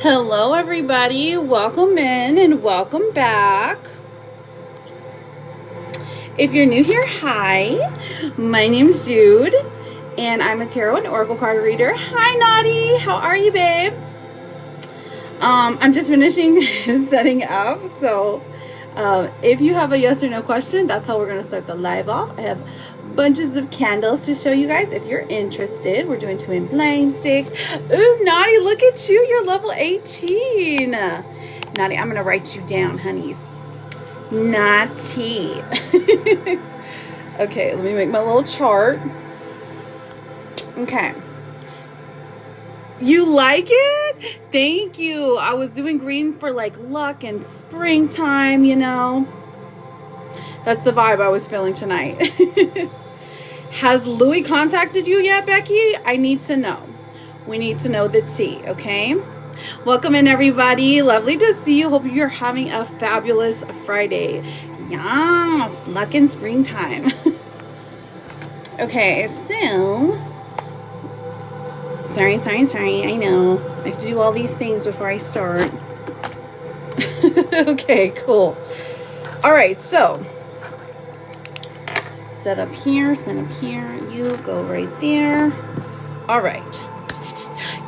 Hello, everybody. Welcome in and welcome back. If you're new here, hi. My name's Jude, and I'm a tarot and oracle card reader. Hi, Naughty. How are you, babe? I'm just finishing setting up, so if you have a yes or no question, that's how we're going to start the live off. I have bunches of candles to show you guys if you're interested. We're doing twin flame sticks. Ooh, Naughty, look at you. You're level 18. Naughty, I'm going to write you down, honeys. Naughty. Okay, let me make my little chart. Okay. You like it? Thank you. I was doing green for like luck and springtime, you know. That's the vibe I was feeling tonight. Has Louis contacted you yet, Becky? I need to know. We need to know the tea, okay? Welcome in, everybody. Lovely to see you. Hope you're having a fabulous Friday. Yes, luck in springtime. Okay, so... Sorry. I know. I have to do all these things before I start. Okay, cool. All right, so... Set up here, set up here. You go right there. All right.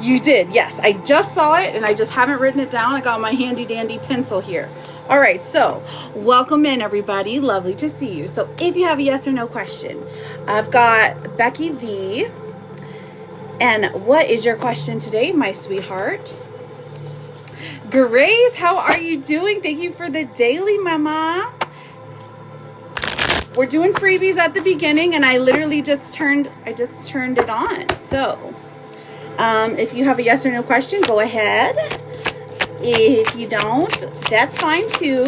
You did, yes. I just saw it and I just haven't written it down. I got my handy dandy pencil here. All right, so welcome in, everybody. Lovely to see you. So if you have a yes or no question, I've got Becky V. And what is your question today, my sweetheart? Grace, how are you doing? Thank you for the daily, mama. We're doing freebies at the beginning, and I literally just turned it on. So, if you have a yes or no question, go ahead. If you don't, that's fine too.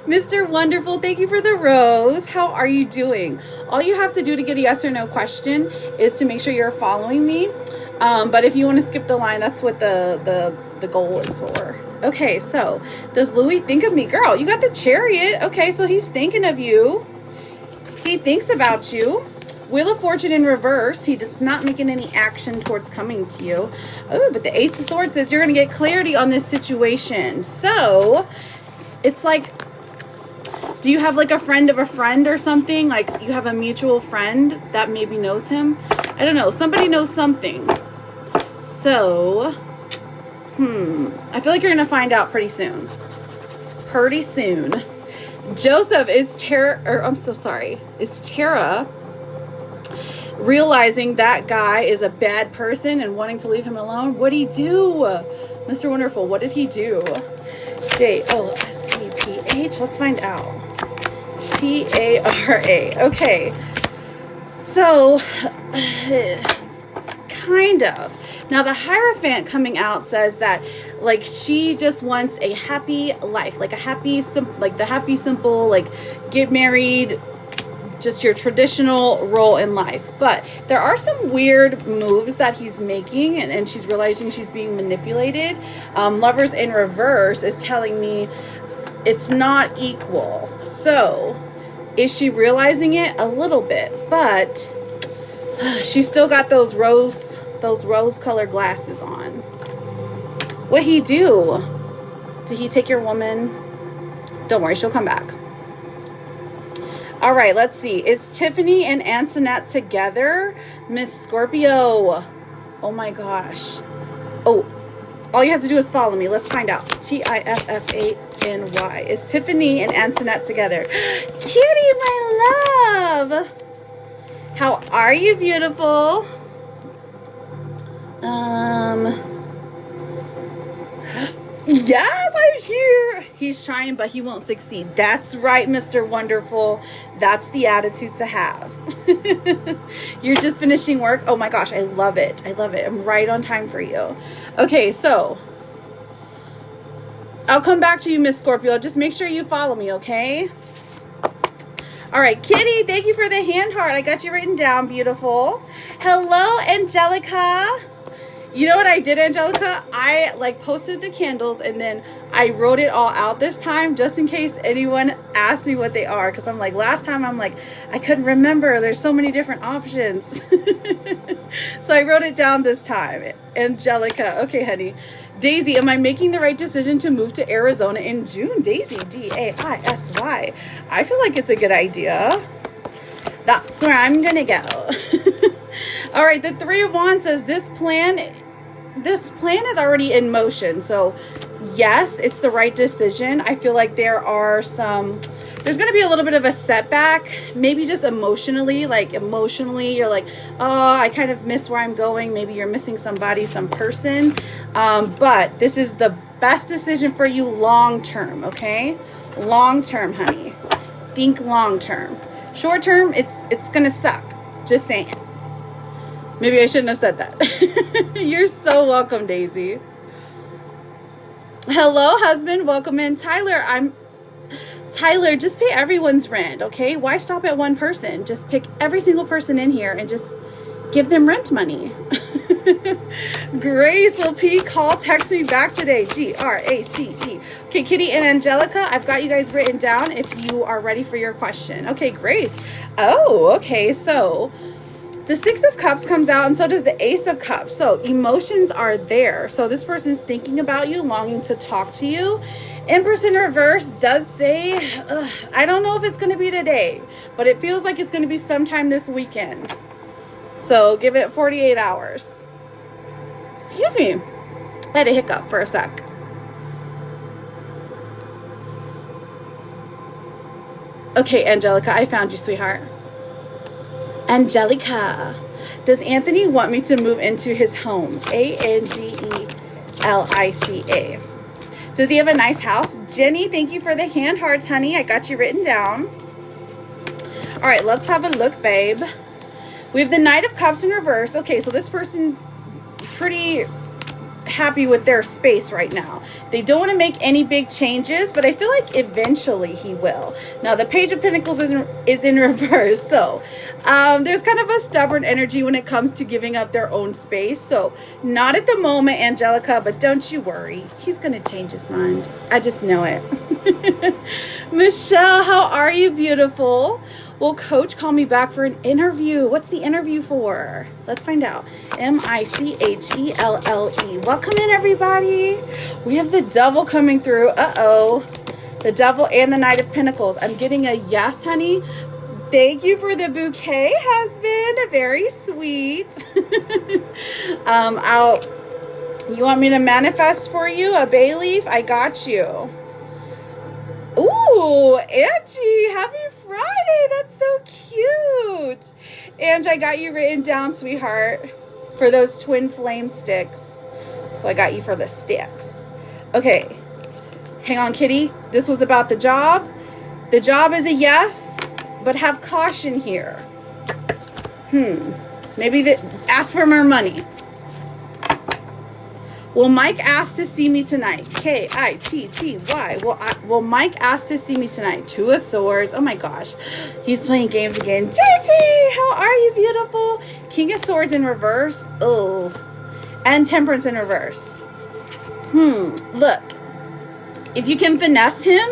Mr. Wonderful, thank you for the rose. How are you doing? All you have to do to get a yes or no question is to make sure you're following me. But if you want to skip the line, that's what the goal is for. Okay, so does Louis think of me? Girl, you got the Chariot. Okay, so he's thinking of you. He thinks about you. Wheel of Fortune in reverse. He does not making any action towards coming to you. Oh, but the Ace of Swords says you're going to get clarity on this situation. So it's like, do you have like a friend of a friend or something? Like you have a mutual friend that maybe knows him? I don't know. Somebody knows something. So... I feel like you're going to find out pretty soon. Pretty soon. Joseph, is Tara realizing that guy is a bad person and wanting to leave him alone? What'd he do? Mr. Wonderful, what did he do? J-O-S-E-P-H. Let's find out. T-A-R-A. Okay. So, kind of. Now, the Hierophant coming out says that, like, she just wants a happy life, like a happy, the happy, simple, like, get married, just your traditional role in life. But there are some weird moves that he's making, and she's realizing she's being manipulated. Lovers in reverse is telling me it's not equal. So, is she realizing it? A little bit, but she's still got those rose-colored glasses on. What'd he do? Did he take your woman? Don't worry, she'll come back. All right, let's see. Is Tiffany and Antoinette together? Miss Scorpio. Oh my gosh. Oh, all you have to do is follow me. Let's find out. Tiffany. Is Tiffany and Antoinette together? Cutie, my love. How are you, beautiful? Yes, I'm here. He's trying, but he won't succeed. That's right, Mr. Wonderful. That's the attitude to have. You're just finishing work. Oh my gosh, I love it. I'm right on time for you. Okay, so I'll come back to you, Miss Scorpio. Just make sure you follow me, okay? All right, Kitty, thank you for the hand heart. I got you written down, beautiful. Hello, Angelica. You know what I did, Angelica? I like posted the candles and then I wrote it all out this time just in case anyone asked me what they are. Because I'm like, last time I'm like, I couldn't remember. There's so many different options. So I wrote it down this time. Angelica. Okay, honey. Daisy, am I making the right decision to move to Arizona in June? Daisy, Daisy. I feel like it's a good idea. That's where I'm gonna go. All right, the Three of Wands says this plan is already in motion. So yes, it's the right decision. I feel like there's going to be a little bit of a setback, maybe just emotionally, you're like, oh, I kind of miss where I'm going. Maybe you're missing somebody, some person. But this is the best decision for you long term, okay? Long term, honey. Think long term. Short term, it's going to suck. Just saying. Maybe I shouldn't have said that. You're so welcome, Daisy. Hello, husband. Welcome in. Tyler, just pay everyone's rent, okay? Why stop at one person? Just pick every single person in here and just give them rent money. Grace will call, text me back today. Grace. Okay, Kitty and Angelica, I've got you guys written down if you are ready for your question. Okay, Grace. Oh, okay, so the Six of Cups comes out and so does the Ace of Cups. So emotions are there. So this person's thinking about you, longing to talk to you. Empress in reverse does say, I don't know if it's going to be today, but it feels like it's going to be sometime this weekend. So give it 48 hours. Excuse me. I had a hiccup for a sec. Okay, Angelica, I found you, sweetheart. Angelica, does Anthony want me to move into his home? Angelica. Does he have a nice house? Jenny, thank you for the hand hearts, honey. I got you written down. All right, let's have a look, babe. We have the Knight of Cups in reverse. Okay, so this person's pretty happy with their space right now. They don't want to make any big changes, but I feel like eventually he will. Now, the Page of Pentacles is in reverse, so there's kind of a stubborn energy when it comes to giving up their own space. So not at the moment, Angelica, but don't you worry. He's going to change his mind. I just know it. Michelle, how are you, beautiful? Will Coach call me back for an interview? What's the interview for? Let's find out. Michelle. Welcome in, everybody. We have the Devil coming through. Uh-oh. The Devil and the Knight of Pentacles. I'm getting a yes, honey. Thank you for the bouquet, husband. Very sweet. You want me to manifest for you a bay leaf? I got you. Ooh, Angie, happy Friday. That's so cute. Angie, I got you written down, sweetheart, for those twin flame sticks. So I got you for the sticks. Okay. Hang on, kitty. This was about the job. The job is a yes, but have caution here. Maybe ask for more money. Will Mike ask to see me tonight? Kitty. Will Mike ask to see me tonight? Two of Swords. Oh my gosh. He's playing games again. JT, how are you, beautiful? King of Swords in reverse. Oh. And Temperance in reverse. Look. If you can finesse him,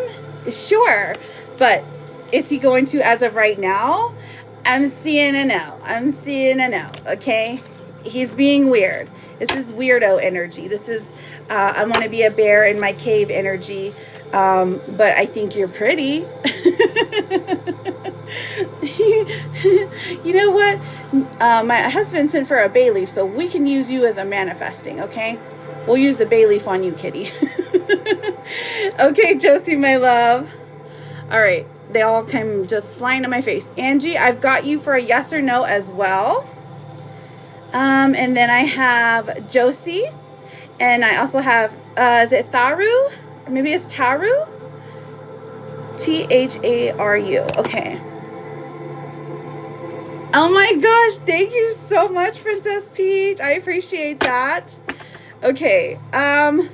sure. But is he going to as of right now? I'm seeing a no. Okay? He's being weird. This is weirdo energy. This is, I want to be a bear in my cave energy. But I think you're pretty. You know what? My husband sent for a bay leaf, so we can use you as a manifesting, okay? We'll use the bay leaf on you, kitty. Okay, Josie, my love. All right. They all came just flying to my face. Angie, I've got you for a yes or no as well. And then I have Josie, and I also have, is it Tharu? Or maybe it's Taru? Tharu. Okay. Oh my gosh, thank you so much, Princess Peach. I appreciate that. Okay. Hi,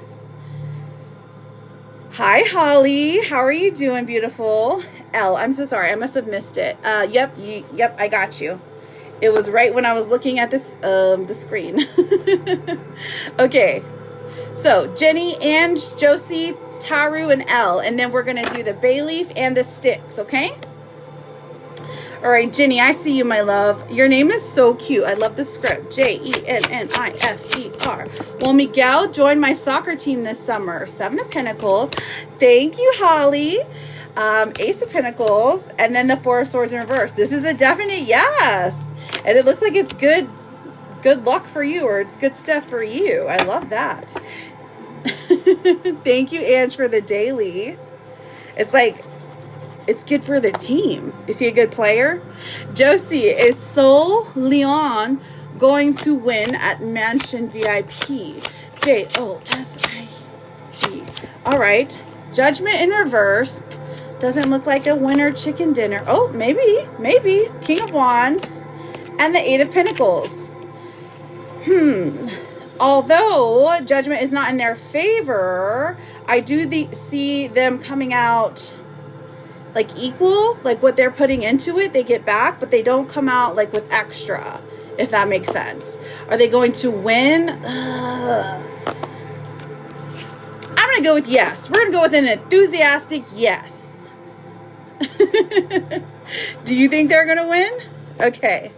Holly. How are you doing, beautiful? I'm so sorry. I must have missed it. Yep, I got you. It was right when I was looking at this the screen. Okay. So, Jenny and Josie, Taru, and Elle. And then we're going to do the bay leaf and the sticks, okay? All right, Jenny, I see you, my love. Your name is so cute. I love the script. Jennifer. Well, Miguel joined my soccer team this summer. 7 of Pentacles. Thank you, Holly. Ace of Pentacles. And then the 4 of Swords in reverse. This is a definite yes. And it looks like it's good luck for you, or it's good stuff for you. I love that. Thank you, Ange, for the daily. It's like, it's good for the team. Is he a good player? Josie, is Sol Leon going to win at Mansion VIP? Josie. All right. Judgment in reverse. Doesn't look like a winner chicken dinner. Oh, maybe. King of Wands and the 8 of Pentacles. Although Judgment is not in their favor, I do see them coming out like equal, like what they're putting into it, they get back, but they don't come out like with extra, if that makes sense. Are they going to win? I'm going to go with yes. We're going to go with an enthusiastic yes. Do you think they're going to win? Okay.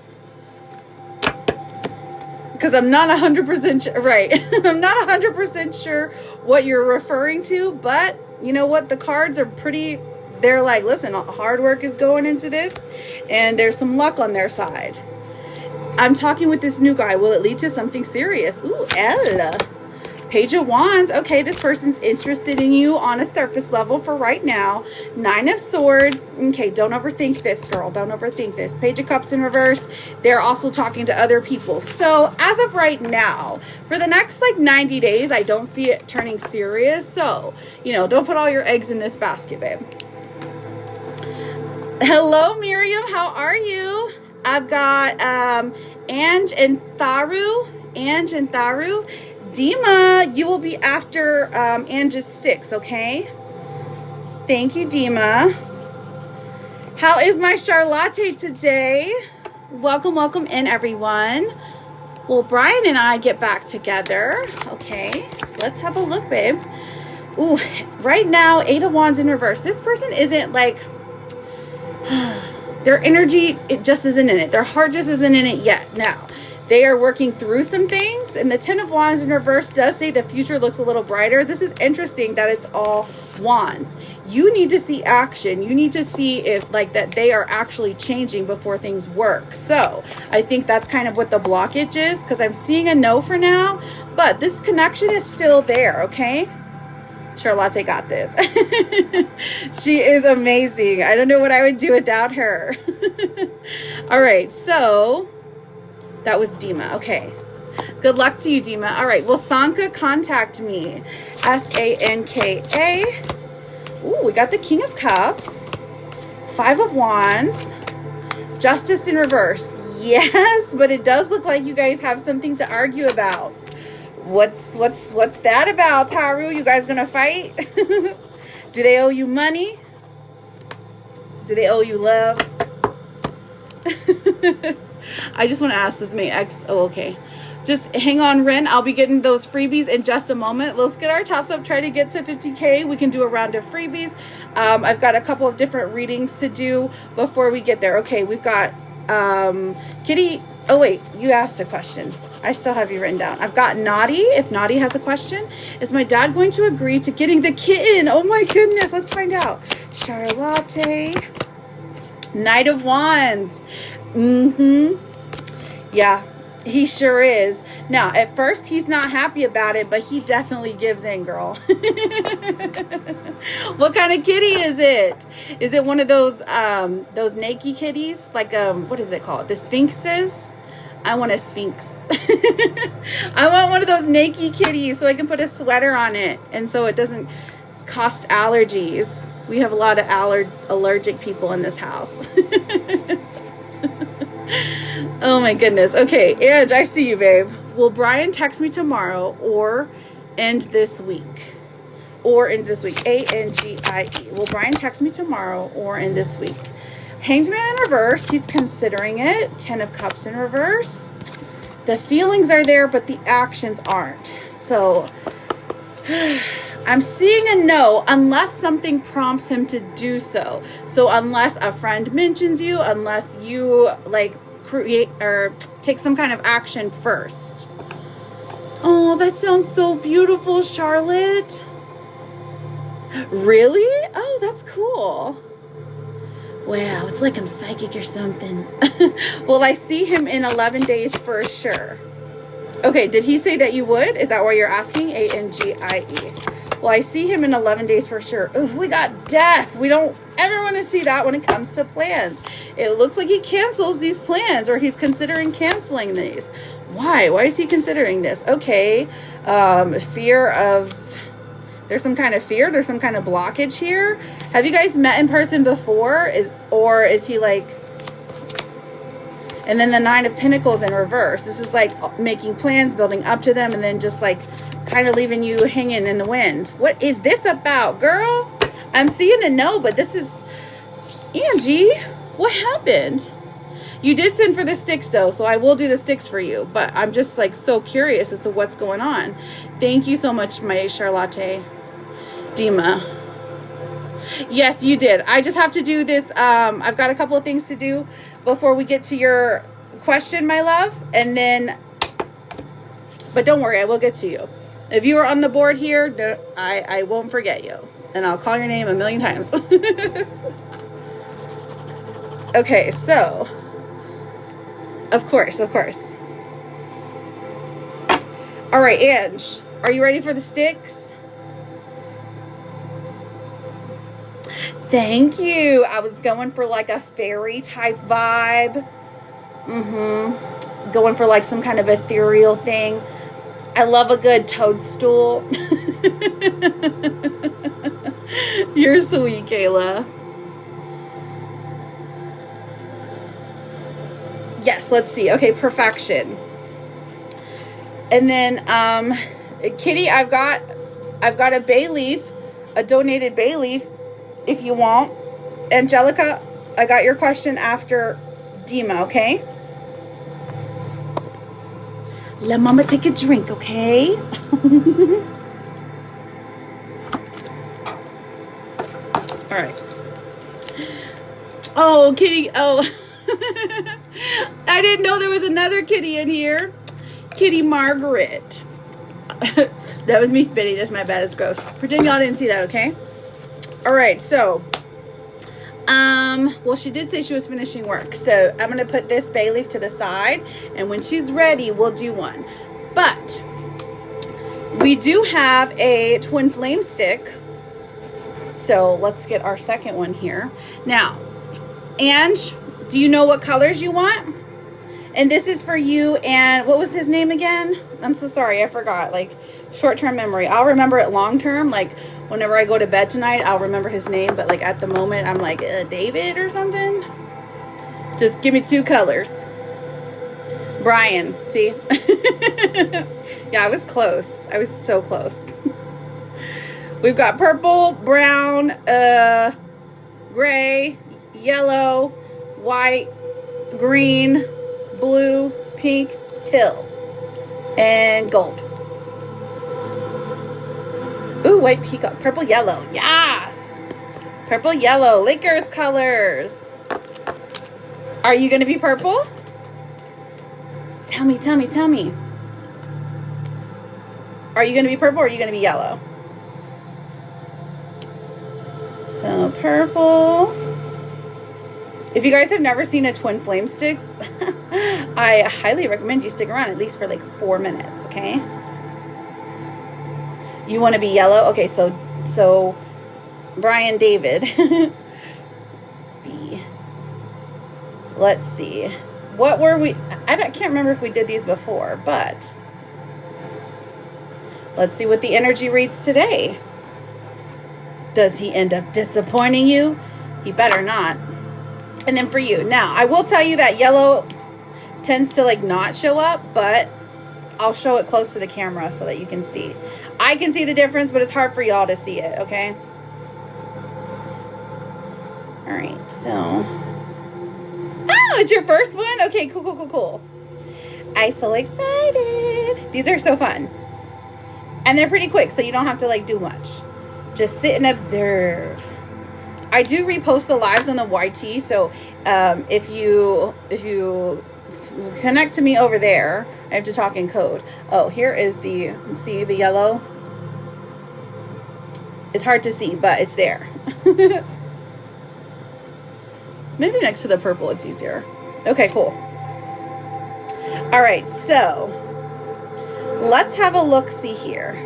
Because I'm not 100% sure, right. I'm not 100% sure what you're referring to, but you know what? The cards are pretty, they're like, listen, hard work is going into this, and there's some luck on their side. I'm talking with this new guy. Will it lead to something serious? Ooh, Ella. Page of Wands. Okay, this person's interested in you on a surface level for right now. 9 of Swords. Okay, don't overthink this, girl. Don't overthink this. Page of Cups in reverse. They're also talking to other people. So, as of right now, for the next, like, 90 days, I don't see it turning serious. So, you know, don't put all your eggs in this basket, babe. Hello, Miriam. How are you? I've got Ange and Tharu. Dima, you will be after Ange's sticks, okay? Thank you, Dima. How is my Charlotte today? Welcome in, everyone. Well, Brian and I get back together. Okay, let's have a look, babe. Ooh, right now, 8 of Wands in reverse. This person isn't like... their energy, it just isn't in it. Their heart just isn't in it yet. Now, they are working through some things, and the 10 of Wands in reverse does say the future looks a little brighter. This is interesting that it's all wands. You need to see action. You need to see if like that they are actually changing before things work. So I think that's kind of what the blockage is, because I'm seeing a no for now, but this connection is still there, okay? Charlotte got this. She is amazing. I don't know what I would do without her. All right, so that was Dima. Okay. Good luck to you, Dima. All right. Will Sanka contact me? Sanka. Ooh, we got the King of Cups. 5 of Wands. Justice in reverse. Yes, but it does look like you guys have something to argue about. What's that about, Taru? You guys gonna fight? Do they owe you money? Do they owe you love? I just want to ask this many ex. Oh, okay. Just hang on, Ren. I'll be getting those freebies in just a moment. Let's get our tops up. Try to get to 50K. We can do a round of freebies. I've got a couple of different readings to do before we get there. Okay, we've got Kitty. Oh, wait. You asked a question. I still have you written down. I've got Naughty. If Naughty has a question. Is my dad going to agree to getting the kitten? Oh, my goodness. Let's find out. Charlotte. Knight of Wands. Yeah, he sure is. Now, at first, he's not happy about it, but he definitely gives in, girl. What kind of kitty is it? Is it one of those naked kitties? Like, what is it called? The Sphinxes? I want a Sphinx. I want one of those naked kitties so I can put a sweater on it, and so it doesn't cost allergies. We have a lot of allergic people in this house. Oh my goodness. Okay, Ange, I see you, babe. Will Brian text me tomorrow or end this week? A-N-G-I-E. Will Brian text me tomorrow or end this week? Hanged Man in reverse. He's considering it. 10 of Cups in reverse. The feelings are there, but the actions aren't. So I'm seeing a no unless something prompts him to do so. So unless a friend mentions you, unless you like create or take some kind of action first. Oh, that sounds so beautiful, Charlotte. Really? Oh, that's cool. Wow, it's like I'm psychic or something. Well, I see him in 11 days for sure. Okay, did he say that you would? Is that what you're asking? A-N-G-I-E. Well, I see him in 11 days for sure. Ooh, we got death. We don't ever want to see that when it comes to plans. It looks like he cancels these plans, or he's considering canceling these. Why? Why is he considering this? Okay, fear of... There's some kind of fear. There's some kind of blockage here. Have you guys met in person before? Or is he like... And then the Nine of Pentacles in reverse. This is like making plans, building up to them, and then just like kind of leaving you hanging in the wind. What is this about, girl? I'm seeing a no, but this is... Angie, what happened? You did send for the sticks though, so I will do the sticks for you. But I'm just like so curious as to what's going on. Thank you so much, my Charlotte Dima. Yes, you did. I just have to do this. I've got a couple of things to do before we get to your question, my love. And then, but don't worry, I will get to you. If you are on the board here, I won't forget you. And I'll call your name a million times. Okay, so, of course. All right, Ange, are you ready for the sticks? Thank you. I was going for like a fairy type vibe. Going for like some kind of ethereal thing. I love a good toadstool. You're sweet, Kayla. Yes, let's see. Okay, perfection. And then Kitty, I've got a bay leaf, a donated bay leaf if you want. Angelica, I got your question after Dima, okay? Let mama take a drink, okay? All right. Oh, Kitty, oh. I didn't know there was another kitty in here. Kitty Margaret. That was me spitting. That's my bad. It's gross. Pretend y'all didn't see that, okay? All right, so, well, she did say she was finishing work. So I'm going to put this bay leaf to the side. And when she's ready, we'll do one. But we do have a twin flame stick. So let's get our second one here. Now, Ange, do you know what colors you want? And this is for you. And what was his name again? I'm so sorry. I forgot. Like, short-term memory. I'll remember it long-term. Like, whenever I go to bed tonight, I'll remember his name. But, like, at the moment, I'm like, David or something? Just give me two colors. Brian. See? Yeah, I was close. I was so close. We've got purple, brown, gray, yellow, white, green, blue, pink, teal, and gold. Ooh, white peacock, purple, yellow. Yes! Purple, yellow, Lakers colors. Are you going to be purple? Tell me. Are you going to be purple or are you going to be yellow? So, purple. If you guys have never seen a twin flame sticks, I highly recommend you stick around at least for like 4 minutes, okay? You want to be yellow? Okay, so Brian David. B. Let's see. What were we... I can't remember if we did these before, but let's see what the energy reads today. Does he end up disappointing you? He better not. And then for you. Now, I will tell you that yellow tends to like not show up, but I'll show it close to the camera so that you can see. I can see the difference, but it's hard for y'all to see it, okay? All right, so. Oh, it's your first one? Okay, cool. I'm so excited. These are so fun. And they're pretty quick, so you don't have to like do much. Just sit and observe. I do repost the lives on the YT, so if you connect to me over there, I have to talk in code. Oh, here is the, see the yellow? It's hard to see, but it's there. Maybe next to the purple it's easier. Okay, cool. All right, so let's have a look-see here.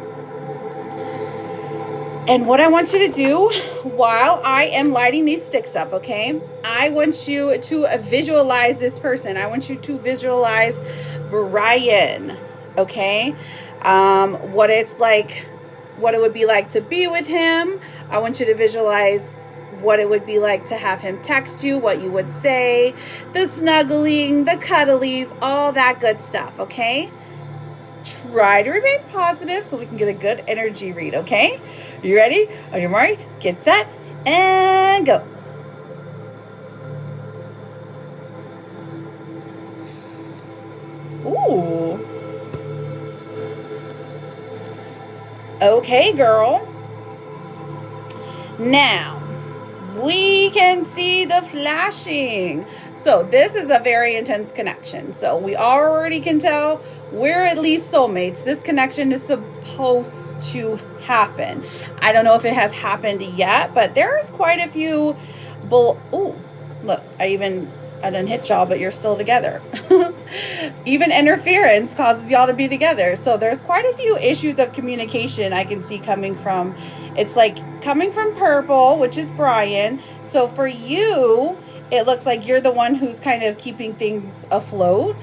And what I want you to do while I am lighting these sticks up, okay? I want you to visualize this person. I want you to visualize Brian, okay? What it's like, what it would be like to be with him. I want you to visualize what it would be like to have him text you, what you would say, the snuggling, the cuddlies, all that good stuff, okay? Try to remain positive so we can get a good energy read, okay? You ready? On your mark, get set, and go. Ooh. Okay, girl. Now, we can see the flashing. So this is a very intense connection. So we already can tell we're at least soulmates. This connection is supposed to happen. I don't know if it has happened yet, but there's quite a few ooh, look, I didn't hit y'all, but you're still together. Even interference causes y'all to be together. So there's quite a few issues of communication I can see coming from, it's like coming from purple, which is Brian. So for you, it looks like you're the one who's kind of keeping things afloat.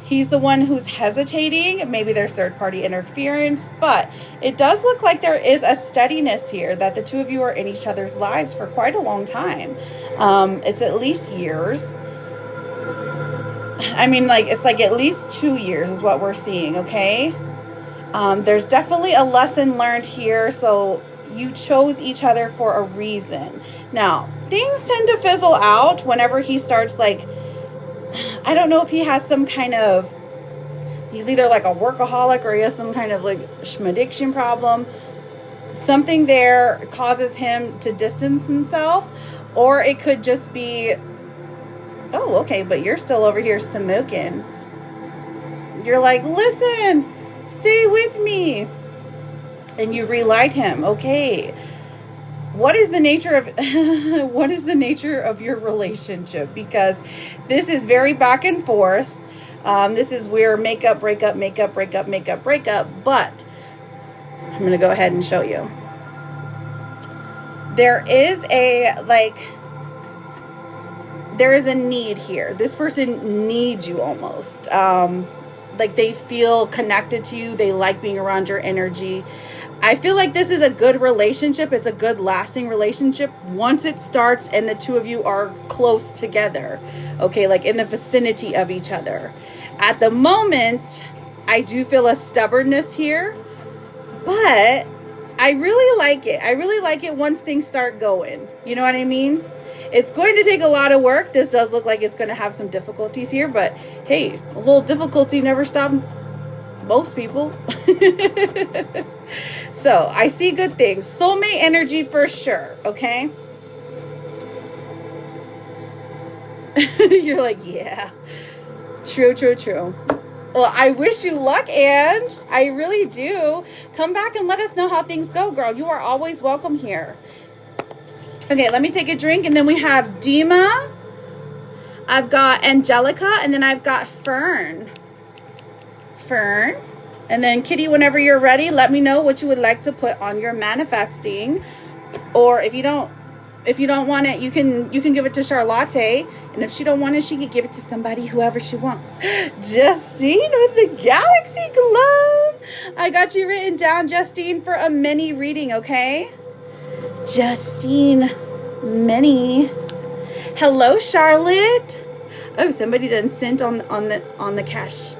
He's the one who's hesitating. Maybe there's third-party interference, but it does look like there is a steadiness here, that the two of you are in each other's lives for quite a long time. It's at least years. I mean, like, it's like at least 2 years is what we're seeing, okay? There's definitely a lesson learned here, so you chose each other for a reason. Now, things tend to fizzle out whenever he starts, like, I don't know if he has some kind of, he's either like a workaholic or he has some kind of like addiction problem. Something there causes him to distance himself, or it could just be, oh, okay, but you're still over here smoking. You're like, listen, stay with me. And you relight him. Okay. What is the nature of what is the nature of your relationship? Because this is very back and forth. This is where makeup, breakup, makeup, breakup, makeup, breakup. But I'm going to go ahead and show you. There is a, like, there is a need here. This person needs you almost. Like they feel connected to you. They like being around your energy. I feel like this is a good relationship. It's a good lasting relationship once it starts and the two of you are close together. Okay, like in the vicinity of each other. At the moment, I do feel a stubbornness here, but I really like it. I really like it once things start going. You know what I mean? It's going to take a lot of work. This does look like it's going to have some difficulties here, but hey, a little difficulty never stopped most people. So I see good things. Soulmate energy for sure. Okay. You're like, yeah, true, true, true. Well, I wish you luck, and I really do. Come back and let us know how things go, girl. You are always welcome here. Okay, let me take a drink, and then we have Dima. I've got Angelica, and then I've got Fern. Fern. And then Kitty, whenever you're ready, let me know what you would like to put on your manifesting. Or if you don't want it, you can give it to Charlotte. And if she don't want it, she could give it to somebody, whoever she wants. Justine with the Galaxy Glove. I got you written down, Justine, for a mini reading, okay? Justine mini. Hello, Charlotte. Oh, somebody done sent on the cash.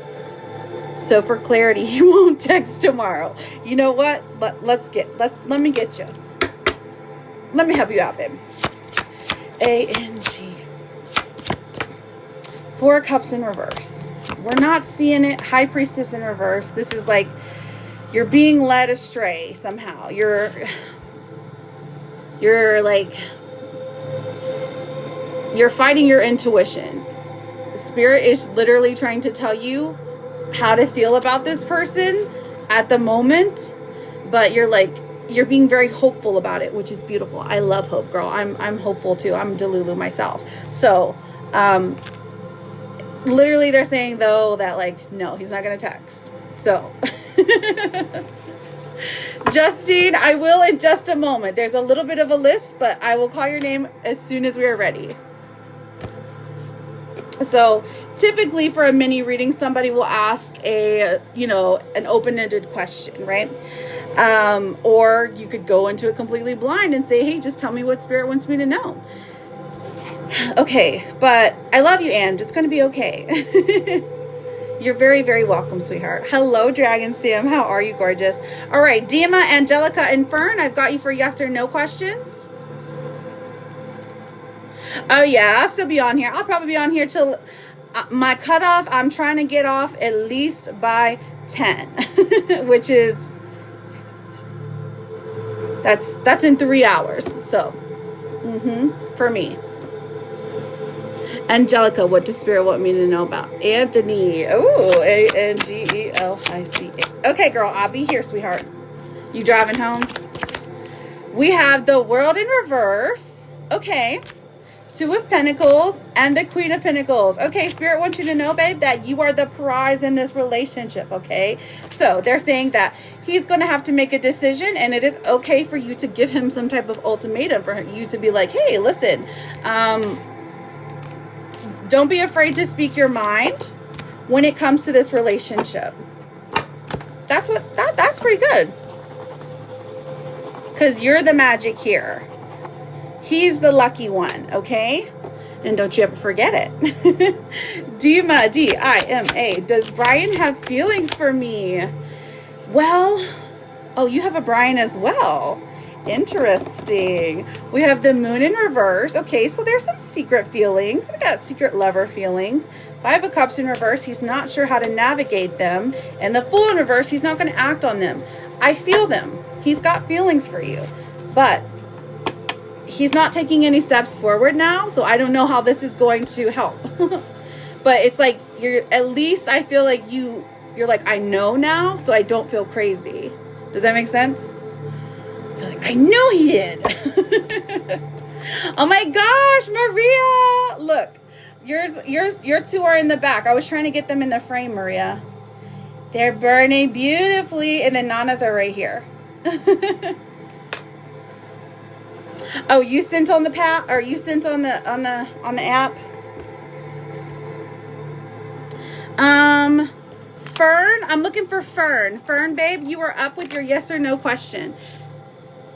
So for clarity, you won't text tomorrow. You know what? Let me get you. Let me help you out, babe. A-N-G. 4 Cups in reverse. We're not seeing it. High Priestess in reverse. This is like you're being led astray somehow. You're like, you're fighting your intuition. Spirit is literally trying to tell you how to feel about this person at the moment, but you're like, you're being very hopeful about it, which is beautiful. I love hope, girl. I'm hopeful too. I'm Delulu myself. So, literally they're saying though that like, no, he's not going to text. So, Justine, I will in just a moment. There's a little bit of a list, but I will call your name as soon as we are ready. So typically for a mini reading, somebody will ask a, an open-ended question, right? Or you could go into it completely blind and say, hey, just tell me what Spirit wants me to know. Okay, but I love you, Anne. It's going to be okay. You're very, very welcome, sweetheart. Hello, Dragon Sam. How are you, gorgeous? All right, Dima, Angelica, and Fern, I've got you for yes or no questions. Oh, yeah, I'll still be on here. I'll probably be on here till my cutoff. I'm trying to get off at least by 10, which is, that's in 3 hours. So, for me. Angelica, what does Spirit want me to know about? Anthony. Oh, Angelica. Okay, girl, I'll be here, sweetheart. You driving home? We have the World in reverse. Okay. Two of Pentacles and the Queen of Pentacles. Okay, Spirit wants you to know, babe, that you are the prize in this relationship, okay? So they're saying that he's going to have to make a decision, and it is okay for you to give him some type of ultimatum, for you to be like, hey, listen, don't be afraid to speak your mind when it comes to this relationship. That's pretty good. Because you're the magic here. He's the lucky one, okay? And don't you ever forget it. Dima, D-I-M-A. Does Brian have feelings for me? Well, oh, you have a Brian as well. Interesting. We have the Moon in reverse. Okay, so there's some secret feelings. We got secret lover feelings. Five of Cups in reverse. He's not sure how to navigate them. And the Fool in reverse, he's not going to act on them. I feel them. He's got feelings for you. But he's not taking any steps forward now, so I don't know how this is going to help. But it's like, at least I feel like you're like, I know now, so I don't feel crazy. Does that make sense? You're like, I know he did. Oh my gosh, Maria. Look, your two are in the back. I was trying to get them in the frame, Maria. They're burning beautifully, and then Nana's are right here. Oh, you sent on the you sent on the app? Fern, I'm looking for Fern. Fern, babe, you were up with your yes or no question.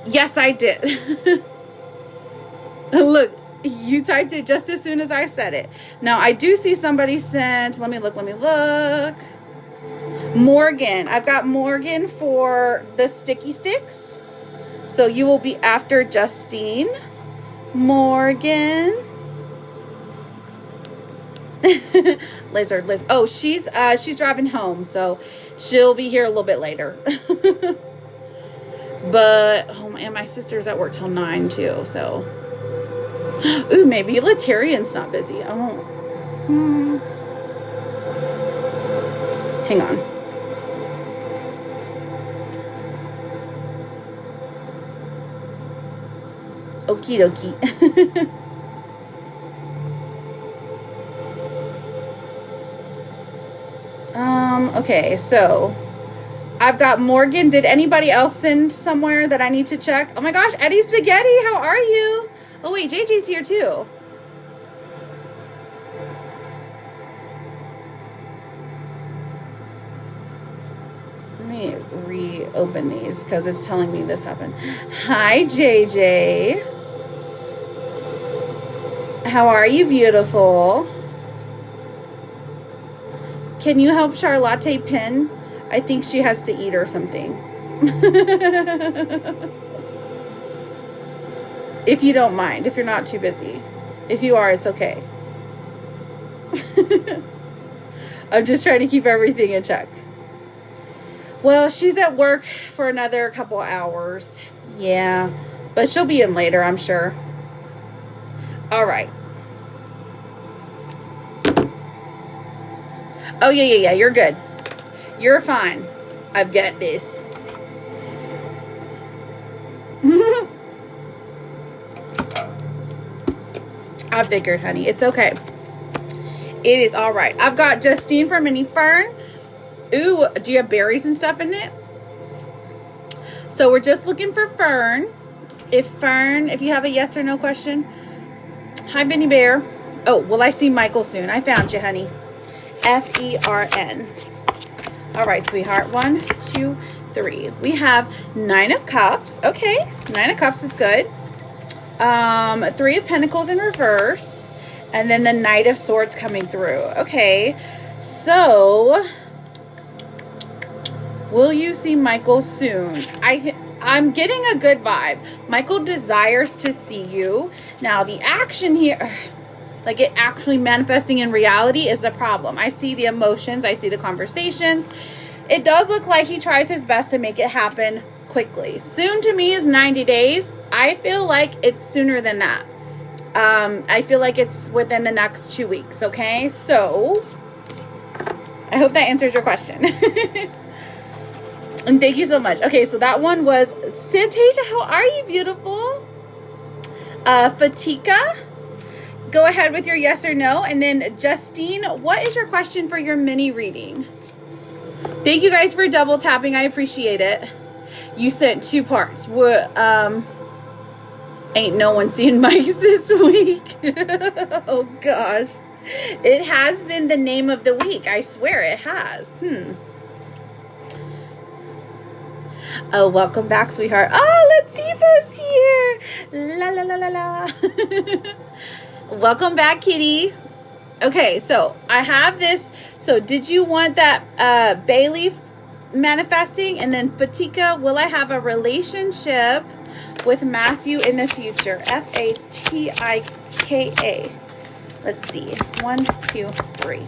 Yes, I did. Look, you typed it just as soon as I said it. Now, I do see somebody sent, let me look. Morgan. I've got Morgan for the sticky sticks. So you will be after Justine. Morgan. Liz. Oh, she's driving home, so she'll be here a little bit later. But and my sister's at work till 9 too, so ooh, maybe Latarian's not busy. I won't. Hang on. Okie dokie. Okay, so I've got Morgan. Did anybody else send somewhere that I need to check? Oh my gosh, Eddie Spaghetti, how are you? Oh wait, JJ's here too. Let me reopen these because it's telling me this happened. Hi, JJ. How are you, beautiful? Can you help Charlotte pin? I think she has to eat or something. If you don't mind, if you're not too busy. If you are, it's okay. I'm just trying to keep everything in check. Well, she's at work for another couple hours. Yeah, but she'll be in later, I'm sure. All right. Oh, yeah. You're good. You're fine. I've got this. I figured, honey. It's okay. It is all right. I've got Justine from Mini Fern. Ooh, do you have berries and stuff in it? So we're just looking for Fern. If you have a yes or no question. Hi, Benny Bear. Oh, will I see Michael soon? I found you, honey. Fern. All right, sweetheart. 1, 2, 3. We have 9 of Cups. Okay, 9 of Cups is good. 3 of Pentacles in reverse, and then the Knight of Swords coming through. Okay, so will you see Michael soon? I'm getting a good vibe. Michael desires to see you. Now the action here, like it actually manifesting in reality, is the problem. I see the emotions, I see the conversations. It does look like he tries his best to make it happen quickly. Soon to me is 90 days. I feel like it's sooner than that. I feel like it's within the next 2 weeks. Okay, so I hope that answers your question. And thank you so much. Okay, so that one was Santasia. How are you, beautiful? Fatika, go ahead with your yes or no. And then Justine, what is your question for your mini reading? Thank you guys for double tapping. I appreciate it. You sent 2 parts. Ain't no one seen Mike's this week. Oh gosh. It has been the name of the week. I swear it has. Oh, welcome back, sweetheart. Oh, Latifa's here. La la la la la. Welcome back, kitty. Okay, so I have this. So did you want that Bailey manifesting? And then Fatika, will I have a relationship with Matthew in the future? Fatika. Let's see. 1, 2, 3.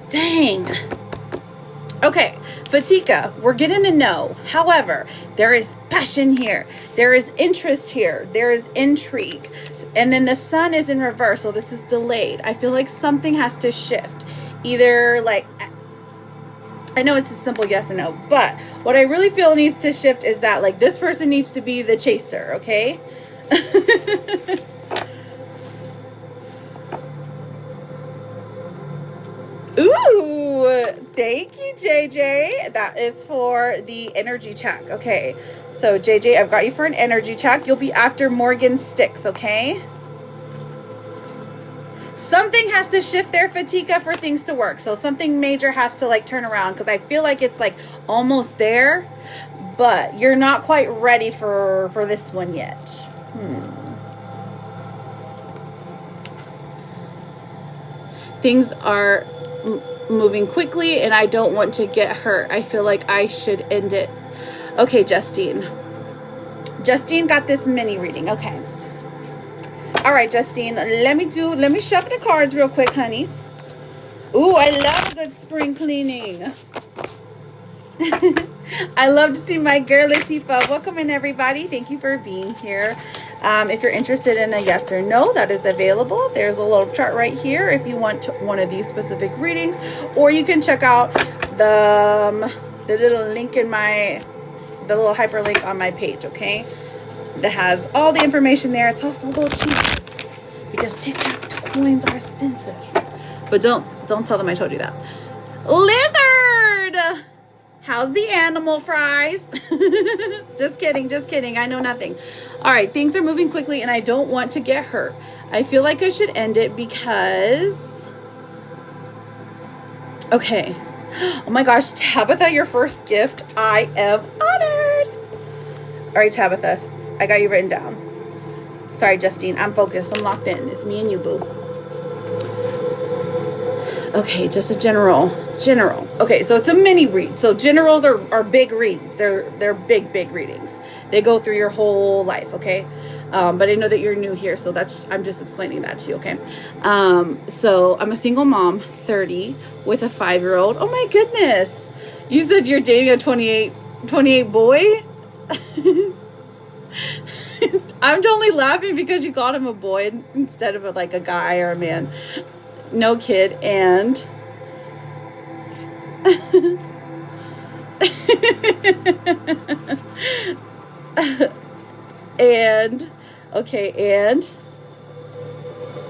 Dang. Okay, Fatika, we're getting a no. However, there is passion here. There is interest here. There is intrigue. And then the sun is in reverse, so this is delayed. I feel like something has to shift. Either like, I know it's a simple yes or no, but what I really feel needs to shift is that like this person needs to be the chaser, okay? Ooh, thank you, JJ. That is for the energy check. Okay, so JJ, I've got you for an energy check. You'll be after Morgan Sticks, okay? Something has to shift there, Fatika, for things to work. So something major has to like turn around, because I feel like it's like almost there, but you're not quite ready for this one yet. Things are moving quickly and I don't want to get hurt. I feel like I should end it. Okay, Justine. Justine got this mini reading. Okay. All right, Justine, let me shuffle the cards real quick, honeys. Ooh, I love a good spring cleaning. I love to see my girl Latifa. Welcome in, everybody. Thank you for being here. If you're interested in a yes or no, that is available. There's a little chart right here if you want one of these specific readings, or you can check out the little link in the little hyperlink on my page, okay? That has all the information there. It's also a little cheap because TikTok coins are expensive. But don't tell them I told you that. Lizard! How's the animal, Fries? Just kidding. I know nothing. All right, things are moving quickly and I don't want to get hurt. I feel like I should end it because... Okay. Oh my gosh, Tabitha, your first gift. I am honored. All right, Tabitha, I got you written down. Sorry, Justine, I'm focused. I'm locked in. It's me and you, boo. Okay, just a general. Okay, so it's a mini read. So generals are big reads. They're big readings. They go through your whole life, okay? But I know that you're new here, so I'm just explaining that to you, okay? So I'm a single mom, 30, with a 5-year-old. Oh my goodness. You said you're dating a 28 boy? I'm only laughing because you called him a boy instead of like a guy or a man. No kid. And and okay, and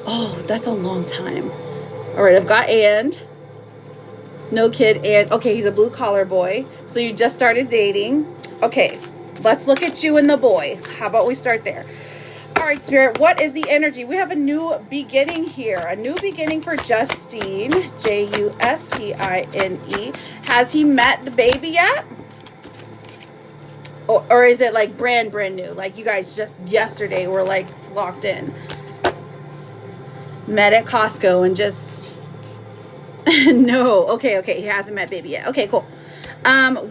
oh, that's a long time. All right, I've got and no kid, and okay, he's a blue collar boy. So you just started dating. Okay, let's look at you and the boy. How about we start there? All right, Spirit, what is the energy? We have a new beginning here. A new beginning for Justine, Justine. Has he met the baby yet? Or is it like brand new? Like you guys just yesterday were like locked in. Met at Costco and just... No. Okay. He hasn't met baby yet. Okay, cool.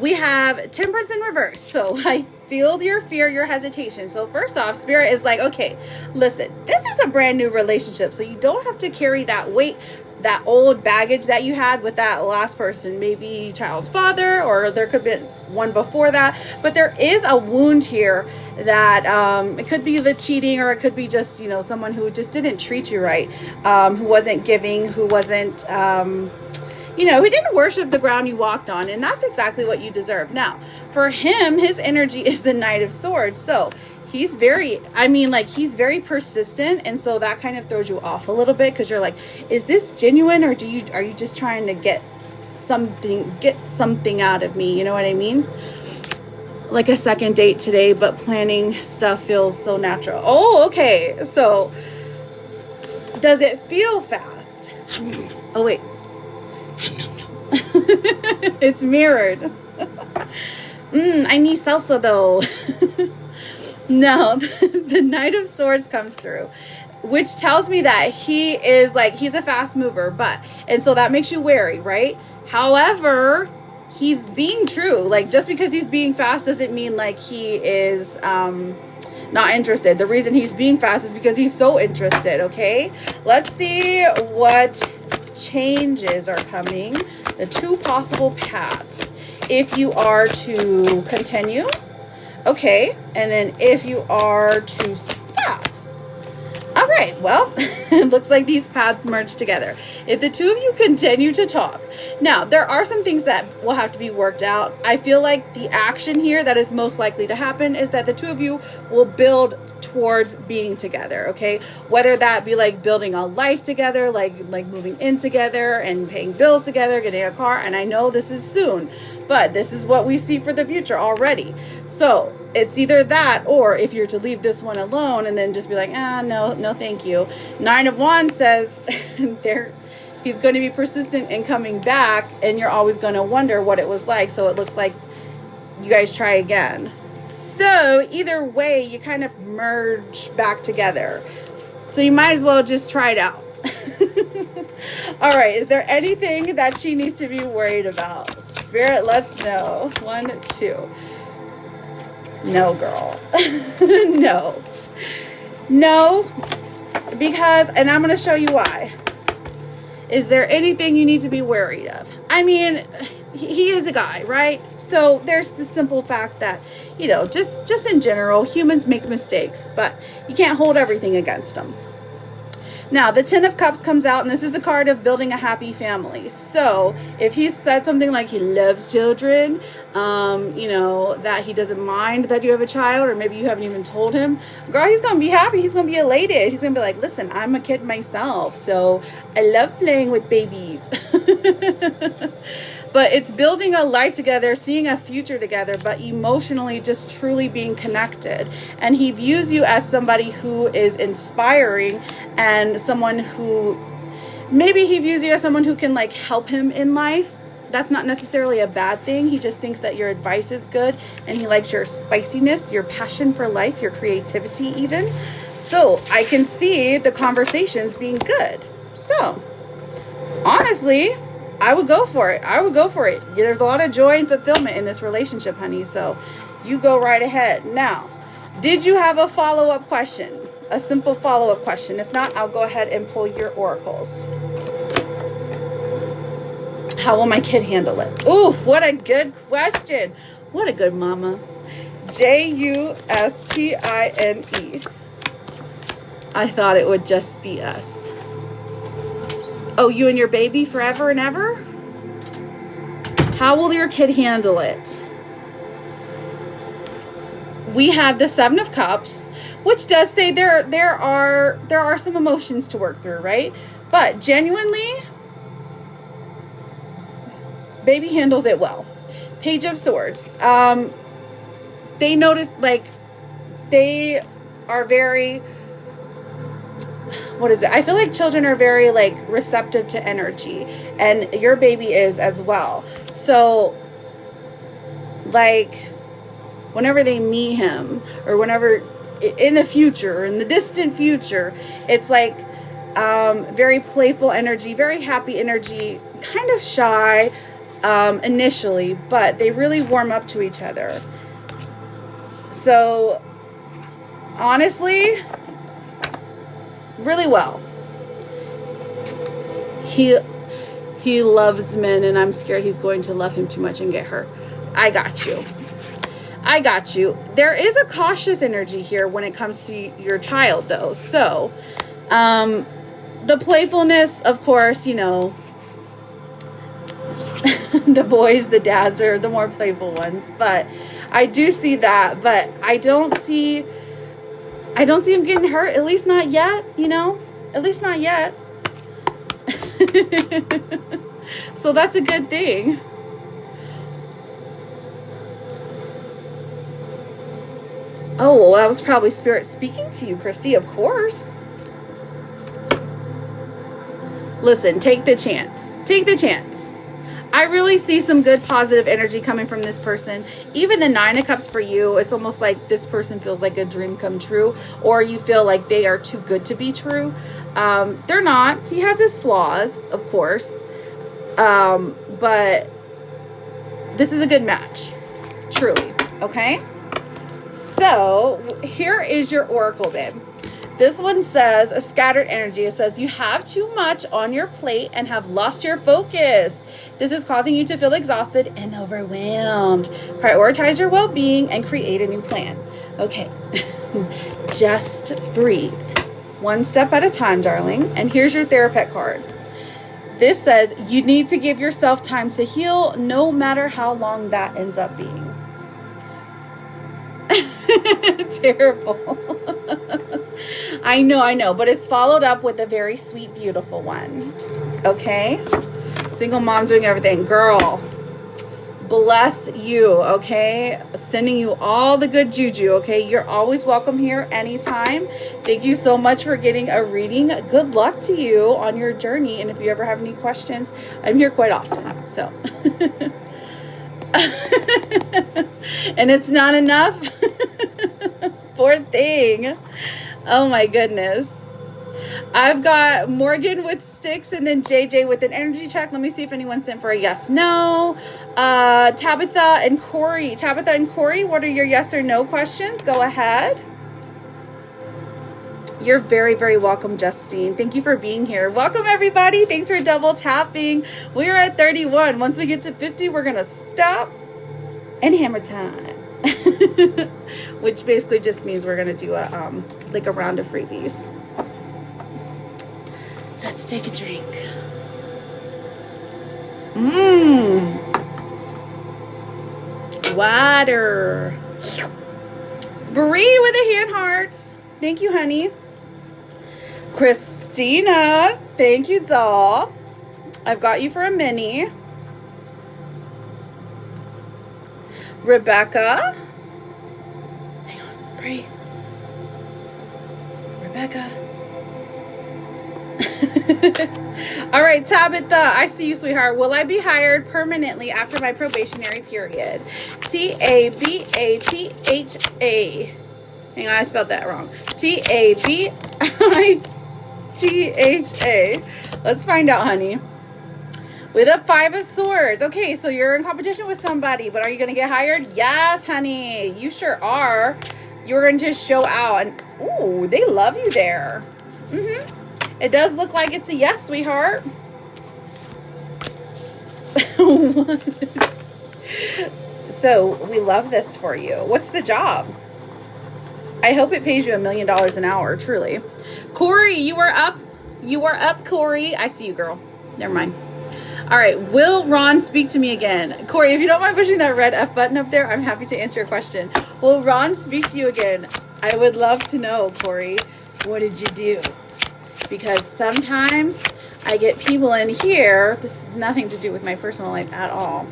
We have Temperance in reverse. So I feel your fear, your hesitation. So first off, Spirit is like, okay, listen, this is a brand new relationship. So you don't have to carry that weight, that old baggage that you had with that last person, maybe child's father, or there could be one before that. But there is a wound here that it could be the cheating, or it could be just, you know, someone who just didn't treat you right, who wasn't giving, who wasn't, you know, he didn't worship the ground you walked on, and that's exactly what you deserve. Now, for him, his energy is the Knight of Swords, so he's very, I mean, like, he's very persistent, and so that kind of throws you off a little bit, because you're like, is this genuine, or are you just trying to get something out of me, you know what I mean? Like a second date today, but planning stuff feels so natural. Oh, okay, so does it feel fast? Oh, wait. It's mirrored. I need salsa though. No, the Knight of Swords comes through, which tells me that he is like, he's a fast mover, and so that makes you wary, right? However, he's being true. Like, just because he's being fast doesn't mean like he is not interested. The reason he's being fast is because he's so interested. Okay, let's see what changes are coming. The two possible paths. If you are to continue, okay, and then if you are to stop. All right, well, it looks like these paths merge together. If the two of you continue to talk, now there are some things that will have to be worked out. I feel like the action here that is most likely to happen is that the two of you will build towards being together, okay? Whether that be like building a life together, like moving in together and paying bills together, getting a car, and I know this is soon, but this is what we see for the future already. So it's either that, or if you're to leave this one alone and then just be like, no, thank you. Nine of Wands says he's going to be persistent in coming back, and you're always going to wonder what it was like. So it looks like you guys try again. So either way, you kind of merge back together. So you might as well just try it out. All right. Is there anything that she needs to be worried about? Spirit, let's know. 1, 2. No, girl. No, because, and I'm going to show you why. Is there anything you need to be worried of? I mean, he is a guy, right? So there's the simple fact that, you know, just in general, humans make mistakes, but you can't hold everything against them. Now, the Ten of Cups comes out, and this is the card of building a happy family. So if he said something like he loves children, you know, that he doesn't mind that you have a child, or maybe you haven't even told him, girl, he's going to be happy. He's going to be elated. He's going to be like, listen, I'm a kid myself, so I love playing with babies. But it's building a life together, seeing a future together, but emotionally just truly being connected. And he views you as somebody who is inspiring, and someone who, maybe he views you as someone who can like help him in life. That's not necessarily a bad thing. He just thinks that your advice is good, and he likes your spiciness, your passion for life, your creativity even. So I can see the conversations being good. So honestly, I would go for it. There's a lot of joy and fulfillment in this relationship, honey. So you go right ahead. Now, did you have a follow-up question? A simple follow-up question. If not, I'll go ahead and pull your oracles. How will my kid handle it? Ooh, what a good question. What a good mama. Justine. I thought it would just be us. Oh, you and your baby forever and ever? How will your kid handle it? We have the Seven of Cups, which does say there are some emotions to work through, right? But genuinely, baby handles it well. Page of Swords. They notice, like, they are very, what is it? I feel like children are very, like, receptive to energy, and your baby is as well. So, like, whenever they meet him, or whenever in the future, in the distant future, it's like very playful energy, very happy energy, kind of shy initially, but they really warm up to each other. So honestly, really well. He loves men, and I'm scared he's going to love him too much and get hurt. I got you. I got you. There is a cautious energy here when it comes to your child, though. So, the playfulness, of course, you know, the boys, the dads are the more playful ones. But I do see that. But I don't see him getting hurt. At least not yet, you know. At least not yet. So that's a good thing. Oh, well, that was probably Spirit speaking to you, Christy, of course. Listen, take the chance. Take the chance. I really see some good positive energy coming from this person. Even the Nine of Cups for you, it's almost like this person feels like a dream come true, or you feel like they are too good to be true. They're not. He has his flaws, of course. But this is a good match. Truly. Okay? So, here is your oracle then. This one says, a scattered energy. It says, you have too much on your plate and have lost your focus. This is causing you to feel exhausted and overwhelmed. Prioritize your well-being and create a new plan. Okay, just breathe. One step at a time, darling. And here's your Therapet card. This says, you need to give yourself time to heal, no matter how long that ends up being. Terrible. I know, but it's followed up with a very sweet, beautiful one. Okay? Single mom doing everything. Girl, bless you, okay? Sending you all the good juju, okay? You're always welcome here anytime. Thank you so much for getting a reading. Good luck to you on your journey. And if you ever have any questions, I'm here quite often. So. And it's not enough. Poor thing. Oh my goodness. I've got Morgan with sticks and then JJ with an energy check. Let me see if anyone sent for a yes, no. Tabitha and Corey. Tabitha and Corey, what are your yes or no questions? Go ahead. You're very, very welcome, Justine. Thank you for being here. Welcome, everybody. Thanks for double tapping. We're at 31. Once we get to 50, we're going to stop and hammer time. Which basically just means we're going to do a like a round of freebies. Let's take a drink. Water. Bree with the hand hearts. Thank you, honey. Christina. Thank you, doll. I've got you for a mini. Rebecca. Hang on. Bree. Rebecca. All right, Tabitha, I see you, sweetheart. Will I be hired permanently after my probationary period? T-A-B-A-T-H-A. Hang on, I spelled that wrong. T-A-B-I-T-H-A. Let's find out, honey. With a 5 of Swords. Okay, so you're in competition with somebody, but are you going to get hired? Yes, honey. You sure are. You're going to just show out. And, ooh, they love you there. It does look like it's a yes, sweetheart. So we love this for you. What's the job? I hope it pays you $1 million an hour, truly. Corey, you are up. You are up, Corey. I see you, girl. Never mind. All right. Will Ron speak to me again? Corey, if you don't mind pushing that red F button up there, I'm happy to answer your question. Will Ron speak to you again? I would love to know, Corey. What did you do? Because sometimes I get people in here, this is nothing to do with my personal life at all,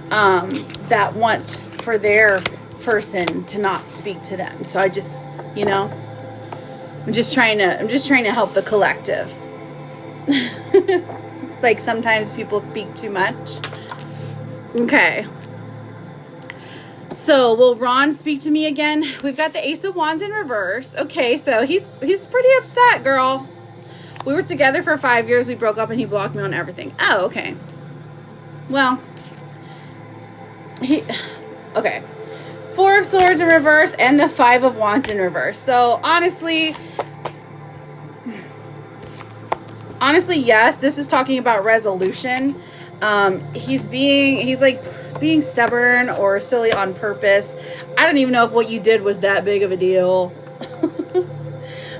that want for their person to not speak to them. So I just, you know, I'm just trying to help the collective. Like sometimes people speak too much. Okay. So will Ron speak to me again? We've got the Ace of Wands in reverse. Okay, so he's pretty upset, girl. We were together for 5 years. We broke up and he blocked me on everything. Oh, okay. Well, okay. 4 of Swords in reverse and the 5 of Wands in reverse. So honestly, yes, this is talking about resolution. He's like being stubborn or silly on purpose. I don't even know if what you did was that big of a deal.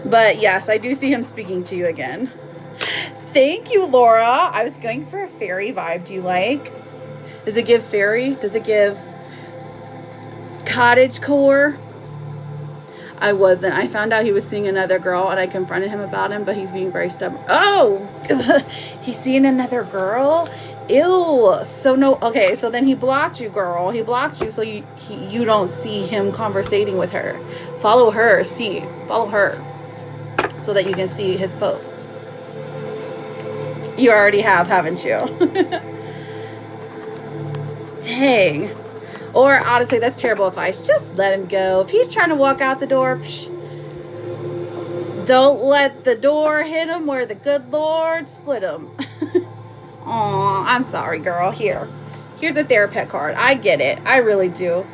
But yes, I do see him speaking to you again. Thank you, Laura. I was going for a fairy vibe. Do you like? Does it give fairy? Does it give cottage core? I wasn't. I found out he was seeing another girl and I confronted him about him, but he's being very stubborn. Oh, he's seeing another girl? Ew. So no, okay, so then he blocked you, girl. He blocked you so you don't see him conversating with her. Follow her, follow her so that you can see his posts. You already have, haven't you? Dang. Or honestly, that's terrible advice. Just let him go. If he's trying to walk out the door, don't let the door hit him where the good Lord split him. Aw, I'm sorry, girl. Here's a therapist card. I get it. I really do.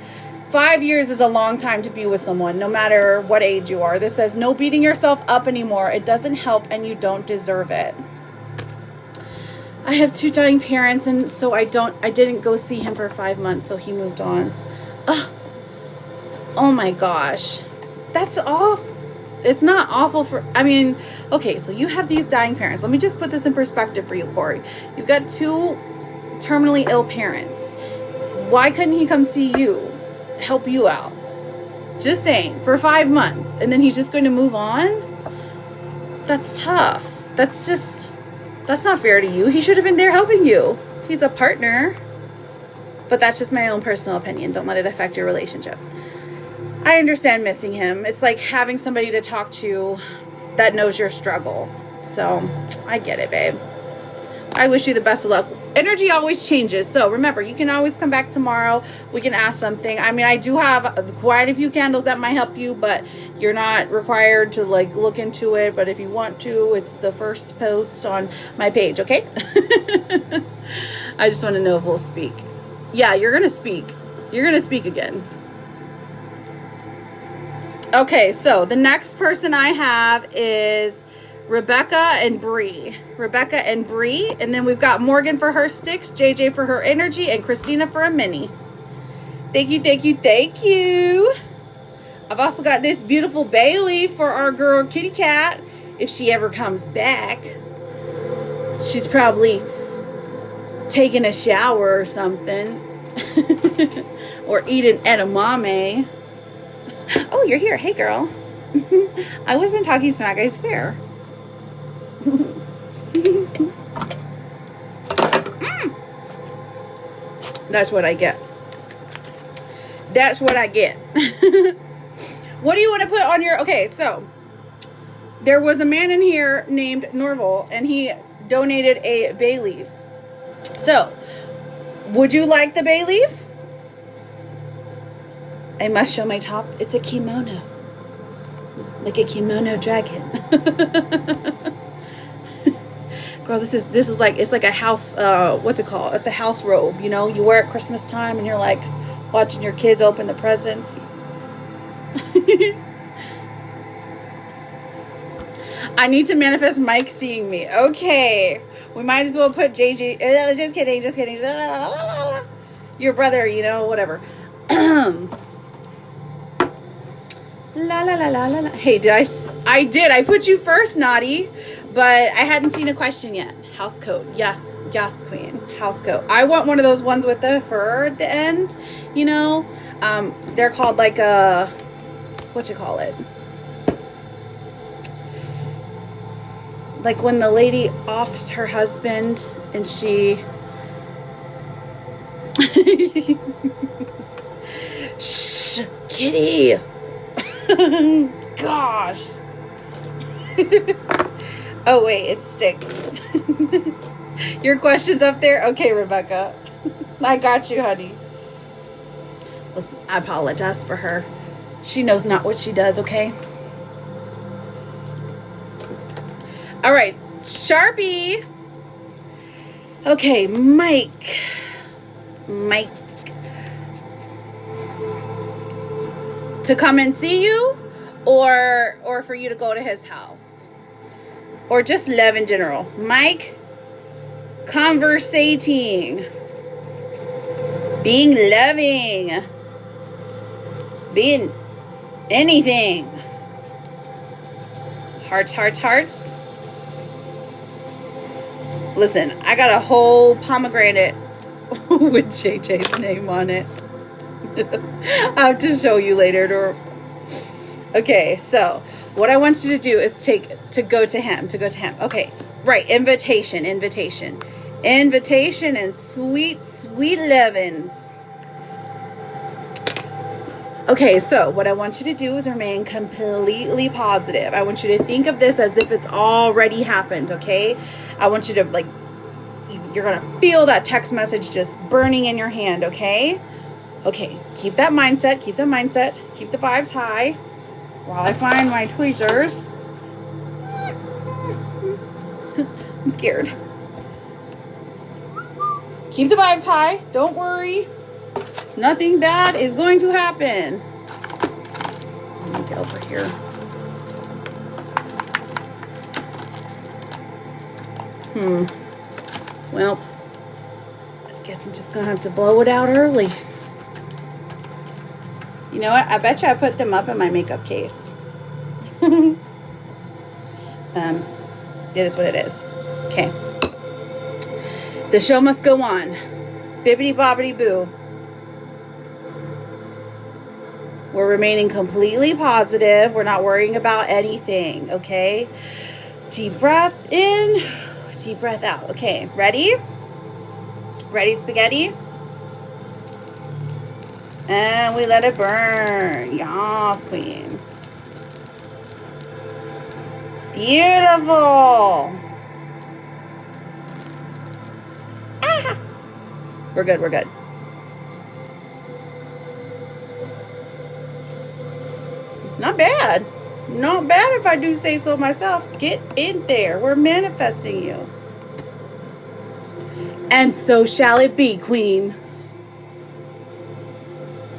5 years is a long time to be with someone, no matter what age you are. This says no beating yourself up anymore. It doesn't help and you don't deserve it. I have 2 dying parents, and so I didn't go see him for 5 months, so he moved on. Oh my gosh. That's awful. It's not awful for, I mean, okay, so you have these dying parents. Let me just put this in perspective for you, Corey. You've got 2 terminally ill parents. Why couldn't he come see you? Help you out? Just saying, for 5 months, and then he's just going to move on? That's tough. That's not fair to you. He should have been there helping you. He's a partner. But that's just my own personal opinion. Don't let it affect your relationship. I understand missing him. It's like having somebody to talk to that knows your struggle. So, I get it, babe. I wish you the best of luck. Energy always changes. So, remember, you can always come back tomorrow. We can ask something. I mean, I do have quite a few candles that might help you, but you're not required to like look into it. But if you want to, it's the first post on my page, okay? I just want to know if we'll speak. Yeah, you're going to speak. You're going to speak again. Okay, so the next person I have is Rebecca and Bree. Rebecca and Bree. And then we've got Morgan for her sticks, JJ for her energy, and Christina for a mini. Thank you, thank you, thank you. I've also got this beautiful Bailey for our girl Kitty Cat. If she ever comes back. She's probably taking a shower or something. Or eating edamame. Oh, you're here. Hey, girl. I wasn't talking smack, I swear. That's what I get. That's what I get. What do you want to put on your... Okay, so there was a man in here named Norval, and he donated a bay leaf. So, would you like the bay leaf? I must show my top. It's a kimono. Like a kimono dragon. Girl, this is like, it's like a house, what's it called? It's a house robe, you know? You wear it Christmas time and you're like watching your kids open the presents. I need to manifest Mike seeing me. Okay. We might as well put JJ. Just kidding, just kidding. Your brother, you know, whatever. La la la la la la. Hey, I did. I put you first, Naughty, but I hadn't seen a question yet. House coat. Yes, yes, queen. House coat. I want one of those ones with the fur at the end, you know. They're called like a, what you call it? Like when the lady offs her husband and she shh, kitty. Gosh. Oh wait, it sticks. Your question's up there? Okay, Rebecca. I got you, honey. Listen, I apologize for her. She knows not what she does, okay? All right, Sharpie. Okay, Mike. To come and see you, or for you to go to his house, or just love in general. Mike, conversating, being loving, being anything. Hearts, hearts, hearts. Listen, I got a whole pomegranate with JJ's name on it. I'll have to show you later. Okay, so what I want you to do is to go to him. Okay, right, invitation and sweet, sweet lovins. Okay, so what I want you to do is remain completely positive. I want you to think of this as if it's already happened, okay? I want you to, like, you're going to feel that text message just burning in your hand, okay? Okay, keep that mindset, keep the vibes high while I find my tweezers. I'm scared. Keep the vibes high, don't worry. Nothing bad is going to happen. Let me get over here. Well, I guess I'm just gonna have to blow it out early. You know what? I bet you I put them up in my makeup case. It is what it is. Okay. The show must go on. Bibbidi bobbidi boo. We're remaining completely positive. We're not worrying about anything, okay? Deep breath in, deep breath out. Okay, ready? Ready, spaghetti? And we let it burn. Yas, queen. Beautiful. Ah. We're good, we're good. Not bad. Not bad if I do say so myself. Get in there. We're manifesting you. And so shall it be, queen.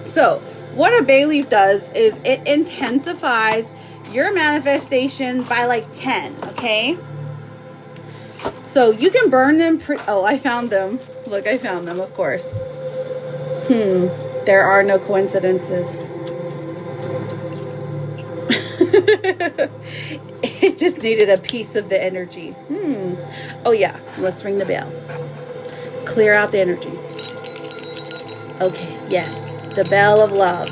So, what a bay leaf does is it intensifies your manifestation by like 10, okay? So, you can burn them. Oh, I found them. Look, I found them, of course. There are no coincidences. It just needed a piece of the energy. Oh yeah, let's ring the bell. Clear out the energy. Okay, yes, the bell of love.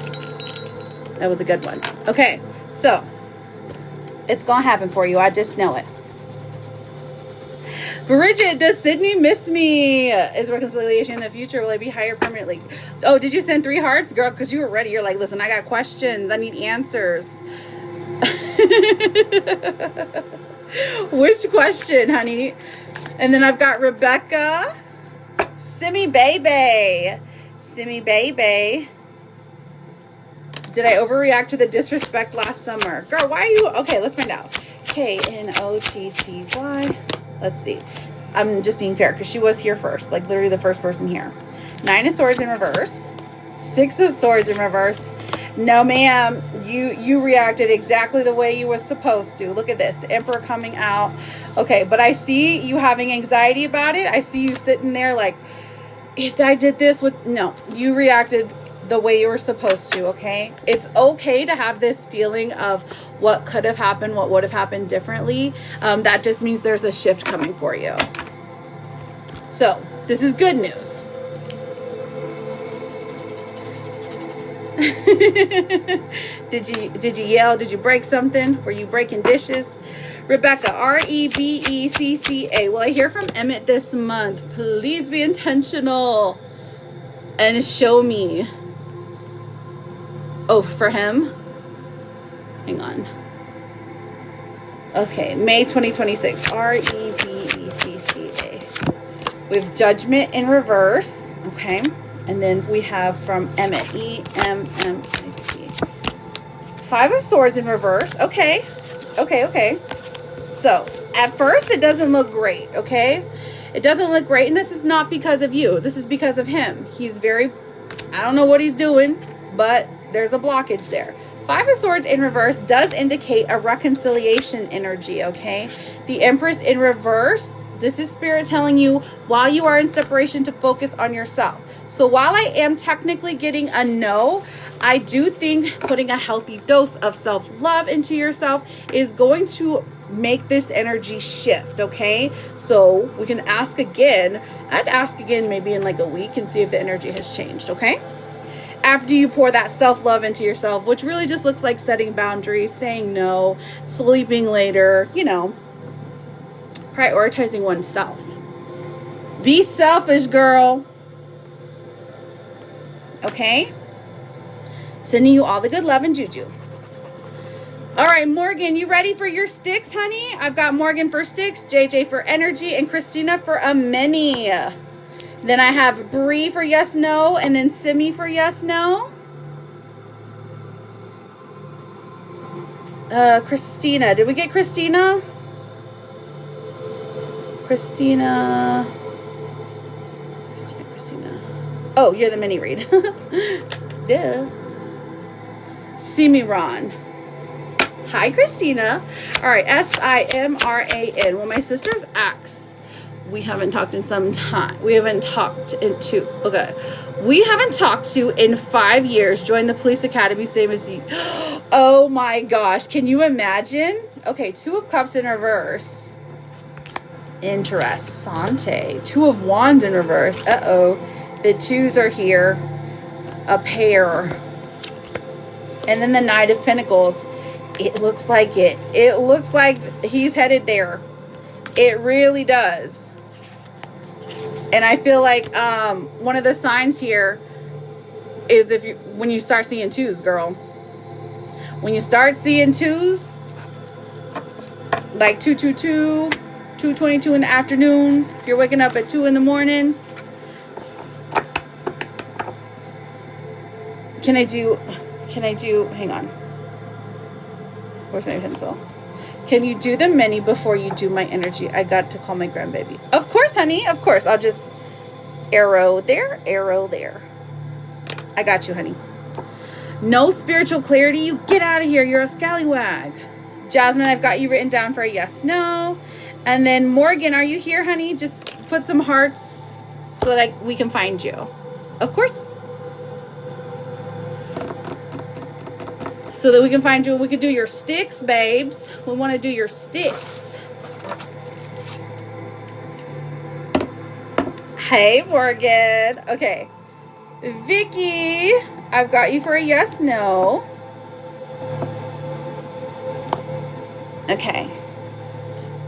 That was a good one. Okay, so it's gonna happen for you. I just know it. Bridget, does Sydney miss me? Is reconciliation in the future? Will I be hired permanently? Oh, did you send 3 hearts? Girl, because you were ready. You're like, listen, I got questions. I need answers. Which question, honey? And then I've got Rebecca. Simmy Baby. Did I overreact to the disrespect last summer? Girl, why are you... Okay, let's find out. K-N-O-T-T-Y. Let's see. I'm just being fair because she was here first. Like literally the first person here. 9 of Swords in reverse. 6 of Swords in reverse. No, ma'am. You reacted exactly the way you were supposed to. Look at this. The Emperor coming out Okay, but I see you having anxiety about it. I see you sitting there like, if I did this with, no, you reacted the way you were supposed to, okay? It's okay to have this feeling of what could have happened, what would have happened differently. That just means there's a shift coming for you. So, this is good news. Did you yell? Did you break something? Were you breaking dishes? Rebecca, Rebecca. Will I hear from Emmett this month? Please be intentional and show me. Oh, for him? Hang on. Okay, May 2026. Rebecca. We have Judgment in reverse. Okay. And then we have from Emmett. E-M-M-I-T. Five of Swords in reverse. Okay. Okay. So, at first, it doesn't look great, okay? It doesn't look great, and this is not because of you. This is because of him. He's very, I don't know what he's doing, but there's a blockage there. Five of Swords in reverse does indicate a reconciliation energy, okay? The Empress in reverse, this is Spirit telling you, while you are in separation, to focus on yourself. So while I am technically getting a no, I do think putting a healthy dose of self-love into yourself is going to make this energy shift, okay? So we can ask again. I'd ask again maybe in like a week and see if the energy has changed, okay? After you pour that self-love into yourself, which really just looks like setting boundaries, saying no, sleeping later, you know, prioritizing oneself. Be selfish, girl. Okay? Sending you all the good love and juju. All right, Morgan, you ready for your sticks, honey? I've got Morgan for sticks, JJ for energy, and Christina for a mini. Then I have Bree for yes, no, and then Simi for yes, no. Christina, did we get Christina? Christina. Oh, you're the mini read. Duh. Simi Ron. Hi, Christina. All right, Simran. Well, my sister's Axe. We haven't talked in some time. We haven't talked in in 5 years. Joined the police academy, same as you. Oh my gosh, can you imagine? Okay, Two of Cups in reverse. Interessante. Two of Wands in reverse. Uh-oh. The twos are here. A pair. And then the Knight of Pentacles. It looks like it. It looks like he's headed there. It really does. And I feel like one of the signs here is when you start seeing twos, girl. When you start seeing twos, like 222, 222 in the afternoon, if you're waking up at 2 in the morning. Can I do, hang on. Where's my pencil? Can you do the mini before you do my energy? I got to call my grandbaby. Of course, honey. Of course. I'll just arrow there, arrow there. I got you, honey. No spiritual clarity. You get out of here. You're a scallywag. Jasmine, I've got you written down for a yes, no. And then Morgan, are you here, honey? Just put some hearts so that we can find you. Of course. So that we can find you. We can do your sticks, babes. We want to do your sticks. Hey, Morgan. Okay. Vicky, I've got you for a yes, no. Okay.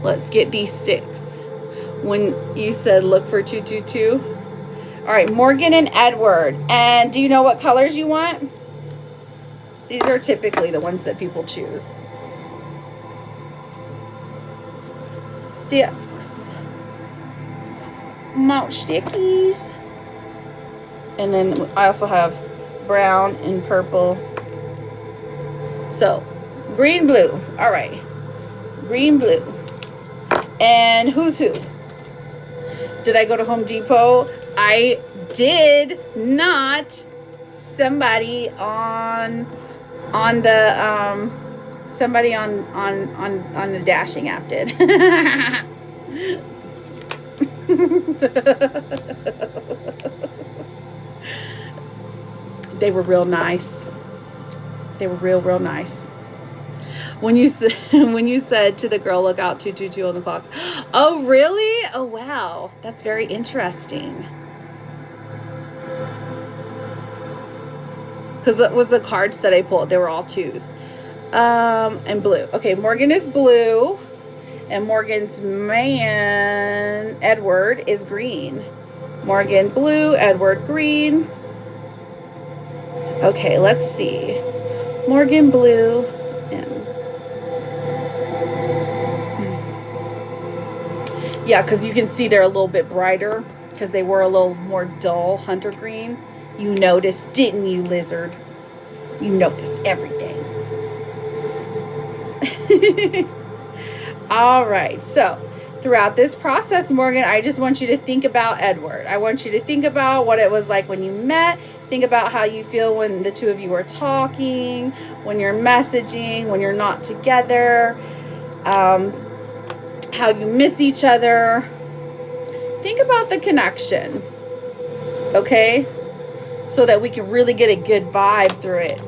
Let's get these sticks. When you said look for 222. All right, Morgan and Edward. And do you know what colors you want? These are typically the ones that people choose. Sticks. Mount stickies. And then I also have brown and purple. So, green, blue. All right. Green, blue. And who's who? Did I go to Home Depot? I did not. Somebody on the Somebody on the dashing app did. They were real nice. They were real nice. When you said to the girl, look out, 222 on the clock. Oh, really? Oh, wow. That's very interesting. Because it was the cards that I pulled. They were all 2s. And blue. Okay, Morgan is blue. And Morgan's man, Edward, is green. Morgan blue, Edward green. Okay, let's see. Morgan blue and yeah, because you can see they're a little bit brighter because they were a little more dull hunter green. You noticed, didn't you, lizard? You noticed everything. All right, so throughout this process, Morgan, I just want you to think about Edward. I want you to think about what it was like when you met. Think about how you feel when the two of you are talking, when you're messaging, when you're not together, how you miss each other. Think about the connection, okay? So that we can really get a good vibe through it,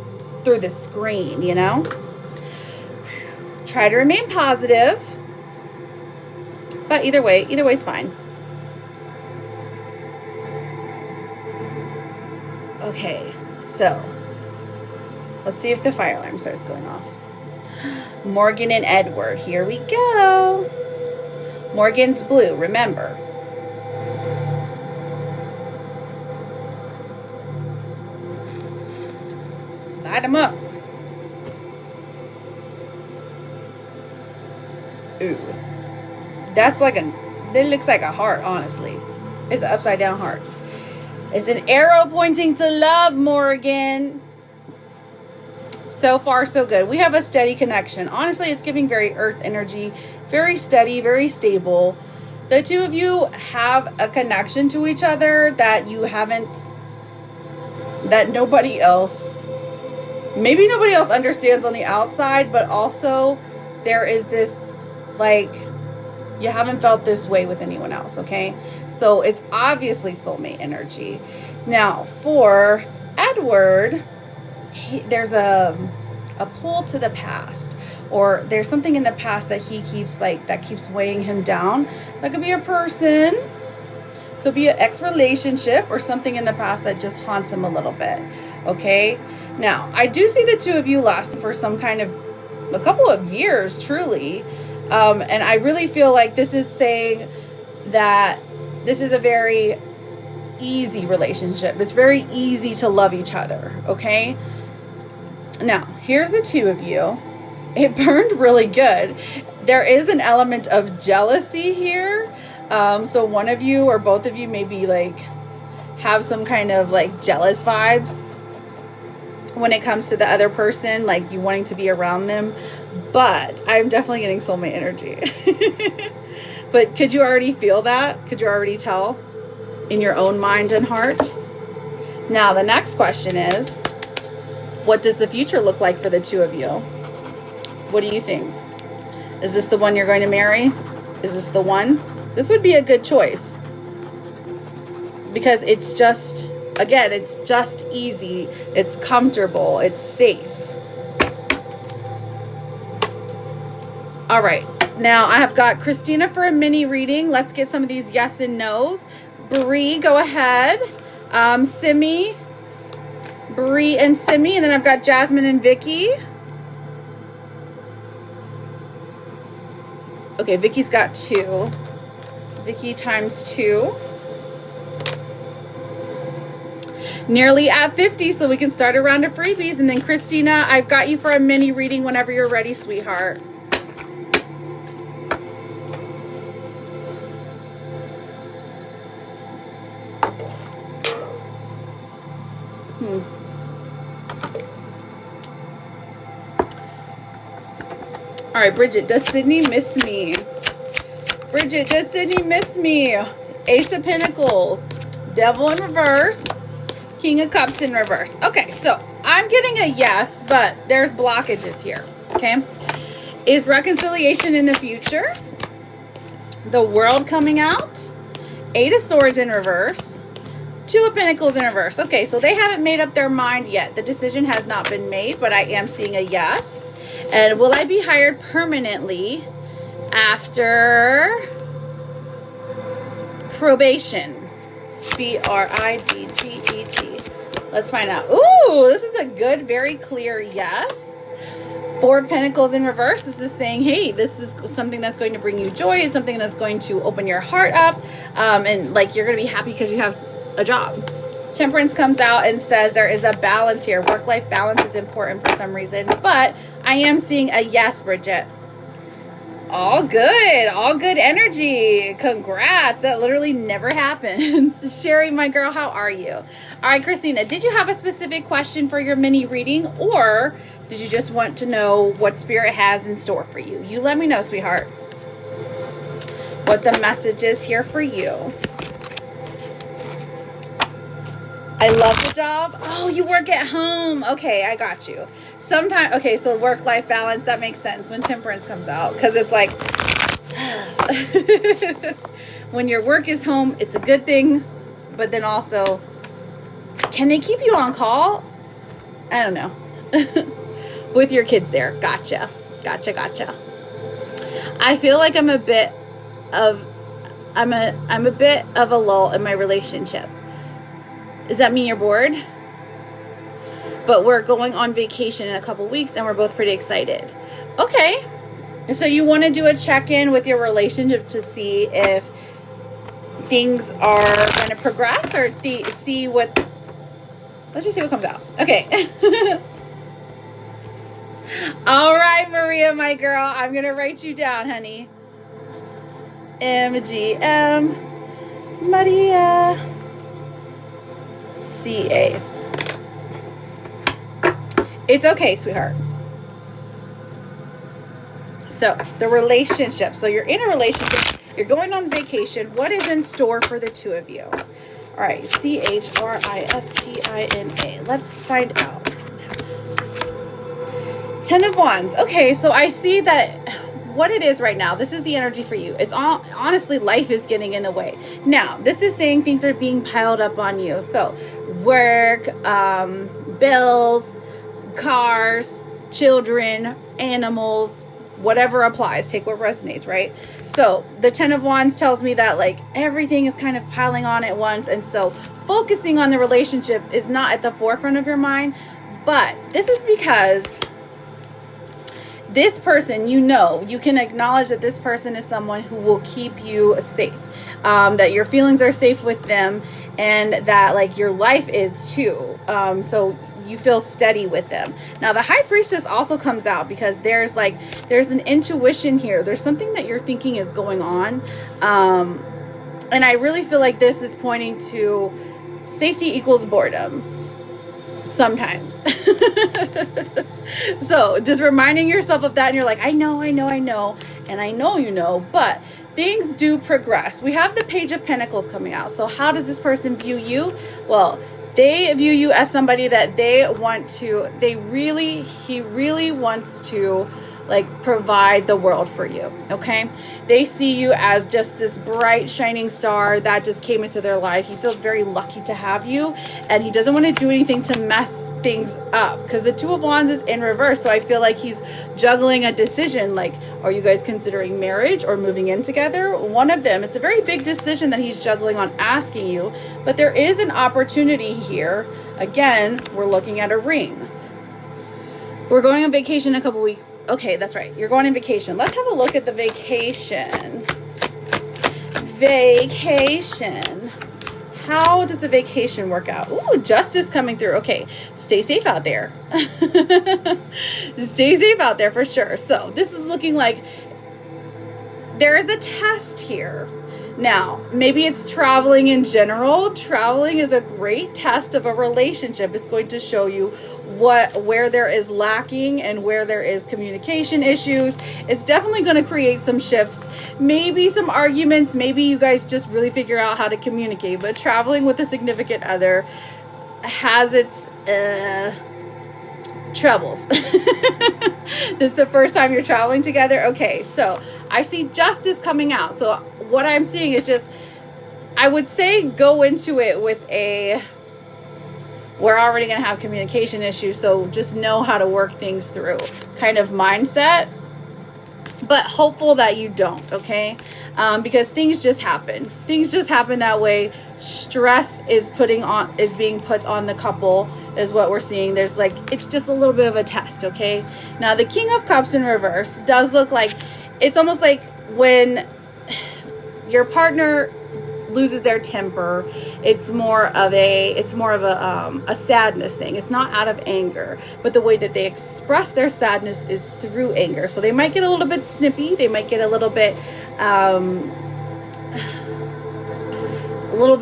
through the screen, you know? Try to remain positive, but either way is fine. Okay, so let's see if the fire alarm starts going off. Morgan and Edward, here we go. Morgan's blue, remember. Light them up. Ooh. That's like it looks like a heart, honestly. It's an upside down heart. It's an arrow pointing to love, Morgan. So far, so good. We have a steady connection. Honestly, it's giving very earth energy. Very steady, very stable. The two of you have a connection to each other that you haven't, that nobody else, maybe nobody else understands on the outside, but also there is this, like, you haven't felt this way with anyone else, okay? So it's obviously soulmate energy. Now, for Edward, there's a pull to the past, or there's something in the past that he keeps, like, that keeps weighing him down. That could be a person, could be an ex-relationship, or something in the past that just haunts him a little bit, okay? Now, I do see the two of you lasting for some kind of, a couple of years, truly. And I really feel like this is saying that this is a very easy relationship. It's very easy to love each other, okay? Now, here's the two of you. It burned really good. There is an element of jealousy here. So one of you or both of you maybe like have some kind of like jealous vibes when it comes to the other person, like you wanting to be around them. But I'm definitely getting soulmate energy. But could you already feel that? Could you already tell in your own mind and heart? Now, the next question is, what does the future look like for the two of you? What do you think? Is this the one you're going to marry? Is this the one? This would be a good choice. Because it's just, again, it's just easy. It's comfortable. It's safe. All right. Now, I have got Christina for a mini reading. Let's get some of these yes and no's. Bree, go ahead. Simi. Bree and Simi. And then I've got Jasmine and Vicky. Okay, Vicky's got 2. Vicky times 2. Nearly at 50, so we can start a round of freebies. And then Christina, I've got you for a mini reading whenever you're ready, sweetheart. All right, Bridget, does Sydney miss me? Bridget, does Sydney miss me? Ace of Pentacles, Devil in reverse, King of Cups in reverse. Okay, so I'm getting a yes, but there's blockages here. Okay. Is reconciliation in the future? The World coming out. 8 of Swords in reverse. 2 of Pentacles in reverse. Okay, so they haven't made up their mind yet. The decision has not been made, but I am seeing a yes. And will I be hired permanently after probation? Bridget. Let's find out. Ooh, this is a good, very clear yes. 4 Pentacles in reverse. This is saying, hey, this is something that's going to bring you joy. It's something that's going to open your heart up. And like, you're going to be happy because you have a job. Temperance comes out and says there is a balance here. Work-life balance is important for some reason. But I am seeing a yes, Bridget. All good energy. Congrats. That literally never happens. Sherry, my girl, how are you? All right, Christina, did you have a specific question for your mini reading, or did you just want to know what Spirit has in store for you? You let me know, sweetheart, what the message is here for you. I love the job. Oh, you work at home. Okay, I got you. Sometimes, okay, so work-life balance, that makes sense when Temperance comes out, because it's like, when your work is home, it's a good thing, but then also, can they keep you on call? I don't know. With your kids there. Gotcha. I feel like I'm a bit of a lull in my relationship. Does that mean you're bored? But we're going on vacation in a couple weeks and we're both pretty excited. Okay. So you want to do a check-in with your relationship to see if things are going to progress, or see what... Let's just see what comes out. Okay. All right, Maria, my girl. I'm going to write you down, honey. MGM. Maria. CA. It's okay, sweetheart. So, the relationship. So, you're in a relationship. You're going on vacation. What is in store for the two of you? All right. CHRISTINA. Let's find out. 10 of Wands. Okay, so I see that what it is right now, this is the energy for you. It's all, honestly, life is getting in the way. Now, this is saying things are being piled up on you. So, work, bills, cars, children, animals, whatever applies. Take what resonates, right? So the 10 of Wands tells me that like everything is kind of piling on at once, and so focusing on the relationship is not at the forefront of your mind. But this is because this person, you know, you can acknowledge that this person is someone who will keep you safe, that your feelings are safe with them, and that like your life is too. So you feel steady with them. Now the High Priestess also comes out because there's an intuition here. There's something that you're thinking is going on. And I really feel like this is pointing to safety equals boredom sometimes. So just reminding yourself of that, and you're like, I know, and I know you know, but things do progress. We have the Page of Pentacles coming out. So how does this person view you? Well, they view you as somebody that he really wants to like provide the world for you. Okay. They see you as just this bright shining star that just came into their life. He feels very lucky to have you, and he doesn't want to do anything to mess things up, because the Two of Wands is in reverse. So I feel like he's juggling a decision, like, are you guys considering marriage or moving in together? One of them. It's a very big decision that he's juggling on asking you, but there is an opportunity here. Again, we're looking at a ring. We're going on vacation in a couple weeks. Okay, that's right. You're going on vacation. Let's have a look at the vacation. Vacation. How does the vacation work out? Ooh, justice coming through. Okay, stay safe out there. Stay safe out there for sure. So this is looking like there is a test here. Now, maybe it's traveling in general. Traveling is a great test of a relationship. It's going to show you where there is lacking and where there is communication issues. It's definitely going to create some shifts, maybe some arguments. Maybe you guys just really figure out how to communicate. But traveling with a significant other has its troubles. This is the first time you're traveling together. Okay, so I see justice coming out. So what I'm seeing is just, I would say go into it with a, we're already going to have communication issues, so just know how to work things through kind of mindset, but hopeful that you don't, okay? Because things just happen. Things just happen that way. Stress is being put on the couple is what we're seeing. There's like, it's just a little bit of a test, okay? Now the King of Cups in reverse does look like, it's almost like when your partner loses their temper, it's more of a sadness thing. It's not out of anger, but the way that they express their sadness is through anger. So they might get a little bit snippy. They might get a little bit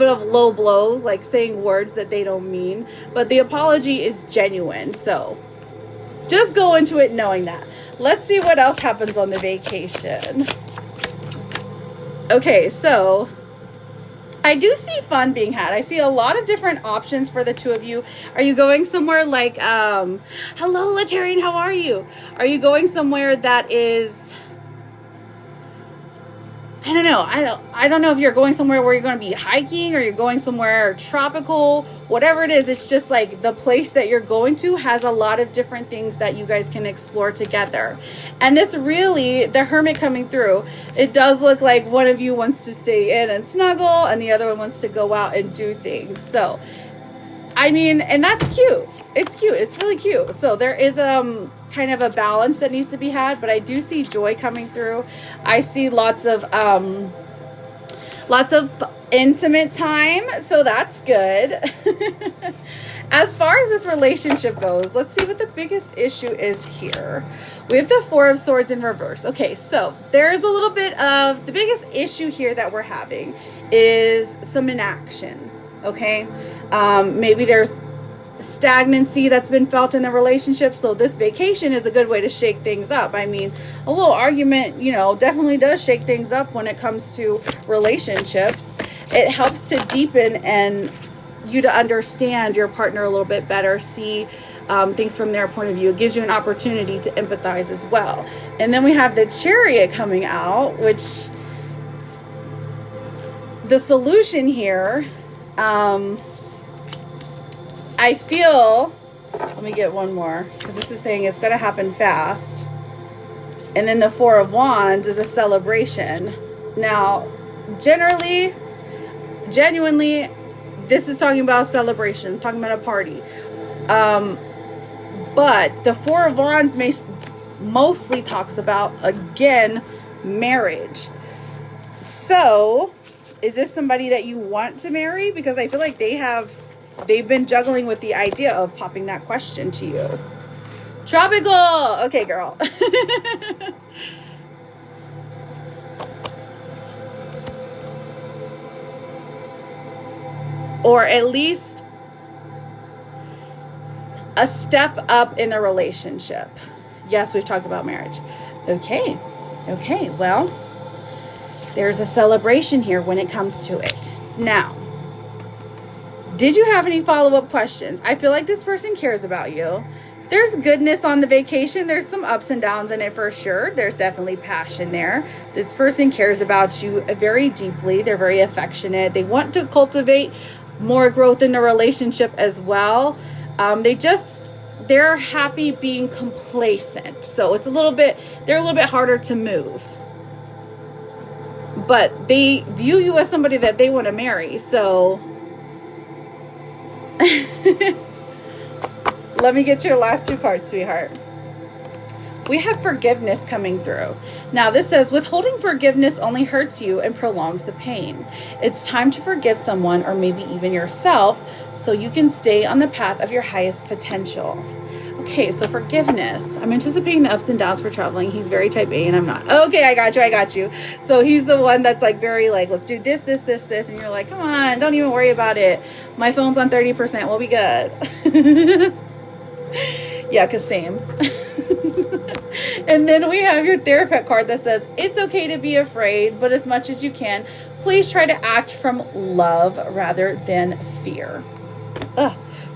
of low blows, like saying words that they don't mean, but the apology is genuine. So just go into it knowing that. Let's see what else happens on the vacation. Okay, so I do see fun being had. I see a lot of different options for the two of you. Are you going somewhere like, hello, Latarian, how are you? Are you going somewhere that is, I don't know. I don't know if you're going somewhere where you're going to be hiking or you're going somewhere tropical, whatever it is. It's just like the place that you're going to has a lot of different things that you guys can explore together. And this really, the Hermit coming through, it does look like one of you wants to stay in and snuggle and the other one wants to go out and do things. So, I mean, and that's cute. It's cute. It's really cute. So there is kind of a balance that needs to be had, but I do see joy coming through. I see lots of intimate time, so that's good. As far as this relationship goes, let's see what the biggest issue is here. We have the Four of Swords in reverse. Okay, so there's a little bit of, the biggest issue here that we're having is some inaction, okay? Maybe there's stagnancy that's been felt in the relationship, so this vacation is a good way to shake things up. I mean, a little argument, you know, definitely does shake things up when it comes to relationships. It helps to deepen and you to understand your partner a little bit better, see things from their point of view. It gives you an opportunity to empathize as well. And then we have the Chariot coming out, which the solution here, I feel, let me get one more, because this is saying it's going to happen fast. And then the Four of Wands is a celebration. Now, genuinely, this is talking about a celebration, talking about a party. But the Four of Wands mostly talks about, again, marriage. So, is this somebody that you want to marry? Because I feel like they've been juggling with the idea of popping that question to you. Tropical! Okay, girl. Or at least a step up in the relationship. Yes, we've talked about marriage. Okay, well, there's a celebration here when it comes to it. Now, did you have any follow-up questions? I feel like this person cares about you. There's goodness on the vacation. There's some ups and downs in it for sure. There's definitely passion there. This person cares about you very deeply. They're very affectionate. They want to cultivate more growth in the relationship as well. They're happy being complacent. So they're a little bit harder to move. But they view you as somebody that they want to marry. So let me get your last two cards, sweetheart. We have forgiveness coming through. Now this says, withholding forgiveness only hurts you and prolongs the pain. It's time to forgive someone or maybe even yourself so you can stay on the path of your highest potential. Okay, so forgiveness. I'm anticipating the ups and downs for traveling. He's very type A and I'm not. Okay, I got you. So he's the one that's like very like, let's do this. And you're like, come on, don't even worry about it. My phone's on 30%. We'll be good. Yeah, because same. And then we have your Therapist card that says, it's okay to be afraid, but as much as you can, please try to act from love rather than fear.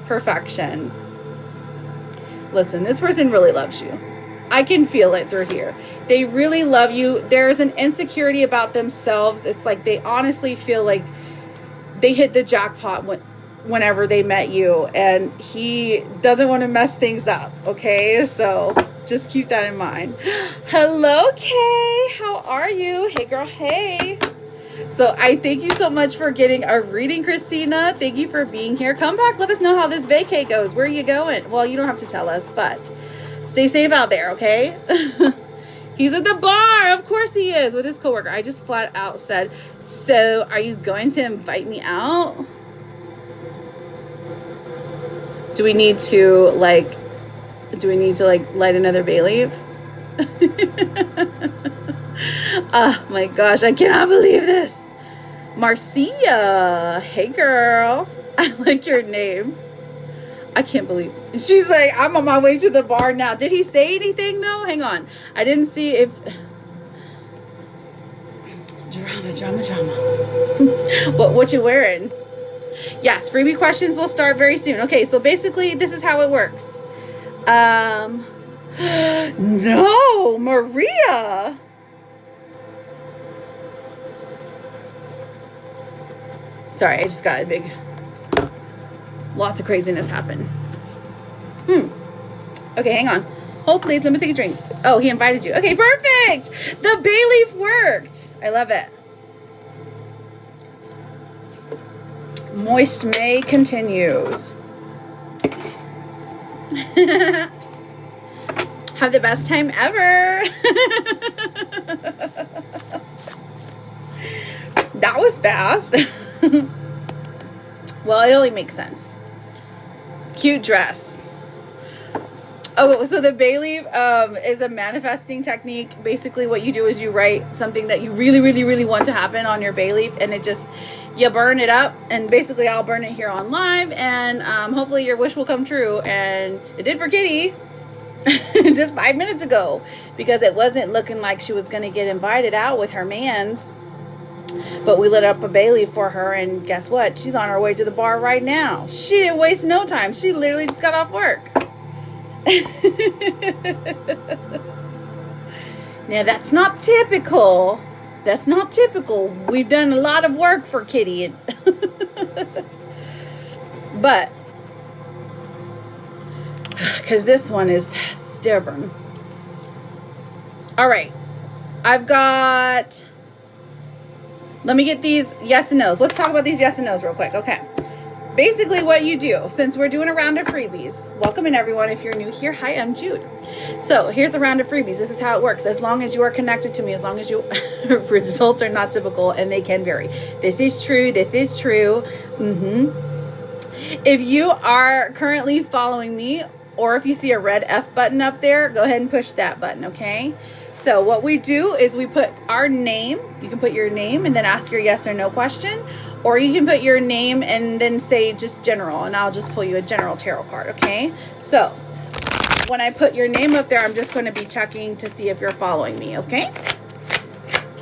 Perfection. Listen, this person really loves you. I can feel it through here. They really love you. There's an insecurity about themselves. It's like they honestly feel like they hit the jackpot whenever they met you, and he doesn't want to mess things up. Okay, so just keep that in mind. Hello, Kay. How are you? Hey, girl. Hey. So I thank you so much for getting a reading, Christina. Thank you for being here. Come back. Let us know how this vacay goes. Where are you going? Well, you don't have to tell us, but stay safe out there, okay? He's at the bar. Of course he is, with his coworker. I just flat out said, so are you going to invite me out? Do we need to like light another bay leaf? Oh my gosh, I cannot believe this. Marcia, hey girl. I like your name. I can't believe. She's like, I'm on my way to the bar now. Did he say anything though? Hang on. I didn't see if... Drama. What you wearing? Yes, freebie questions will start very soon. Okay, so basically this is how it works. No, Maria. Sorry, I just got a big... Lots of craziness happened. Okay, hang on. Hold please, let me take a drink. Oh, he invited you. Okay, perfect. The bay leaf worked. I love it. Moist May continues. Have the best time ever. That was fast. Well, it only makes sense. Cute dress. Oh, so the bay leaf is a manifesting technique. Basically what you do is you write something that you really want to happen on your bay leaf, and it just, you burn it up, and basically I'll burn it here on live, and hopefully your wish will come true. And it did for Kitty just 5 minutes ago, because it wasn't looking like she was going to get invited out with her mans. But we lit up a bay leaf for her, and guess what? She's on her way to the bar right now. She didn't waste no time. She literally just got off work. Now that's not typical. That's not typical. We've done a lot of work for Kitty. But because this one is stubborn. All right, I've got... Let me get these yes and no's. Let's talk about these yes and no's real quick. Okay. Basically what you do, since we're doing a round of freebies, welcome in everyone. If you're new here, hi, I'm Jude. So here's the round of freebies. This is how it works. As long as you are connected to me, as long as you results are not typical, and they can vary. This is true. This is true. If you are currently following me, or if you see a red F button up there, go ahead and push that button, okay? So what we do is we put our name. You can put your name and then ask your yes or no question. Or you can put your name and then say just general, and I'll just pull you a general tarot card, okay? So when I put your name up there, I'm just going to be checking to see if you're following me, okay?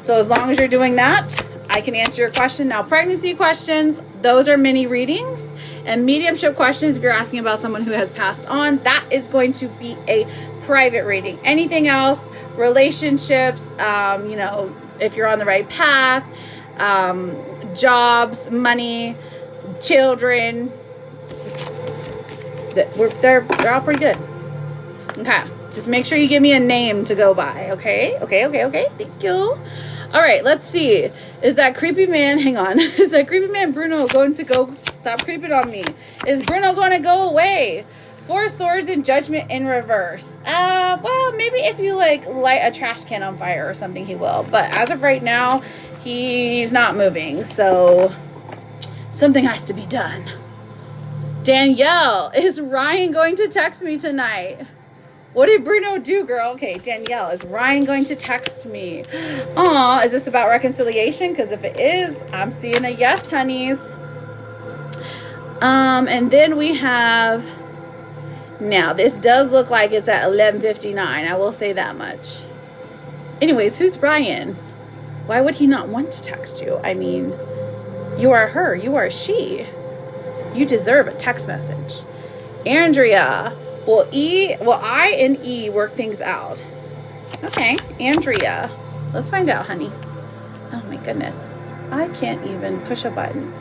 So as long as you're doing that, I can answer your question. Now, pregnancy questions, those are mini readings. And mediumship questions, if you're asking about someone who has passed on, that is going to be a private reading. Anything else, relationships, you know, if you're on the right path, jobs, money, children, they're all pretty good. Okay, just make sure you give me a name to go by. Okay, thank you. All right, let's see. Is that creepy man, hang on, is that creepy man Bruno going to go, stop creeping on me? Is Bruno going to go away? Four Swords and Judgment in reverse. Well, maybe if you like light a trash can on fire or something, he will. But as of right now, he's not moving. So something has to be done. Danielle, is Ryan going to text me tonight? What did Bruno do, girl? Okay, Danielle, is Ryan going to text me? Aw, is this about reconciliation? Because if it is, I'm seeing a yes, honeys. And then we have... Now, this does look like it's at 11:59. I will say that much. Anyways, who's Ryan? Why would he not want to text you? I mean, you are her. You are she. You deserve a text message. Andrea, Will I and E work things out? Okay, Andrea. Let's find out, honey. Oh my goodness. I can't even push a button.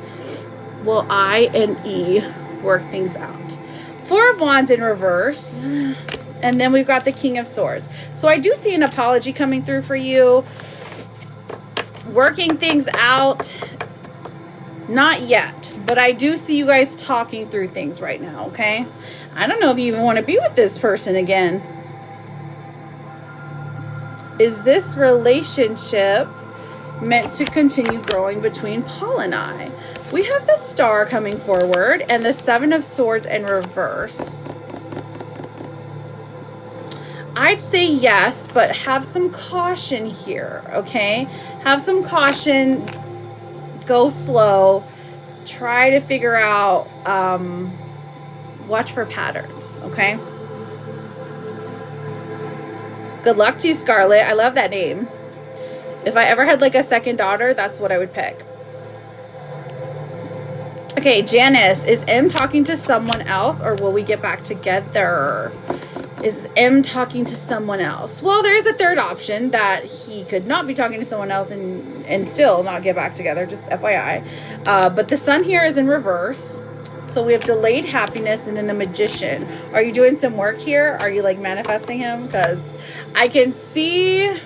Will I and E work things out? Four of Wands in reverse. And then we've got the King of Swords. So I do see an apology coming through for you. Working things out. Not yet. But I do see you guys talking through things right now, okay? I don't know if you even want to be with this person again. Is this relationship meant to continue growing between Paul and I? We have the Star coming forward and the Seven of Swords in reverse. I'd say yes, but have some caution here, okay? Have some caution. Go slow. Try to figure out, watch for patterns, okay? Good luck to you, Scarlett. I love that name. If I ever had like a second daughter, that's what I would pick. Okay, Janice, is M talking to someone else or will we get back together? Is M talking to someone else? Well, there is a third option that he could not be talking to someone else and still not get back together, just FYI. But the Sun here is in reverse. So we have delayed happiness and then the Magician. Are you doing some work here? Are you like manifesting him? Because I can see...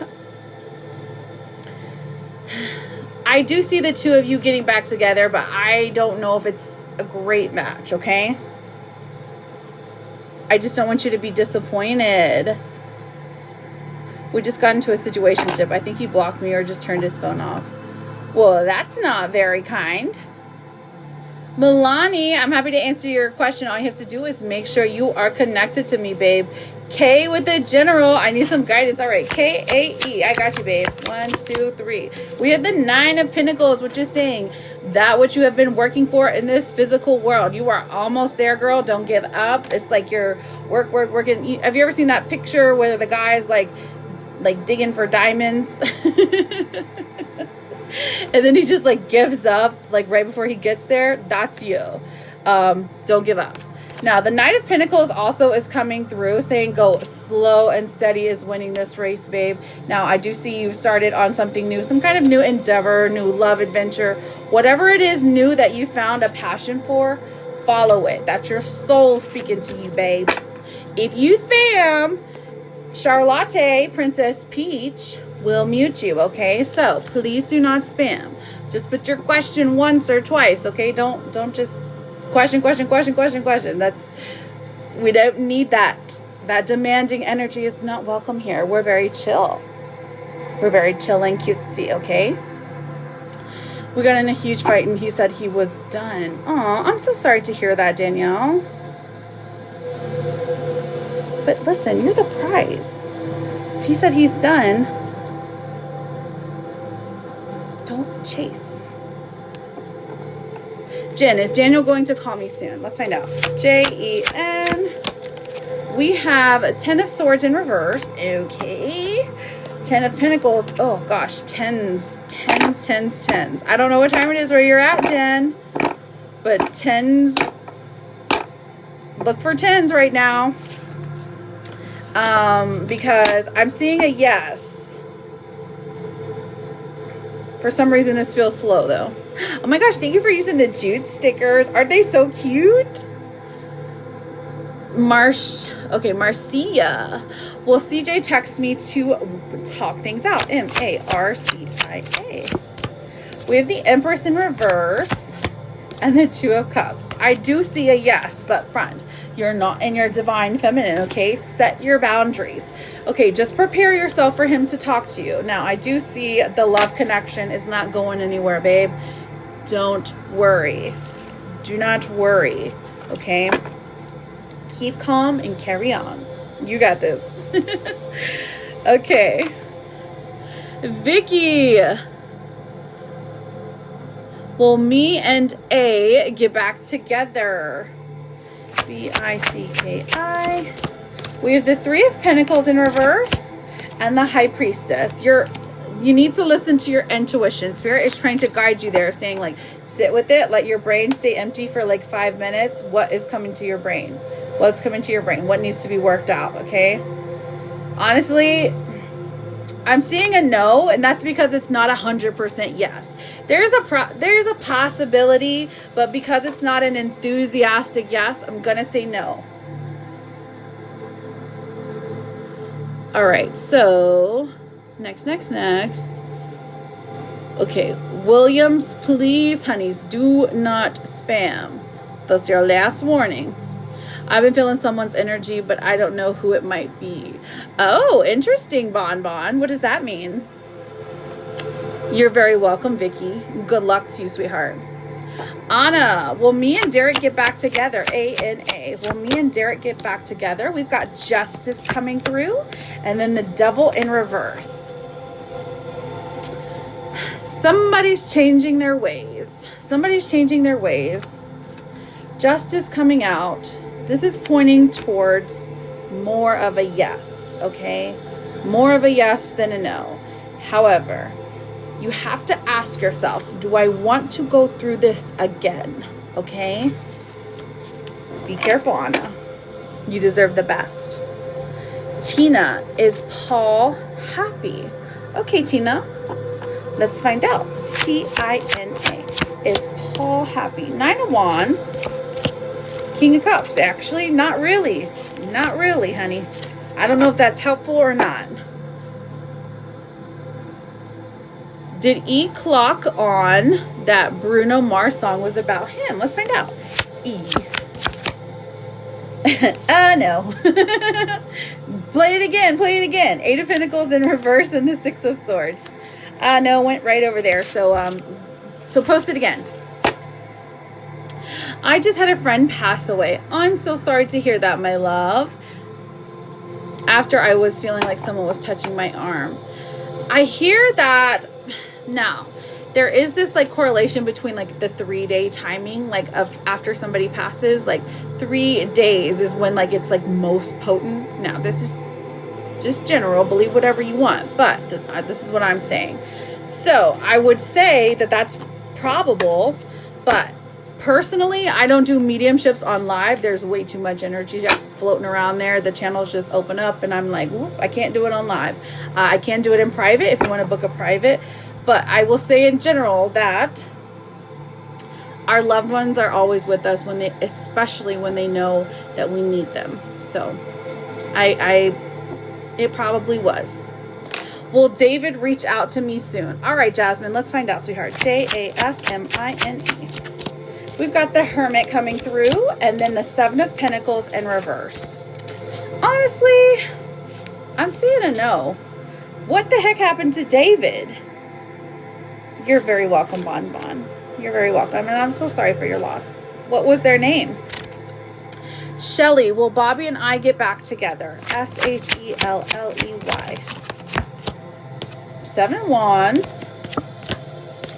I do see the two of you getting back together, but I don't know if it's a great match, okay? I just don't want you to be disappointed. We just got into a situationship. I think he blocked me or just turned his phone off. Well, that's not very kind. Milani, I'm happy to answer your question. All you have to do is make sure you are connected to me, babe. K with the general. I need some guidance. All right, K-A-E. I got you, babe. 1, 2, 3. We have the 9 of Pentacles, which is saying that what you have been working for in this physical world. You are almost there, girl. Don't give up. It's like you're working. Have you ever seen that picture where the guy's like digging for diamonds? And then he just like gives up like right before he gets there. That's you. Don't give up. Now the Knight of Pentacles also is coming through saying go slow and steady is winning this race, babe. Now I do see you started on something new, some kind of new endeavor, new love adventure, whatever it is new that you found a passion for, follow it. That's your soul speaking to you, babes. If you spam, Charlotte Princess Peach will mute you, okay? So please do not spam. Just put your question once or twice, okay? Don't just question. We don't need that. That demanding energy is not welcome here. We're very chill. We're very chill and cutesy, okay? We got in a huge fight and he said he was done. Aw, I'm so sorry to hear that, Danielle. But listen, you're the prize. If he said he's done, don't chase. Jen, is Daniel going to call me soon? Let's find out. Jen. We have a 10 of Swords in reverse. Okay. 10 of Pentacles. Oh gosh, tens. I don't know what time it is where you're at, Jen. But tens. Look for tens right now. Because I'm seeing a yes. For some reason, this feels slow though. Oh my gosh, thank you for using the jute stickers. Aren't they so cute? Marcia. Well, CJ texts me to talk things out. M-A-R-C-I-A. We have the Empress in reverse and the Two of Cups. I do see a yes, but front. You're not in your divine feminine, okay? Set your boundaries. Okay, just prepare yourself for him to talk to you. Now, I do see the love connection is not going anywhere, babe. Don't worry. Do not worry, okay? Keep calm and carry on. You got this. Okay. Vicky. Will me and A get back together? B-I-C-K-I. We have the Three of Pentacles in reverse and the High Priestess. You need to listen to your intuition. Spirit is trying to guide you there, saying like, sit with it. Let your brain stay empty for like 5 minutes. What is coming to your brain? What's coming to your brain? What needs to be worked out? Okay. Honestly, I'm seeing a no, and that's because it's not 100% yes. There's a possibility, but because it's not an enthusiastic yes, I'm gonna say no. All right, so next. Okay, Williams, please, honeys, do not spam. That's your last warning. I've been feeling someone's energy, but I don't know who it might be. Oh, interesting, Bon. What does that mean? You're very welcome, Vicky. Good luck to you, sweetheart. Anna, will me and Derek get back together? A-N-A. Will me and Derek get back together? We've got Justice coming through, and then the Devil in reverse. Somebody's changing their ways. Justice coming out. This is pointing towards more of a yes, okay? More of a yes than a no. However, you have to ask yourself, do I want to go through this again? Okay? Be careful, Anna. You deserve the best. Tina, is Paul happy? Okay, Tina. Let's find out. T-I-N-A. Is Paul happy? 9 of Wands. King of Cups. Actually, not really. Not really, honey. I don't know if that's helpful or not. Did E clock on that Bruno Mars song was about him? Let's find out. E. No. Play it again. 8 of Pentacles in reverse and the 6 of Swords. No, went right over there. So post it again. I just had a friend pass away. I'm so sorry to hear that, my love. After I was feeling like someone was touching my arm. I hear that now. There is this like correlation between like the 3-day timing, like of after somebody passes, like 3 days is when like it's like most potent. Now this is just general, believe whatever you want, but this is what I'm saying. So I would say that that's probable, but personally, I don't do mediumships on live. There's way too much energy floating around there. The channels just open up and I'm like, whoop, I can't do it on live. I can do it in private if you want to book a private. But I will say in general that our loved ones are always with us when they, especially when they know that we need them. So it probably was. Will David reach out to me soon? All right, Jasmine, let's find out, sweetheart. Jasmine. We've got the Hermit coming through, and then the 7 of Pentacles in reverse. Honestly, I'm seeing a no. What the heck happened to David? You're very welcome, Bon. You're very welcome, and I'm so sorry for your loss. What was their name? Shelly, will Bobby and I get back together? S-H-E-L-L-E-Y. 7 of Wands.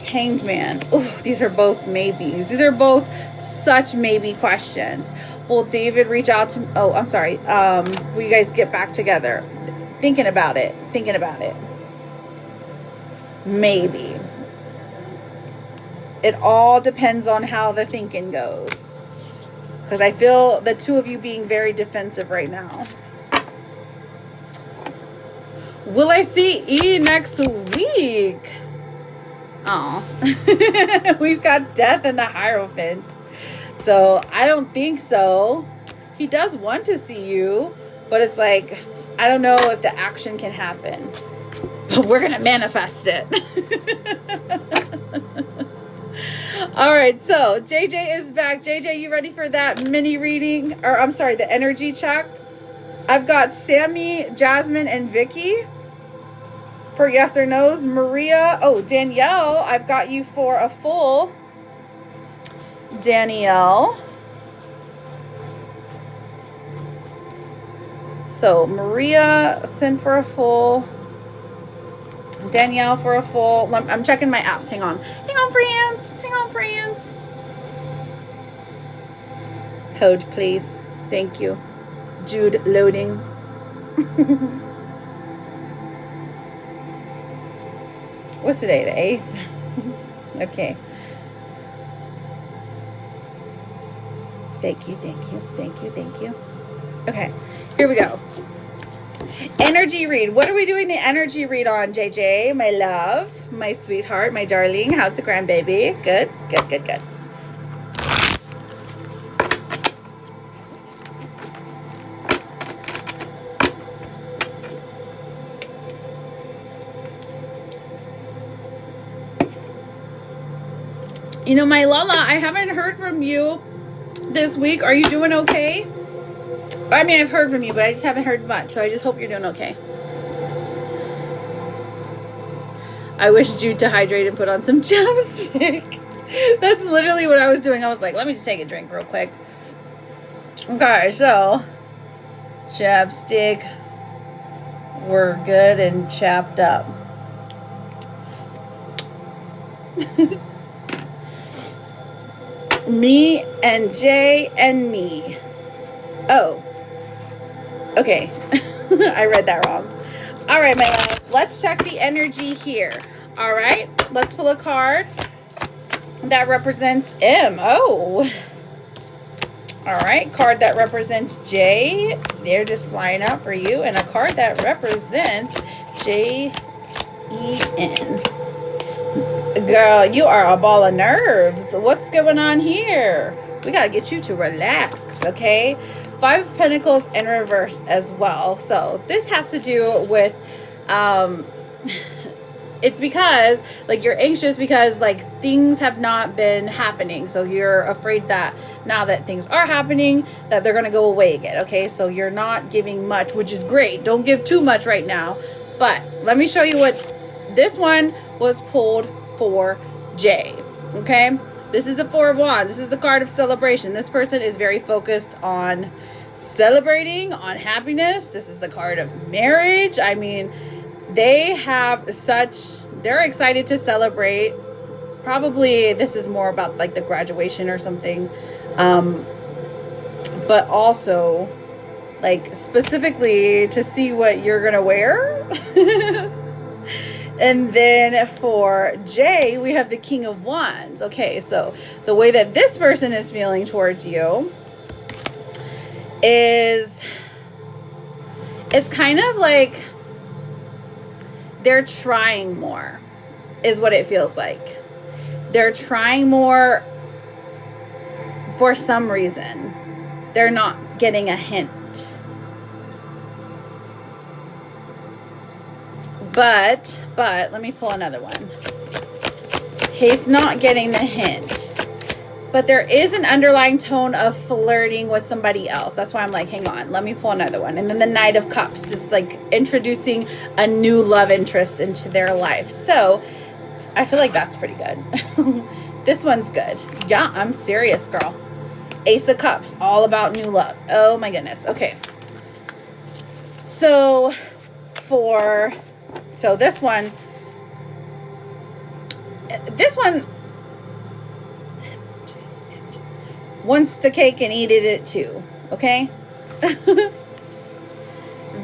Hanged Man. Ooh, these are both maybes. These are both such maybe questions. Will David reach out to... Oh, I'm sorry. Will you guys get back together? Thinking about it. Maybe. It all depends on how the thinking goes. Because I feel the two of you being very defensive right now. Will I see E next week? Oh, we've got Death and the Hierophant. So I don't think so. He does want to see you, but it's like, I don't know if the action can happen. But we're going to manifest it. All right, so JJ is back. JJ, you ready for that mini reading? Or I'm sorry, the energy check? I've got Sammy, Jasmine, and Vicky for yes or no's. Maria, Danielle, I've got you for a full. Danielle. So Maria sent for a full. Danielle for a full. I'm checking my apps. Hang on, friends. Hold, please. Thank you. Jude loading. What's today? The 8th? Okay. Thank you, thank you, thank you, thank you. Okay, here we go. Energy read. What are we doing the energy read on, JJ? My love, my sweetheart, my darling. How's the grandbaby? Good, good, good, good. You know, my Lala, I haven't heard from you this week. Are you doing okay? I mean, I've heard from you, but I just haven't heard much. So I just hope you're doing okay. I wish Jude to hydrate and put on some chapstick. That's literally what I was doing. I was like, let me just take a drink real quick. Okay, so chapstick. We're good and chapped up. Me and Jay and me. Oh. Okay. I read that wrong. All right, my love. Let's check the energy here. All right. Let's pull a card that represents M. Oh. All right. Card that represents J. They're just flying out for you. And a card that represents J-E-N. Girl, you are a ball of nerves. What's going on here? We got to get you to relax, okay? 5 of Pentacles in reverse as well. So this has to do with, it's because, like, you're anxious because, like, things have not been happening. So you're afraid that now that things are happening, that they're going to go away again, okay? So you're not giving much, which is great. Don't give too much right now. But let me show you what this one was pulled for Jay. Okay, this is the 4 of Wands. This is the card of celebration. This person is very focused on celebrating, on happiness. This is the card of marriage. I mean, they have such, they're excited to celebrate. Probably this is more about like the graduation or something, but also like specifically to see what you're gonna wear. And then for Jay, we have the King of Wands. Okay, so the way that this person is feeling towards you is, it's kind of like they're trying more, is what it feels like. They're trying more for some reason. They're not getting a hint. But let me pull another one. He's not getting the hint. But there is an underlying tone of flirting with somebody else. That's why I'm like, hang on, let me pull another one. And then the Knight of Cups is like introducing a new love interest into their life. So I feel like that's pretty good. This one's good. Yeah, I'm serious, girl. Ace of Cups, all about new love. Oh my goodness. Okay. So this one, wants the cake and eat it too, okay?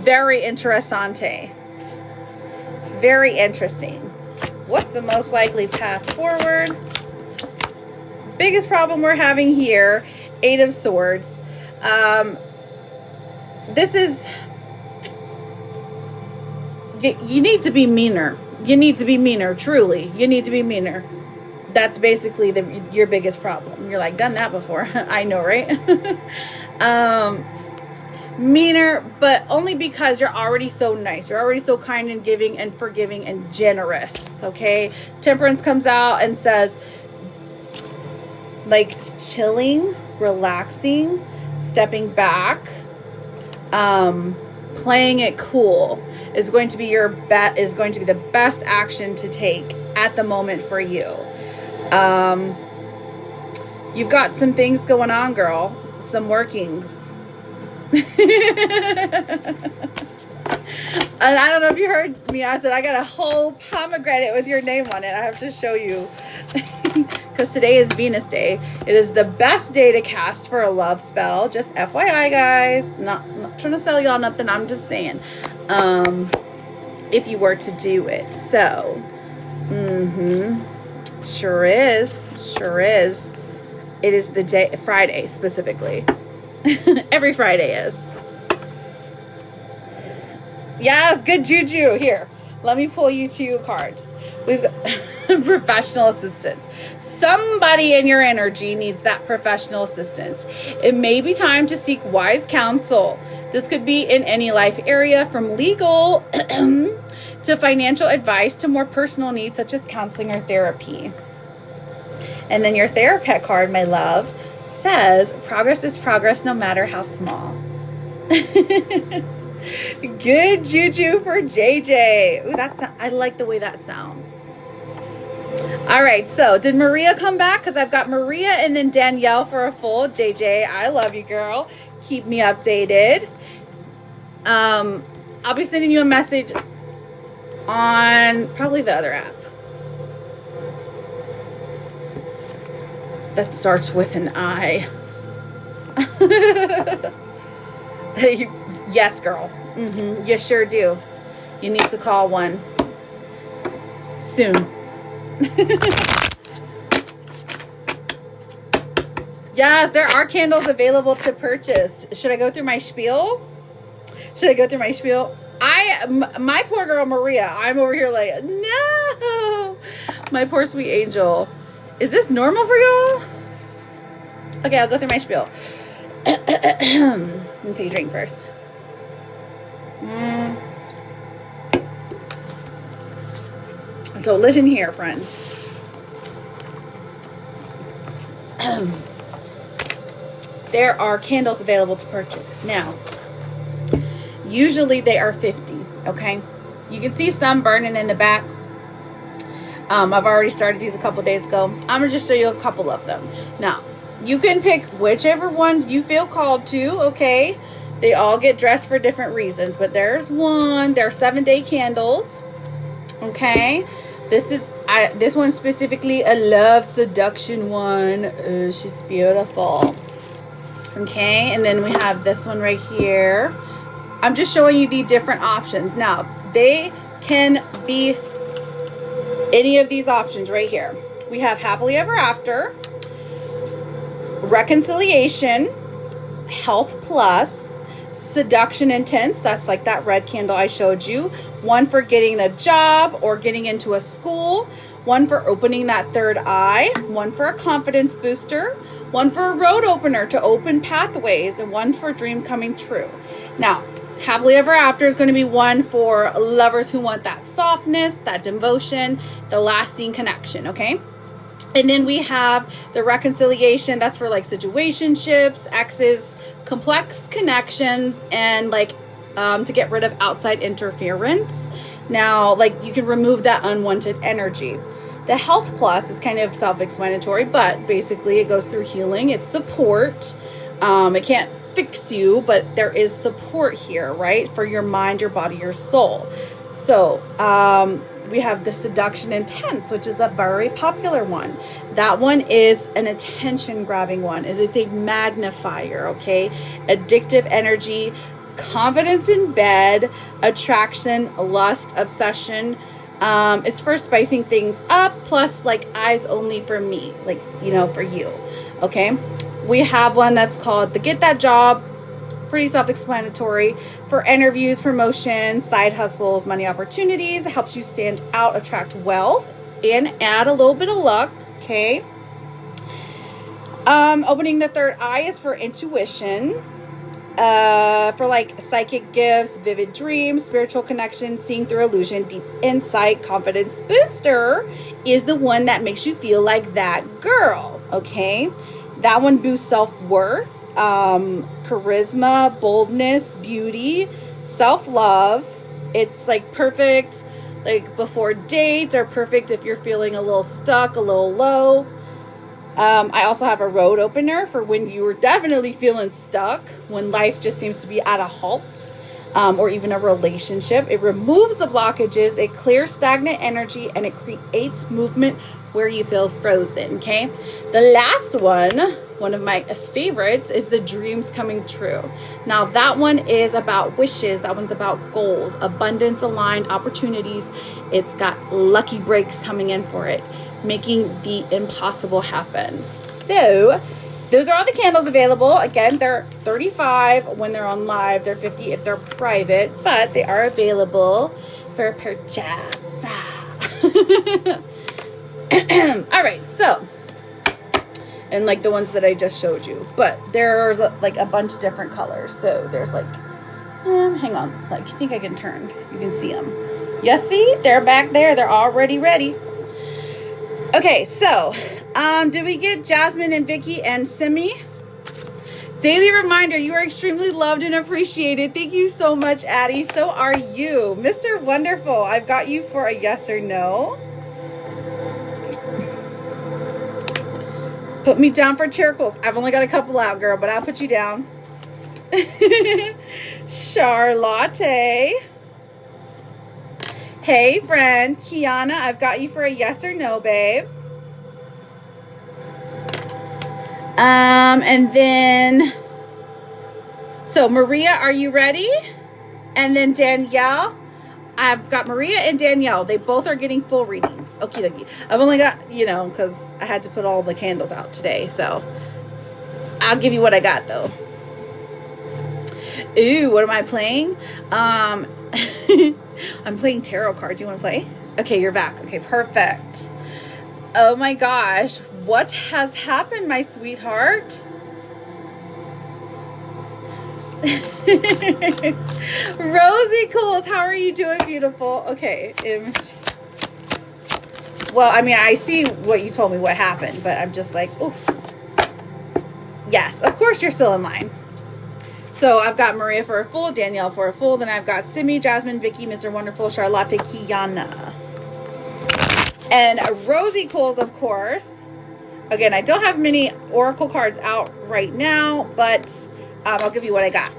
Very interessante. Very interesting. What's the most likely path forward? Biggest problem we're having here, 8 of Swords. This is, you need to be meaner. You need to be meaner, truly. You need to be meaner. That's basically your biggest problem. You're like, done that before. I know, right? Meaner, but only because you're already so nice. You're already so kind and giving and forgiving and generous, okay? Temperance comes out and says, like, chilling, relaxing, stepping back, playing it cool is going to be the best action to take at the moment for you. You've got some things going on, girl. Some workings. And I don't know if you heard me. I said I got a whole pomegranate with your name on it. I have to show you. Because today is Venus Day. It is the best day to cast for a love spell. Just FYI, guys. Not trying to sell y'all nothing. I'm just saying. If you were to do it. So, sure is. Sure is. It is the day, Friday specifically. Every Friday is. Yes, good juju. Here, let me pull you 2 cards. We've got professional assistance. Somebody in your energy needs that professional assistance. It may be time to seek wise counsel. This could be in any life area, from legal to financial advice to more personal needs such as counseling or therapy. And then your therapist card, my love, says progress is progress no matter how small. Good juju for JJ. Ooh, I like the way that sounds. All right, so did Maria come back? Because I've got Maria and then Danielle for a full. JJ, I love you, girl. Keep me updated. I'll be sending you a message on probably the other app that starts with an I. Yes, girl. You sure do. You need to call one soon. Yes, there are candles available to purchase. Should I go through my spiel? My poor girl Maria, I'm over here like, no, my poor sweet angel. Is this normal for y'all? Okay, I'll go through my spiel. Let me take a drink first. So listen here, friends. There are candles available to purchase. Now, usually they are 50, okay? You can see some burning in the back. I've already started these a couple days ago. I'm going to just show you a couple of them. Now, you can pick whichever ones you feel called to, okay? They all get dressed for different reasons, but there's one. They're 7-day candles, okay? This one specifically a love seduction one. Ooh, she's beautiful. Okay, and then we have this one right here. I'm just showing you the different options. Now, they can be any of these options right here. We have happily ever after, reconciliation, health plus, seduction intense. That's like that red candle I showed you. One for getting a job or getting into a school. One for opening that third eye. One for a confidence booster. One for a road opener to open pathways. And one for dream coming true. Now, happily ever after is going to be one for lovers who want that softness, that devotion, the lasting connection, okay? And then we have the reconciliation. That's for like situationships, exes, complex connections, and like to get rid of outside interference. Now, like you can remove that unwanted energy. The health plus is kind of self-explanatory, but basically it goes through healing. It's support. It can't fix you, but there is support here, right? For your mind, your body, your soul. So we have the seduction intense, which is a very popular one. That one is an attention grabbing one. It is a magnifier, okay? Addictive energy, confidence in bed, attraction, lust, obsession. It's for spicing things up, plus like eyes only for me, like, you know, for you, okay? We have one that's called the Get That Job, pretty self-explanatory, for interviews, promotions, side hustles, money opportunities. It helps you stand out, attract wealth, and add a little bit of luck, okay? Opening the third eye is for intuition, for like psychic gifts, vivid dreams, spiritual connections, seeing through illusion, deep insight. Confidence booster is the one that makes you feel like that girl, okay? That one boosts self-worth, charisma, boldness, beauty, self-love. It's like perfect like before dates, or perfect if you're feeling a little stuck, a little low. I also have a road opener for when you are definitely feeling stuck, when life just seems to be at a halt, or even a relationship. It removes the blockages, it clears stagnant energy, and it creates movement where you feel frozen, okay? The last one of my favorites, is the dreams coming true. Now that one is about wishes. That one's about goals, abundance aligned opportunities. It's got lucky breaks coming in for it. making the impossible happen. So those are all the candles available. Again, they're $35 when they're on live. They're $50 if they're private, but they are available for purchase. All right, so, and like the ones that I just showed you, but there's like a bunch of different colors. So there's like, hang on, like I think I can turn. You can see them. Yes, see, they're back there. They're already ready. Okay, so, did we get Jasmine and Vicky and Simi? Daily reminder, you are extremely loved and appreciated. Thank you so much, Addie. So are you. Mr. Wonderful, I've got you for a yes or no. Put me down for charcoals. I've only got a couple out, girl, but I'll put you down. Charlotte. Hey, friend. Kiana, I've got you for a yes or no, babe. And then, so Maria, are you ready? And then Danielle, I've got Maria and Danielle. They both are getting full readings. Okie dokie. I've only got, because I had to put all the candles out today. So I'll give you what I got though. Ooh, what am I playing? I'm playing tarot cards. You want to play? Okay, you're back. Okay, perfect. Oh my gosh. What has happened, my sweetheart? Rosie Cools, how are you doing, beautiful? Okay. Well, I mean, I see what you told me what happened, but I'm just like, oof. Yes, of course you're still in line. So I've got Maria for a full, Danielle for a full, then I've got Simi, Jasmine, Vicky, Mr. Wonderful, Charlotte, Kiana. And Rosie Cools, of course. Again, I don't have many oracle cards out right now, but I'll give you what I got.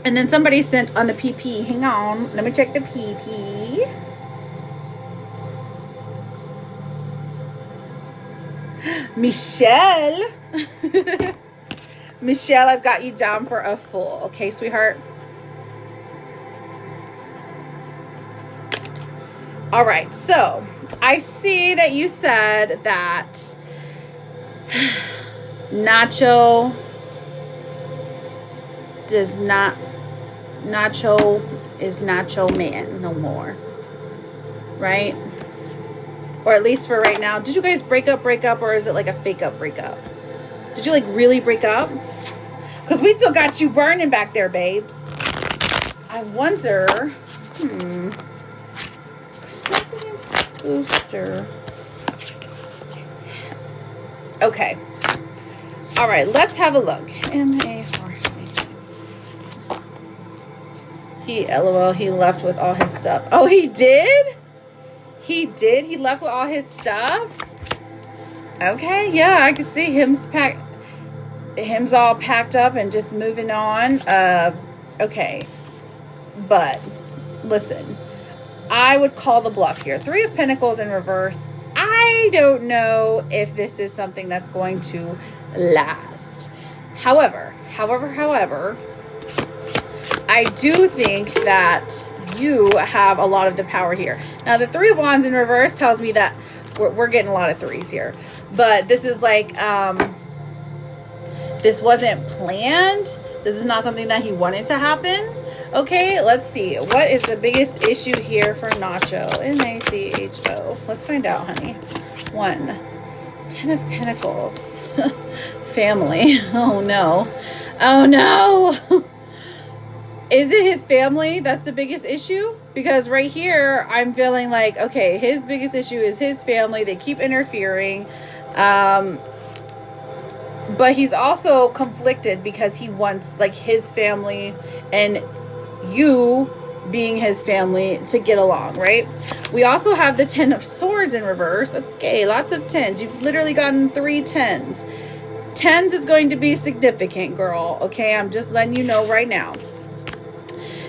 And then somebody sent on the PP. Hang on. Let me check the PP. Michelle. Michelle, I've got you down for a full. Okay, sweetheart? All right, so I see that you said that Nacho is Nacho Man no more, right? Or at least for right now. Did you guys break up, or is it like a fake up breakup? Did you like really break up? Because we still got you burning back there, babes. I wonder, booster. Okay. All right, let's have a look. He left with all his stuff. Oh, he did? He did? He left with all his stuff? Okay, yeah, I can see him's all packed up and just moving on. Okay. But, listen. I would call the bluff here. 3 of Pentacles in reverse. I don't know if this is something that's going to last. However, I do think that you have a lot of the power here. Now, the 3 of Wands in reverse tells me that we're getting a lot of 3s here. But this is like, this wasn't planned. This is not something that he wanted to happen. Okay, let's see. What is the biggest issue here for Nacho? Nacho. Let's find out, honey. 1. 10 of Pentacles. Family. Oh, no. Oh, no. Is it his family that's the biggest issue? Because right here, I'm feeling like, okay, his biggest issue is his family. They keep interfering. But he's also conflicted because he wants, like, his family and you being his family to get along, right? We also have the 10 of Swords in reverse. Okay, lots of 10s. You've literally gotten 3 10s. 10s is going to be significant, girl. Okay, I'm just letting you know right now.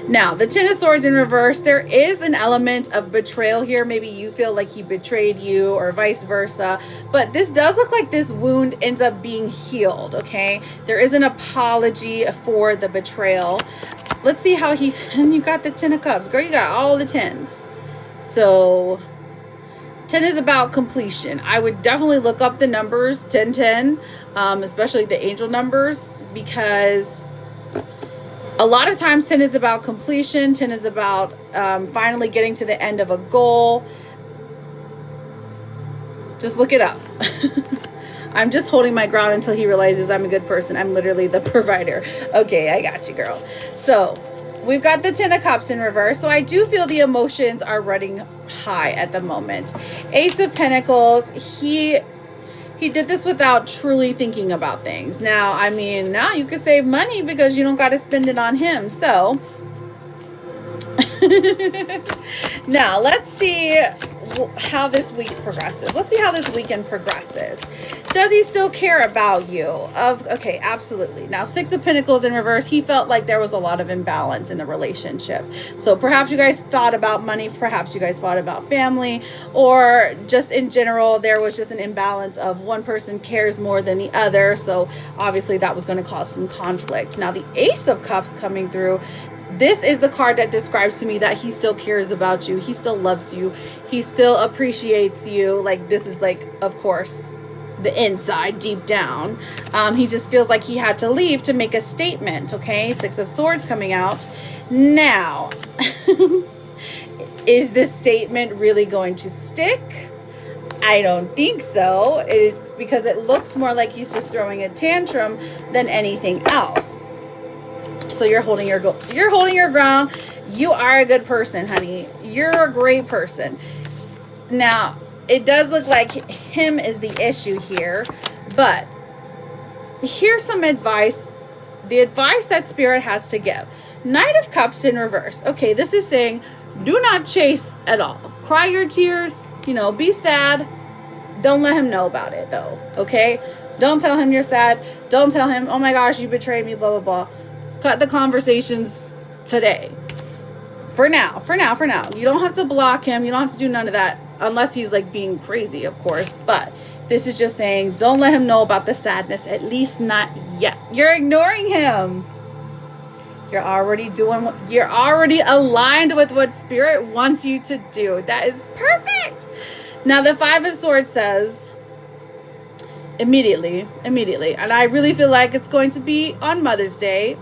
Now, the 10 of Swords in reverse, there is an element of betrayal here. Maybe you feel like he betrayed you or vice versa. But this does look like this wound ends up being healed, okay? There is an apology for the betrayal. Let's see how and you got the 10 of Cups. Girl, you got all the 10s. So, 10 is about completion. I would definitely look up the numbers 1010, especially the angel numbers, because a lot of times 10 is about completion. 10 is about finally getting to the end of a goal. Just look it up. I'm just holding my ground until he realizes I'm a good person. I'm literally the provider. Okay, I got you, girl. So we've got the 10 of Cups in reverse. So I do feel the emotions are running high at the moment. Ace of Pentacles, he did this without truly thinking about things. Now, I mean, now you could save money because you don't got to spend it on him. So now let's see how this week progresses. Let's see how this weekend progresses. Does he still care about you? Okay, absolutely. Now, 6 of Pentacles in reverse, he felt like there was a lot of imbalance in the relationship. So perhaps you guys thought about money, perhaps you guys thought about family, or just in general, there was just an imbalance of one person cares more than the other. So obviously that was going to cause some conflict. Now, the Ace of Cups coming through, this is the card that describes to me that he still cares about you. He still loves you. He still appreciates you. Like, this is like, of course, the inside, deep down. He just feels like he had to leave to make a statement. Okay, 6 of Swords coming out. Now, is this statement really going to stick? I don't think so. Because it looks more like he's just throwing a tantrum than anything else. So you're holding your ground. You are a good person, honey. You're a great person. Now, it does look like him is the issue here, but here's some advice. The advice that Spirit has to give. Knight of Cups in reverse. Okay, this is saying do not chase at all. Cry your tears, be sad. Don't let him know about it though, okay? Don't tell him you're sad. Don't tell him, oh my gosh, you betrayed me, blah, blah, blah. Cut the conversations today. For now. You don't have to block him. You don't have to do none of that unless he's like being crazy, of course. But this is just saying don't let him know about the sadness, at least not yet. You're ignoring him. You're already aligned with what Spirit wants you to do. That is perfect. Now the 5 of Swords says immediately, and I really feel like it's going to be on Mother's Day.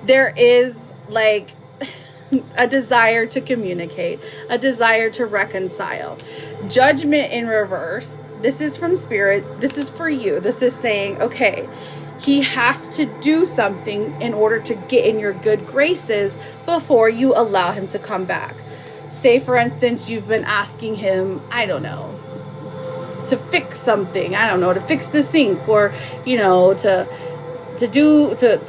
There is like a desire to communicate, a desire to reconcile. Judgment in reverse. This is from Spirit. This is for you. This is saying, okay, he has to do something in order to get in your good graces before you allow him to come back. Say, for instance, you've been asking him, I don't know, to fix something. I don't know, to fix the sink, or, to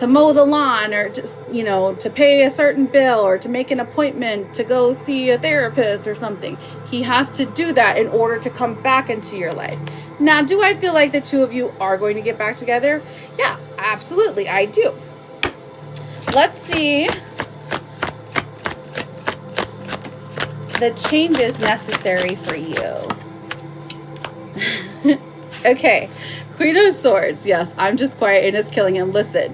mow the lawn, or just, to pay a certain bill, or to make an appointment to go see a therapist or something. He has to do that in order to come back into your life. Now, do I feel like the two of you are going to get back together? Yeah, absolutely, I do. Let's see the changes necessary for you. Okay, Queen of Swords. Yes, I'm just quiet and it's killing him. Listen,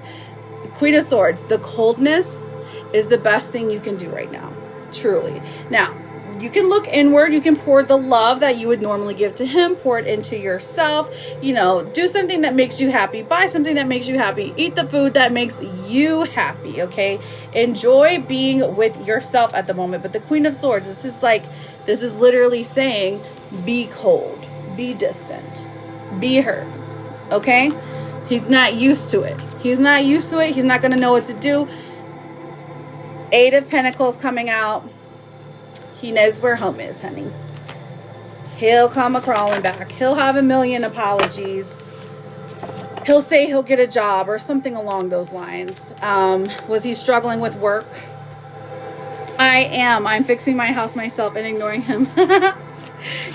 Queen of Swords, the coldness is the best thing you can do right now. Truly. Now, you can look inward. You can pour the love that you would normally give to him. Pour it into yourself. Do something that makes you happy. Buy something that makes you happy. Eat the food that makes you happy, okay? Enjoy being with yourself at the moment. But the Queen of Swords, this is literally saying, be cold. Be distant. Be hurt. Okay? He's not used to it. He's not going to know what to do. 8 of Pentacles coming out. He knows where home is, honey. He'll come a-crawling back. He'll have a million apologies. He'll say he'll get a job or something along those lines. Was he struggling with work? I am. I'm fixing my house myself and ignoring him.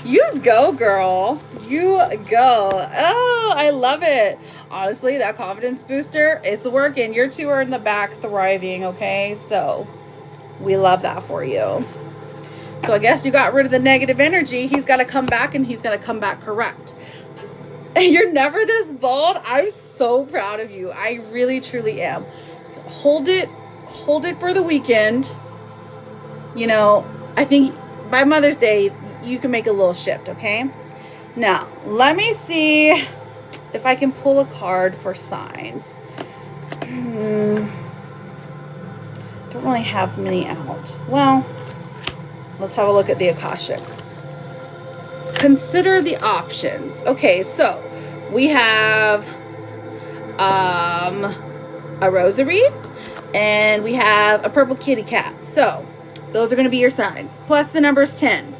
You go, girl. You go. Oh, I love it. Honestly, that confidence booster, it's working. Your two are in the back thriving, okay? So we love that for you. So I guess you got rid of the negative energy. He's got to come back, and he's going to come back correct. And you're never this bold. I'm so proud of you. I really, truly am. Hold it for the weekend. I think by Mother's Day, you can make a little shift, okay? Now, let me see if I can pull a card for signs. Don't really have many out. Well, let's have a look at the Akashics. Consider the options. Okay, so we have a rosary, and we have a purple kitty cat. So those are going to be your signs, plus the numbers 10.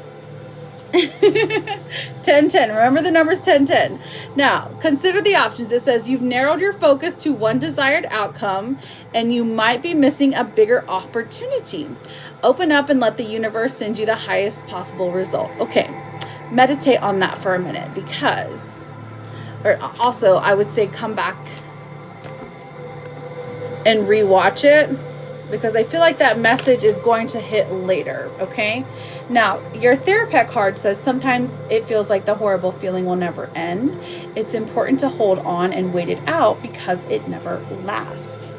10, 10. Remember the numbers 10, 10. Now, consider the options. It says you've narrowed your focus to one desired outcome, and you might be missing a bigger opportunity. Open up and let the universe send you the highest possible result. Okay, meditate on that for a minute, because, or also I would say come back and rewatch it, because I feel like that message is going to hit later, okay? Now, your Therapet card says sometimes it feels like the horrible feeling will never end. It's important to hold on and wait it out, because it never lasts.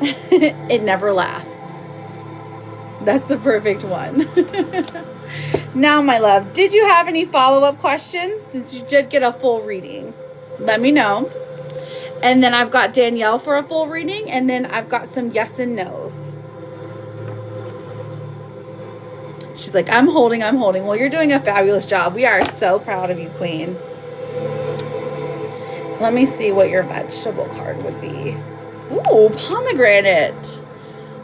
It never lasts. That's the perfect one. Now, my love, did you have any follow-up questions? Since you did get a full reading, let me know. And then I've got Danielle for a full reading, and then I've got some yes and no's. She's like, I'm holding. Well, you're doing a fabulous job. We are so proud of you, Queen. Let me see what your vegetable card would be. Ooh, pomegranate.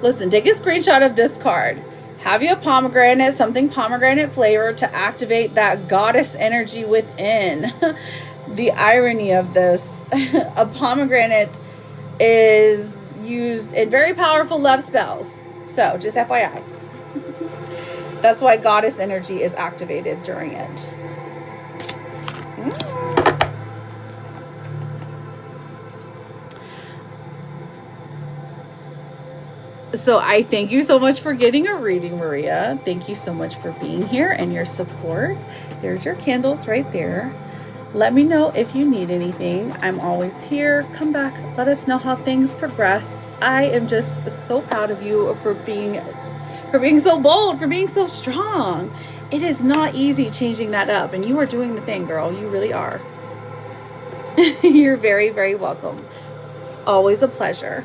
Listen, take a screenshot of this card. Have you a pomegranate, something pomegranate flavor to activate that goddess energy within. The irony of this, a pomegranate is used in very powerful love spells. So, just FYI. That's why goddess energy is activated during it. So I thank you so much for getting a reading, Maria. Thank you so much for being here and your support. There's your candles right there. Let me know if you need anything. I'm always here. Come back. Let us know how things progress. I am just so proud of you for being so bold, for being so strong. It is not easy changing that up, and you are doing the thing, girl. You really are. You're very, very welcome. It's always a pleasure.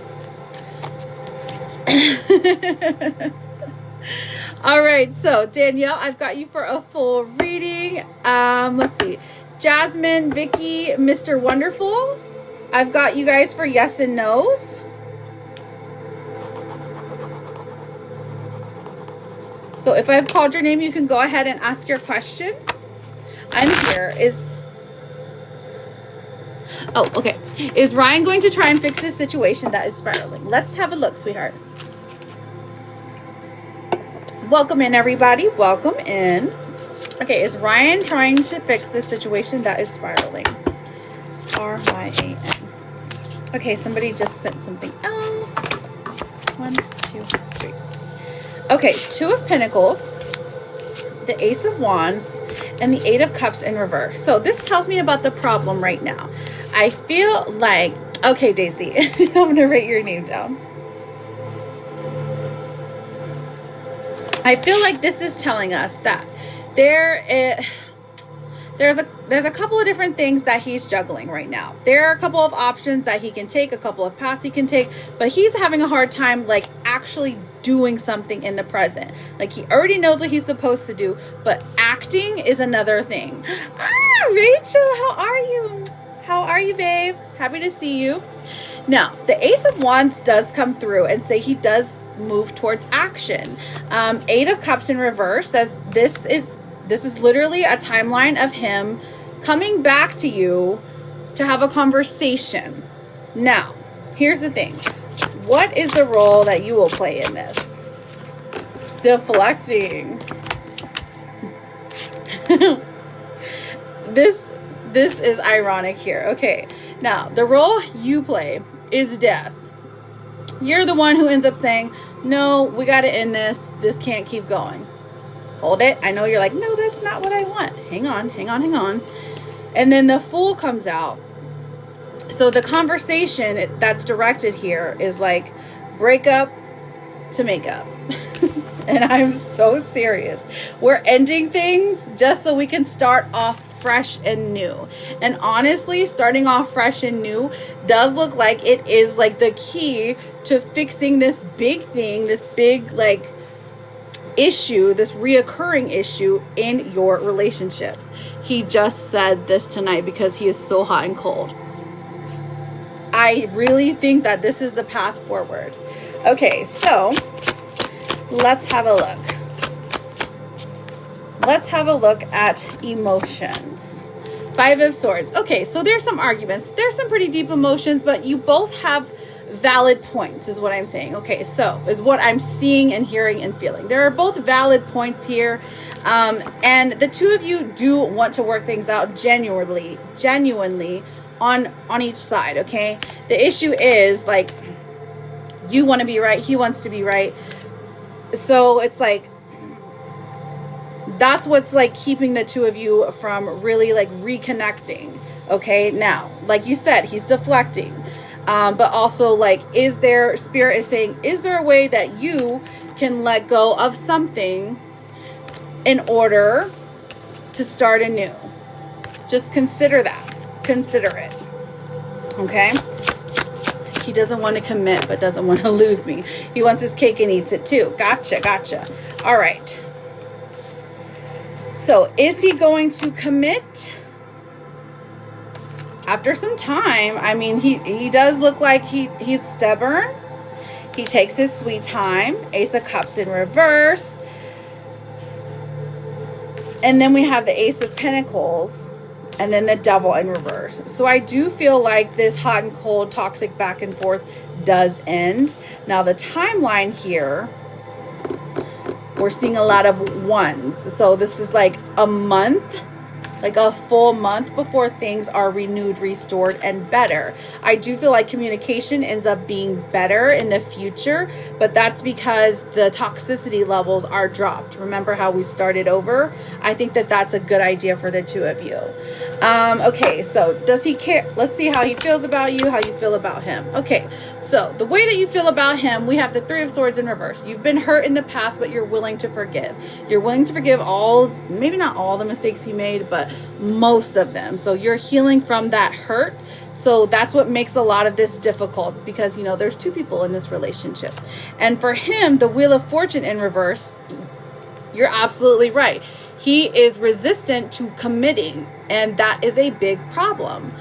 All right, so Danielle, I've got you for a full reading. Let's see. Jasmine, Vicky, Mr. Wonderful. I've got you guys for yes and no's. So if I've called your name, you can go ahead and ask your question. I'm here. Oh, okay. Is Ryan going to try and fix this situation that is spiraling? Let's have a look, sweetheart. Welcome in, everybody. Welcome in. Okay, is Ryan trying to fix this situation that is spiraling? R-Y-A-N. Okay, somebody just sent something else. 1, 2, 3. Okay, 2 of Pentacles, the Ace of Wands, and the 8 of Cups in reverse. So this tells me about the problem right now. I feel like, okay, Daisy, I'm going to write your name down. I feel like this is telling us that there's a couple of different things that he's juggling right now. There are a couple of options that he can take, a couple of paths he can take, but he's having a hard time like actually doing something in the present. Like he already knows what he's supposed to do, but acting is another thing. Ah, Rachel, how are you? How are you, babe? Happy to see you. Now, the Ace of Wands does come through and say he does move towards action. 8 of Cups in reverse says this is literally a timeline of him coming back to you to have a conversation. Now, here's the thing. What is the role that you will play in this? Deflecting. This is ironic here. Okay. Now, the role you play is death. You're the one who ends up saying, no, we got to end this. This can't keep going. Hold it. I know you're like, no, that's not what I want. Hang on. And then the Fool comes out. So the conversation that's directed here is like break up to make up. And I'm so serious. We're ending things just so we can start off fresh and new. And honestly, starting off fresh and new does look like it is like the key to fixing this big thing, this big like issue, this reoccurring issue in your relationships. He just said this tonight because he is so hot and cold. I really think that this is the path forward. Okay, so let's have a look. Let's have a look at emotions. 5 of Swords. Okay, so there's some arguments. There's some pretty deep emotions, but you both have valid points is what I'm saying. Okay, so is what I'm seeing and hearing and feeling. There are both valid points here. And the two of you do want to work things out genuinely on each side, okay? The issue is like you want to be right, he wants to be right. So it's like that's what's like keeping the two of you from really like reconnecting. Okay, now like you said, he's deflecting, but also like Spirit is saying, is there a way that you can let go of something in order to start anew? Just consider that. Consider it. Okay? He doesn't want to commit, but doesn't want to lose me. He wants his cake and eats it too. Gotcha. All right. So, is he going to commit? After some time, I mean, he does look like he's stubborn. He takes his sweet time. Ace of Cups in reverse. And then we have the Ace of Pentacles. And then the Devil in reverse. So I do feel like this hot and cold, toxic back and forth does end. Now the timeline here, we're seeing a lot of ones. So this is like a month, like a full month before things are renewed, restored, and better. I do feel like communication ends up being better in the future, but that's because the toxicity levels are dropped. Remember how we started over? I think that that's a good idea for the two of you. Okay, so does he care? Let's see how he feels about you, how you feel about him. Okay, so the way that you feel about him, we have the 3 of Swords in reverse. You've been hurt in the past, but you're willing to forgive. You're willing to forgive all, maybe not all the mistakes he made, but most of them. So you're healing from that hurt. So that's what makes a lot of this difficult because, you know, there's 2 people in this relationship. And for him, the Wheel of Fortune in reverse, you're absolutely right. He is resistant to committing, and that is a big problem.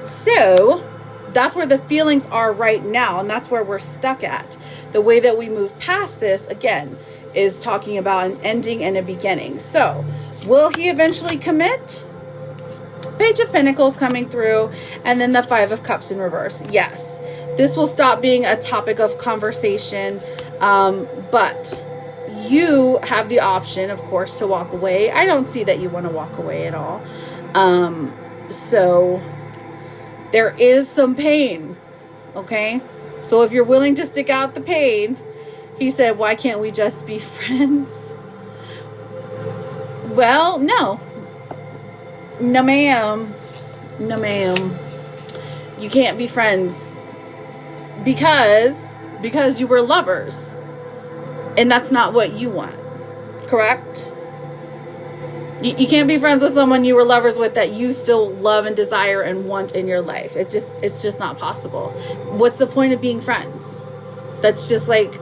So that's where the feelings are right now, and that's where we're stuck at. The way that we move past this, again, is talking about an ending and a beginning. So will he eventually commit? Page of Pentacles coming through, and then the 5 of Cups in reverse. Yes, this will stop being a topic of conversation, but you have the option, of course, to walk away. I don't see that you want to walk away at all. So there is some pain, okay? So if you're willing to stick out the pain, he said, why can't we just be friends? Well, no. No, ma'am. No, ma'am. You can't be friends because you were lovers. And that's not what you want, correct? You can't be friends with someone you were lovers with that you still love and desire and want in your life. It's just not possible. What's the point of being friends? That's just like,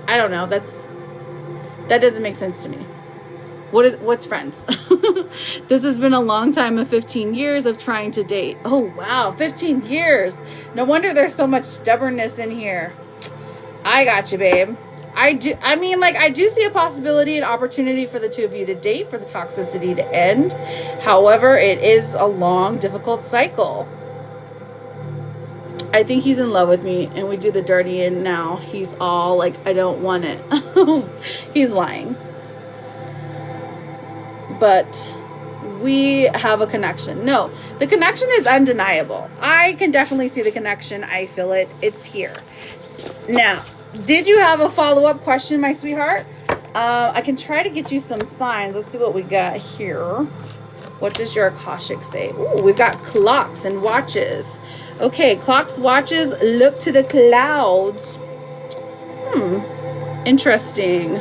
I don't know. That doesn't make sense to me. What's friends? This has been a long time of 15 years of trying to date. Oh, wow. 15 years. No wonder there's so much stubbornness in here. I got you, babe. I do see a possibility, an opportunity for the two of you to date, for the toxicity to end. However, it is a long, difficult cycle. I think he's in love with me, and we do the dirty, and now he's all like, I don't want it. He's lying. But we have a connection. No, the connection is undeniable. I can definitely see the connection. I feel it. It's here. Now, did you have a follow-up question, my sweetheart? I can try to get you some signs. Let's see what we got here. What does your Akashic say? Ooh, we've got clocks and watches. Okay, clocks, watches, look to the clouds. Interesting.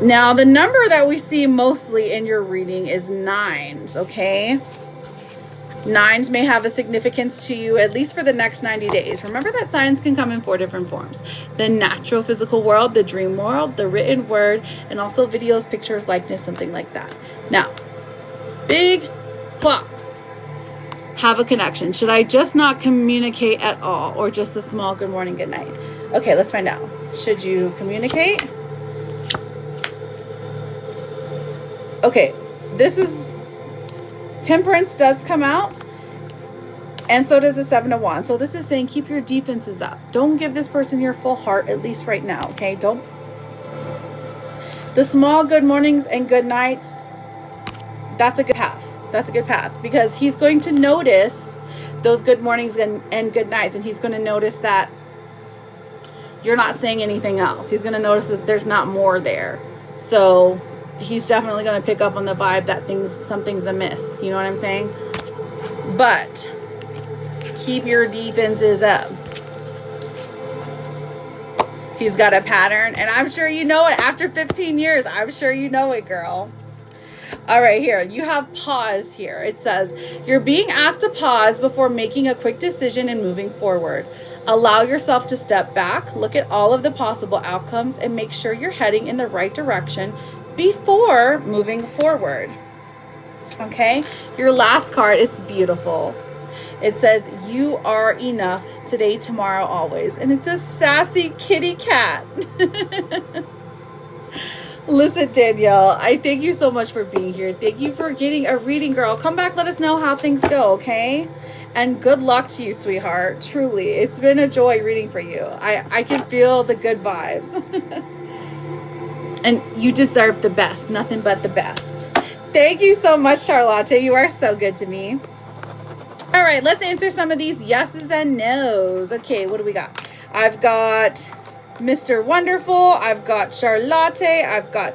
Now, the number that we see mostly in your reading is 9s, okay? 9s may have a significance to you, at least for the next 90 days. Remember that signs can come in 4 different forms. The natural physical world, the dream world, the written word, and also videos, pictures, likeness, something like that. Now, big clocks have a connection. Should I just not communicate at all, or just a small good morning, good night? Okay, let's find out. Should you communicate? Okay, this is Temperance does come out, and so does the 7 of Wands. So this is saying keep your defenses up. Don't give this person your full heart, at least right now, okay? Don't. The small good mornings and good nights, that's a good path. That's a good path, because he's going to notice those good mornings and good nights, and he's going to notice that you're not saying anything else. He's going to notice that there's not more there. So he's definitely going to pick up on the vibe that something's amiss. You know what I'm saying? But keep your defenses up. He's got a pattern, and I'm sure you know it after 15 years. I'm sure you know it, girl. All right, here, you have pause here. It says, you're being asked to pause before making a quick decision and moving forward. Allow yourself to step back, look at all of the possible outcomes, and make sure you're heading in the right direction before moving forward. Okay, your last card is beautiful. It says, you are enough today, tomorrow, always. And it's a sassy kitty cat. Listen, Danielle, I thank you so much for being here. Thank you for getting a reading, girl. Come back, let us know how things go, okay? And good luck to you, sweetheart. Truly, it's been a joy reading for you. I can feel the good vibes. And you deserve the best, nothing but the best. Thank you so much, Charlotte. You are so good to me. All right, let's answer some of these yeses and nos. Okay, what do we got? I've got Mr. Wonderful. I've got Charlotte. I've got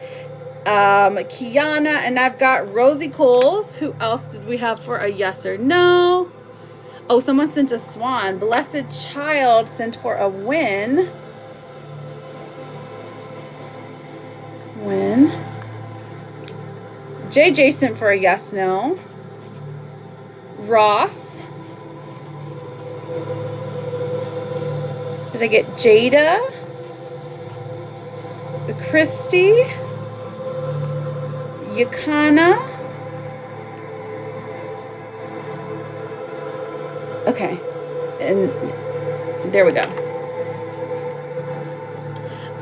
Kiana. And I've got Rosie Coles. Who else did we have for a yes or no? Oh, someone sent a swan. Blessed Child sent for a win. Win. JJ sent for a yes, no. Ross. Did I get Jada? Christy? Yakana? Okay. And there we go.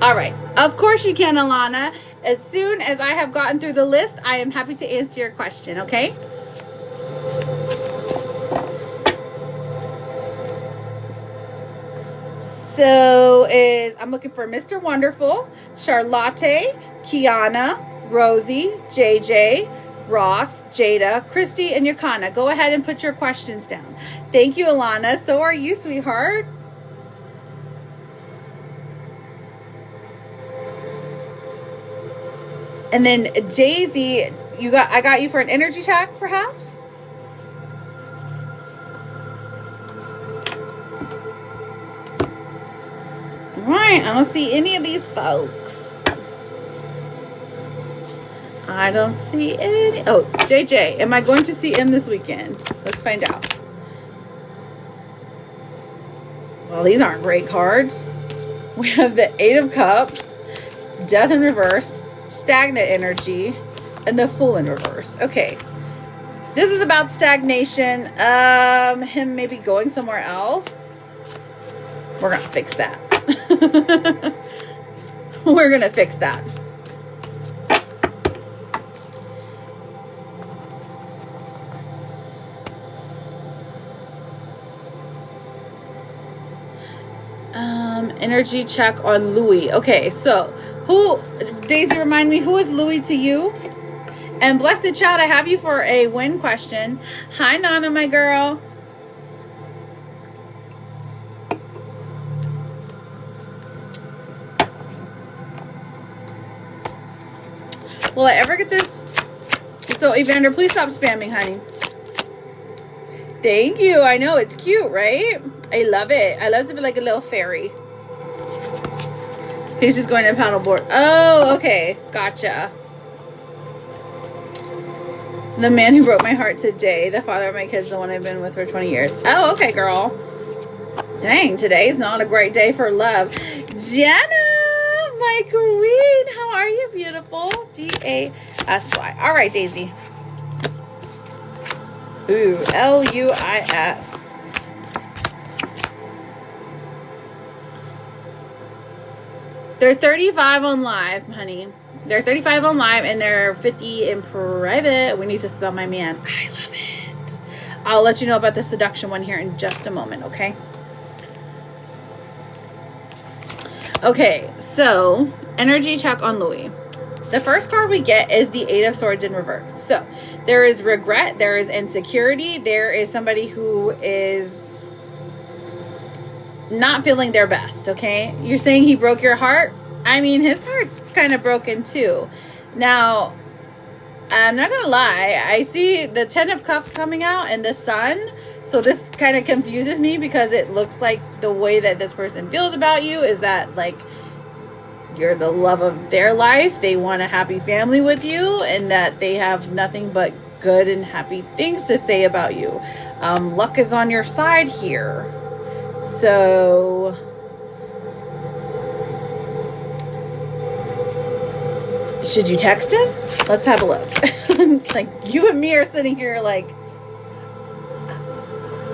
All right. Of course you can, Alana. As soon as I have gotten through the list, I am happy to answer your question, okay? So I'm looking for Mr. Wonderful, Charlotte, Kiana, Rosie, JJ, Ross, Jada, Christy, and Yakana. Go ahead and put your questions down. Thank you, Alana. So are you, sweetheart. And then Daisy, I got you for an energy check, perhaps? All right, I don't see any of these folks. I don't see any. Oh, JJ, am I going to see him this weekend? Let's find out. Well, these aren't great cards. We have the 8 of Cups, Death in reverse, Stagnant energy, and the Fool in reverse. Okay. This is about stagnation. Him maybe going somewhere else. We're going to fix that. We're going to fix that. Energy check on Louis. Okay, so Daisy, remind me, who is Louis to you? And Blessed Child, I have you for a win question. Hi, Nana, my girl. Will I ever get this? So, Evander, please stop spamming, honey. Thank you. I know, it's cute, right? I love it. I love to be like a little fairy. He's just going to paddleboard. Oh, okay. Gotcha. The man who broke my heart today, the father of my kids, the one I've been with for 20 years. Oh, okay, girl. Dang, today's not a great day for love. Jenna, my queen. How are you, beautiful? D-A-S-Y. All right, Daisy. Ooh, L-U-I-S. They're 35 on live, honey. They're 35 on live and they're 50 in private. We need to spell my man. I love it. I'll let you know about the seduction one here in just a moment, okay? Okay, so energy check on Louis. The first card we get is the Eight of Swords in reverse. So there is regret, there is insecurity, there is somebody who is not feeling their best, okay? You're saying he broke your heart? I mean, his heart's kind of broken too. Now, I'm not gonna lie, I see the Ten of Cups coming out and the Sun. So this kind of confuses me because it looks like the way that this person feels about you is that like you're the love of their life. They want a happy family with you and that they have nothing but good and happy things to say about you. Luck is on your side here. So should you text him? Let's have a look. Like you and me are sitting here like,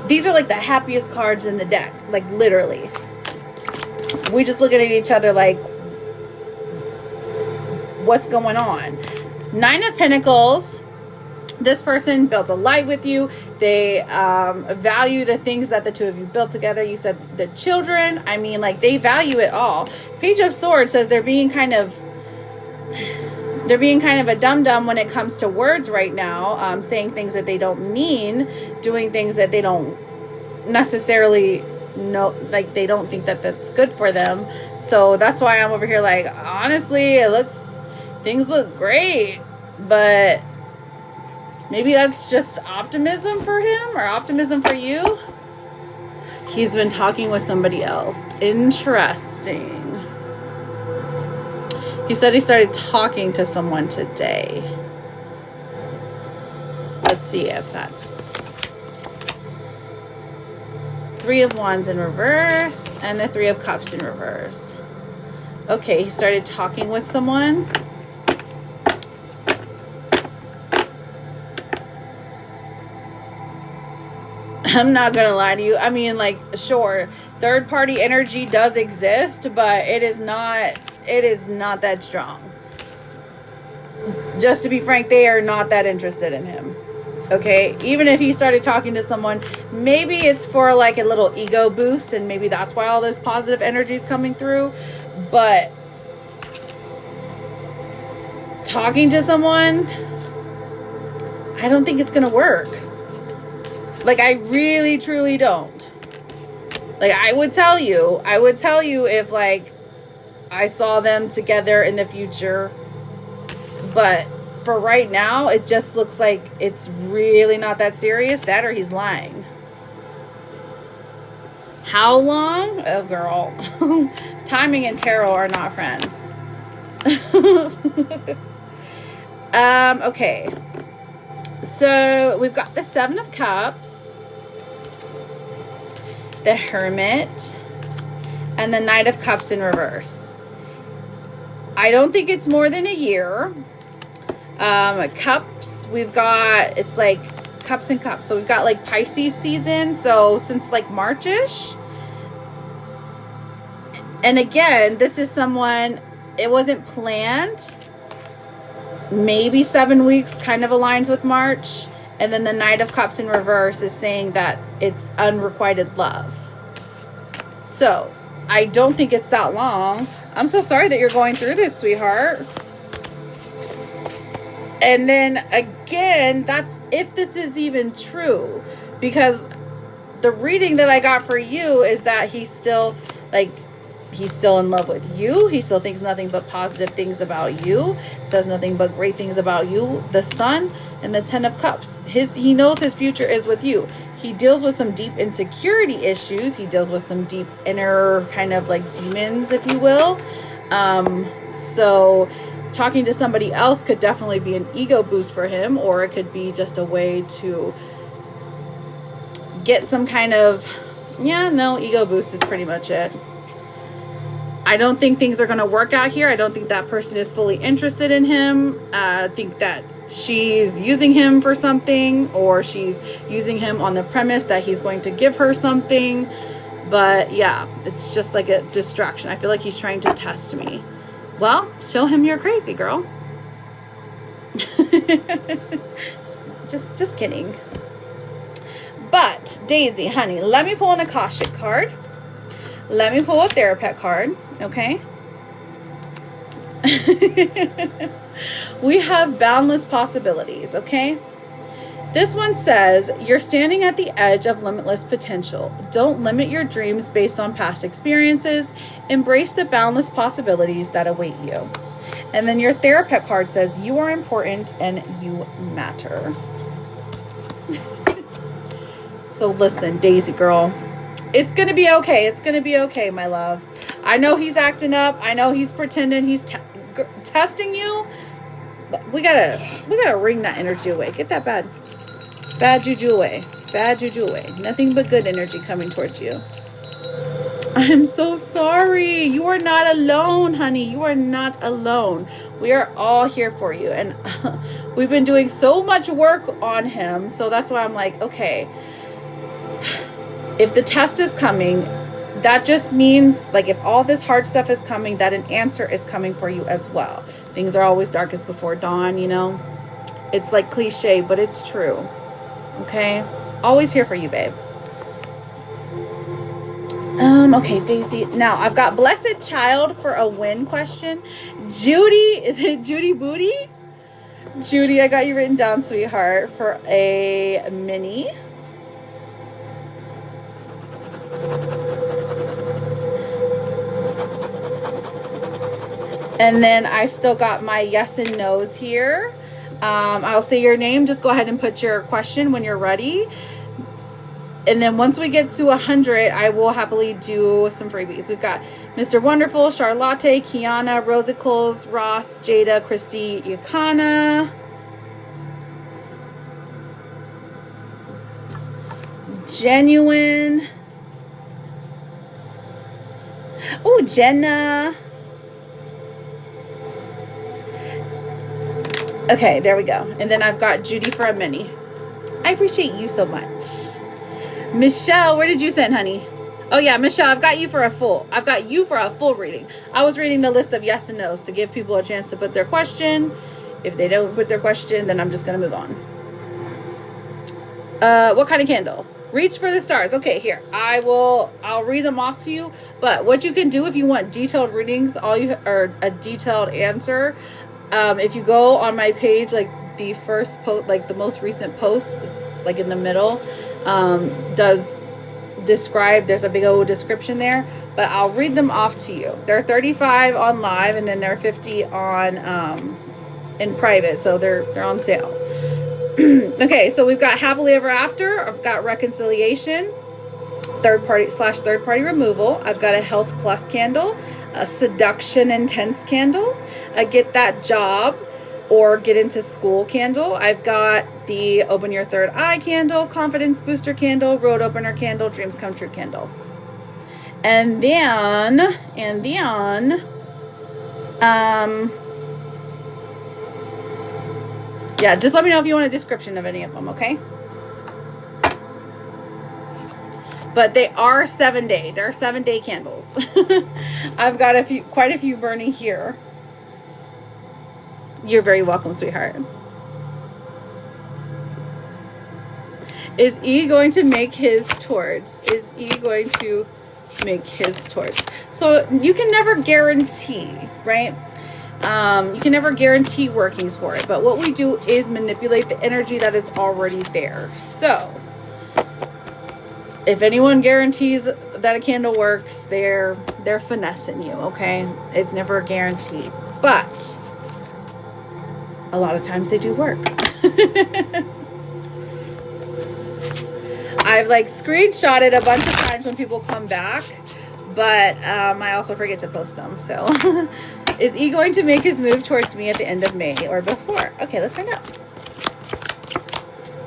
these are like the happiest cards in the deck, like literally. We just looking at each other like, what's going on? Nine of Pentacles. This person built a life with you. They value the things that the two of you built together. You said the children. I mean, like they value it all. Page of Swords says they're being kind of a dum-dum when it comes to words right now, saying things that they don't mean, doing things that they don't necessarily know, like they don't think that that's good for them. So that's why I'm over here like, honestly, things look great, but maybe that's just optimism for him or optimism for you. He's been talking with somebody else. Interesting. He said he started talking to someone today. Let's see if that's Three of Wands in reverse and the Three of Cups in reverse. Okay, he started talking with someone. I'm not gonna lie to you. I mean, like, sure, third party energy does exist, but it is not that strong. Just to be frank, they are not that interested in him. Okay, even if he started talking to someone, maybe it's for like a little ego boost, and maybe that's why all this positive energy is coming through. But talking to someone, I don't think it's gonna work. Like, I really truly don't. Like, I would tell you if like I saw them together in the future, but for right now, it just looks like it's really not that serious. That or he's lying. How long? Oh, girl. Timing and tarot are not friends. Okay. So we've got the Seven of Cups, the Hermit, and the Knight of Cups in reverse. I don't think it's more than a year. Cups, we've got, it's like cups and cups. So we've got like Pisces season. So since like March-ish. And again, this is someone, it wasn't planned. Maybe 7 weeks kind of aligns with March. And then the Knight of Cups in reverse is saying that it's unrequited love. So I don't think it's that long. I'm so sorry that you're going through this, sweetheart. And then again, that's if this is even true, because the reading that I got for you is that he's still in love with you. He still thinks nothing but positive things about you. Says nothing but great things about you. The Sun and the Ten of Cups. He knows his future is with you. He deals with some deep insecurity issues. He deals with some deep inner kind of like demons, if you will. So talking to somebody else could definitely be an ego boost for him, or it could be just a way to get some kind of, ego boost is pretty much it. I don't think things are going to work out here. I don't think that person is fully interested in him. I think that she's using him for something, or she's using him on the premise that he's going to give her something. But yeah, it's just like a distraction. I feel like he's trying to test me. Well, show him you're crazy, girl. just kidding. But Daisy, honey, let me pull an Akashic card. Let me pull a Therapet card, okay? We have boundless possibilities, okay? This one says, you're standing at the edge of limitless potential. Don't limit your dreams based on past experiences. Embrace the boundless possibilities that await you. And then your Therapet card says, you are important and you matter. So listen, Daisy girl, it's going to be okay. It's going to be okay, my love. I know he's acting up. I know he's pretending. He's testing you. We gotta wring that energy away. Get that bad juju away. Bad juju away. Nothing but good energy coming towards you. I'm so sorry. You are not alone, honey. You are not alone. We are all here for you. And we've been doing so much work on him. So that's why I'm like, okay, if the test is coming, that just means, like, if all this hard stuff is coming, that an answer is coming for you as well. Things are always darkest before dawn, you know. It's like cliche, but it's true. Okay? Always here for you, babe. Okay, Daisy. Now, I've got Blessed Child for a win question. Judy, is it Judy Booty? Judy, I got you written down, sweetheart, for a mini. And then I've still got my yes and no's here. I'll say your name. Just go ahead and put your question when you're ready. And then once we get to 100, I will happily do some freebies. We've got Mr. Wonderful, Charlotte, Kiana, Rosicles, Ross, Jada, Christy, Yakana, Genuine. Oh, Jenna. Okay, there we go. And then I've got Judy for a mini. I appreciate you so much. Michelle, where did you send, honey? Oh yeah, Michelle, I've got you for a full reading. I was reading the list of yes and no's to give people a chance to put their question. If they don't put their question, then I'm just gonna move on. What kind of candle? Reach for the stars. Okay, here. I'll read them off to you. But what you can do if you want detailed readings, or a detailed answer, if you go on my page, like the first post, like the most recent post, it's like in the middle, does describe, there's a big old description there, but I'll read them off to you. They're 35 on live, and then they're 50 on in private, so they're on sale. Okay, so we've got Happily Ever After, I've got Reconciliation, third party removal, I've got a Health Plus candle, a Seduction Intense candle, a Get That Job or Get Into School candle. I've got the Open Your Third Eye candle, Confidence Booster candle, Road Opener candle, Dreams Come True candle. And then, yeah, just let me know if you want a description of any of them, okay? But they are 7-day. They're 7-day candles. I've got quite a few burning here. You're very welcome, sweetheart. Is E going to make his towards? Is E going to make his towards? So you can never guarantee, right? You can never guarantee workings for it. But what we do is manipulate the energy that is already there. So if anyone guarantees that a candle works, they're finessing you, okay? It's never a guarantee. But a lot of times they do work. I've like screenshotted a bunch of times when people come back, but I also forget to post them. So is E going to make his move towards me at the end of May or before? Okay, let's find out.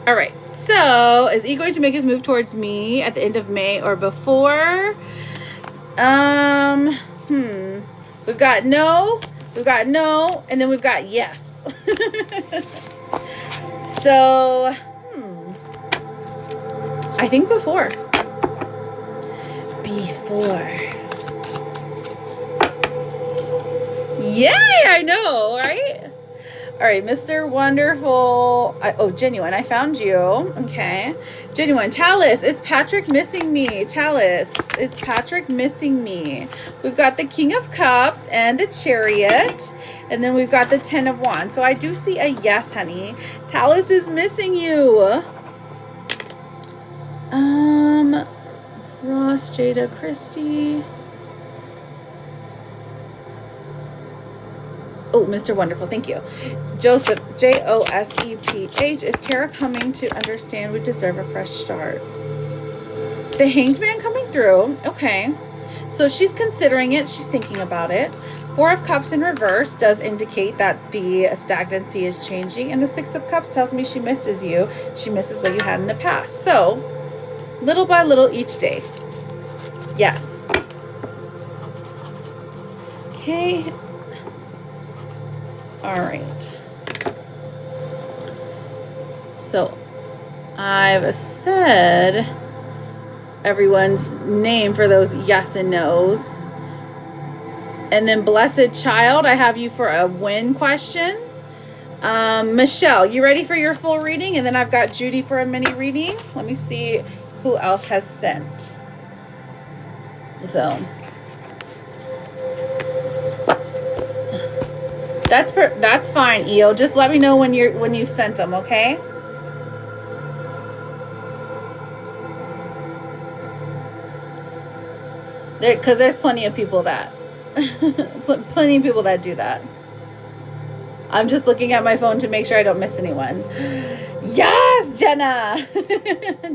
All right, so is E going to make his move towards me at the end of May or before? We've got no, and then we've got yes. So, I think before. Yay, I know, right? All right, Mr. Wonderful. Genuine, I found you. Okay. Genuine. Talus, is Patrick missing me? Talus, is Patrick missing me? We've got the King of Cups and the Chariot. And then we've got the 10 of Wands. So I do see a yes, honey. Talus is missing you. Ross, Jada, Christy. Oh, Mr. Wonderful, thank you. Joseph, Joseph, is Tara coming to understand we deserve a fresh start? The Hanged Man coming through. Okay. So she's considering it. She's thinking about it. 4 of Cups in reverse does indicate that the stagnancy is changing. And the 6 of Cups tells me she misses you. She misses what you had in the past. So, little by little each day. Yes. Okay. All right. So, I've said everyone's name for those yes and no's. And then Blessed Child, I have you for a win question. Michelle, you ready for your full reading? And then I've got Judy for a mini reading. Let me see who else has sent. So that's fine, EO. Just let me know when you've sent them, okay? Because there's plenty of people that plenty of people that do that. I'm just looking at my phone to make sure I don't miss anyone. Yes, Jenna.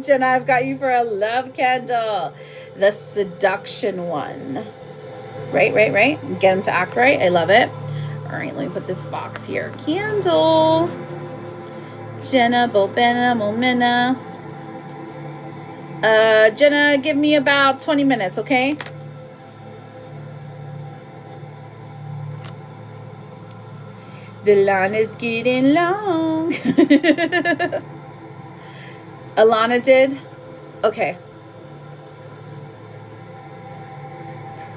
Jenna, I've got you for a love candle. The seduction one. Right. Get them to act right. I love it. All right, let me put this box here. Candle. Jenna, Bobena, Momena. Jenna, give me about 20 minutes, okay? The line is getting long. Alana did? Okay.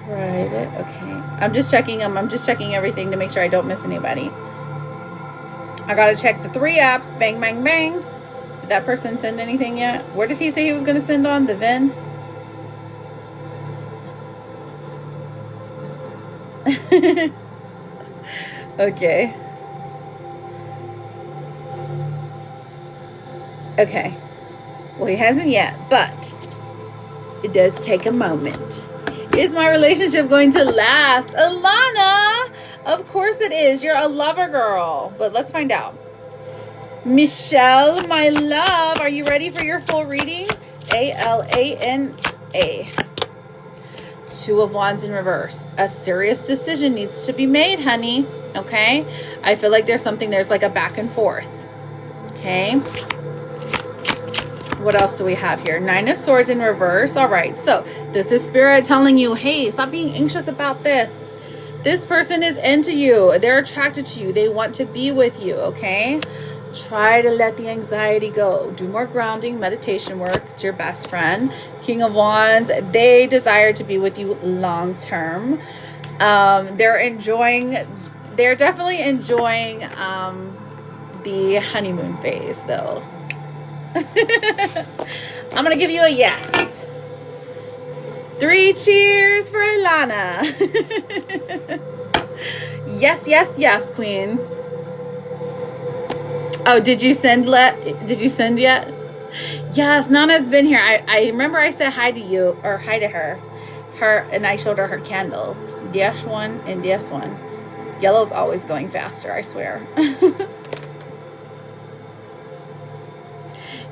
Private, okay. I'm just checking them. I'm just checking everything to make sure I don't miss anybody. I gotta check the 3 apps. Bang, bang, bang. Did that person send anything yet? Where did he say he was gonna send on? The VIN? Okay. Okay. Well, he hasn't yet, but it does take a moment. Is my relationship going to last? Alana! Of course it is. You're a lover girl. But let's find out. Michelle, my love, are you ready for your full reading? A-L-A-N-A. 2 of Wands in reverse. A serious decision needs to be made, honey. Okay? I feel like there's like a back and forth. Okay? What else do we have here? 9 of Swords in reverse. All right. So this is Spirit telling you, hey, stop being anxious about this. This person is into you. They're attracted to you. They want to be with you. Okay? Try to let the anxiety go. Do more grounding, meditation work. It's your best friend. King of Wands. They desire to be with you long term. They're definitely enjoying the honeymoon phase, though. I'm gonna give you a yes. 3 cheers for Alana. Yes, yes, yes, Queen. Oh, did you send yet? Yes, Nana's been here. I remember I said hi to you, or hi to her, and I showed her her candles. Yes one and yes one. Yellow's always going faster, I swear.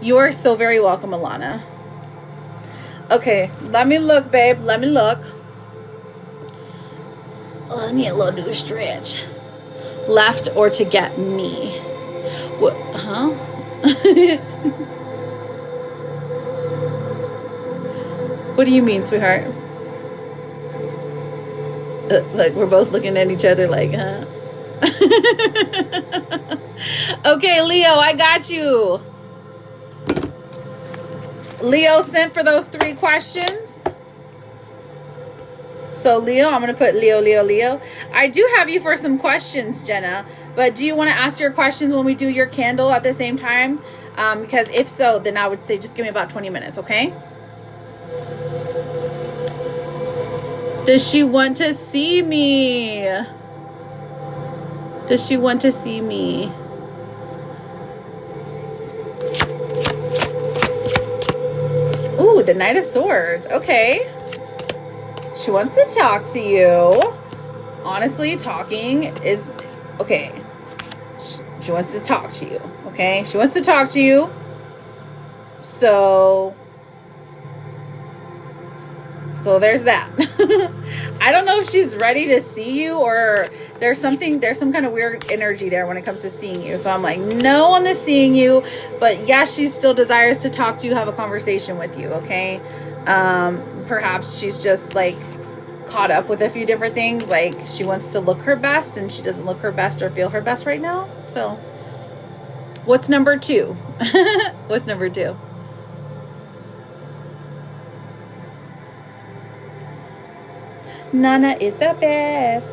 You are so very welcome, Alana. Okay, let me look, babe. Let me look. Oh, I need a little new stretch. Left or to get me? What? Huh? What do you mean, sweetheart? Like we're both looking at each other like, huh? Okay, Leo, I got you. Leo sent for those 3 questions. So Leo, I'm going to put Leo, Leo, Leo. I do have you for some questions, Jenna. But do you want to ask your questions when we do your candle at the same time? Because if so, then I would say just give me about 20 minutes, okay? Does she want to see me? Does she want to see me? Ooh, the Knight of Swords. Okay. She wants to talk to you. Honestly, talking is... Okay. She wants to talk to you. Okay? She wants to talk to you. So there's that. I don't know if she's ready to see you, or there's some kind of weird energy there when it comes to seeing you. So I'm like, no on the seeing you, but yes, she still desires to talk to you, have a conversation with you, okay? Perhaps she's just like caught up with a few different things. Like she wants to look her best and she doesn't look her best or feel her best right now. So what's number 2? What's number 2? Nana is the best.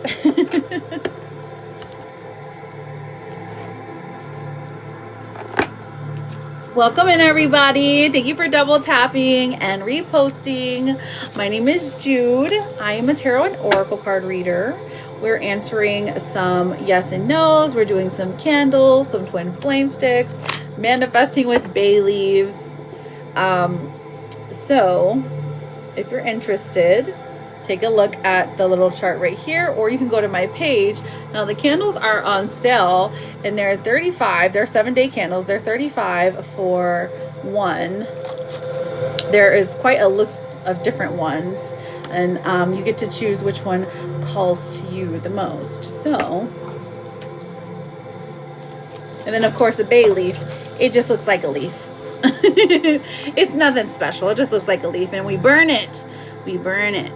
Welcome in, everybody. Thank you for double tapping and reposting. My name is Jude. I am a tarot and oracle card reader. We're answering some yes and no's. We're doing some candles, some twin flame sticks, manifesting with bay leaves. So if you're interested, take a look at the little chart right here, or you can go to my page. Now the candles are on sale and they're 35. They're 7-day candles. They're 35 for one. There is quite a list of different ones, and you get to choose which one calls to you the most. So, and then of course a bay leaf, it just looks like a leaf. It's nothing special. It just looks like a leaf, and we burn it. We burn it.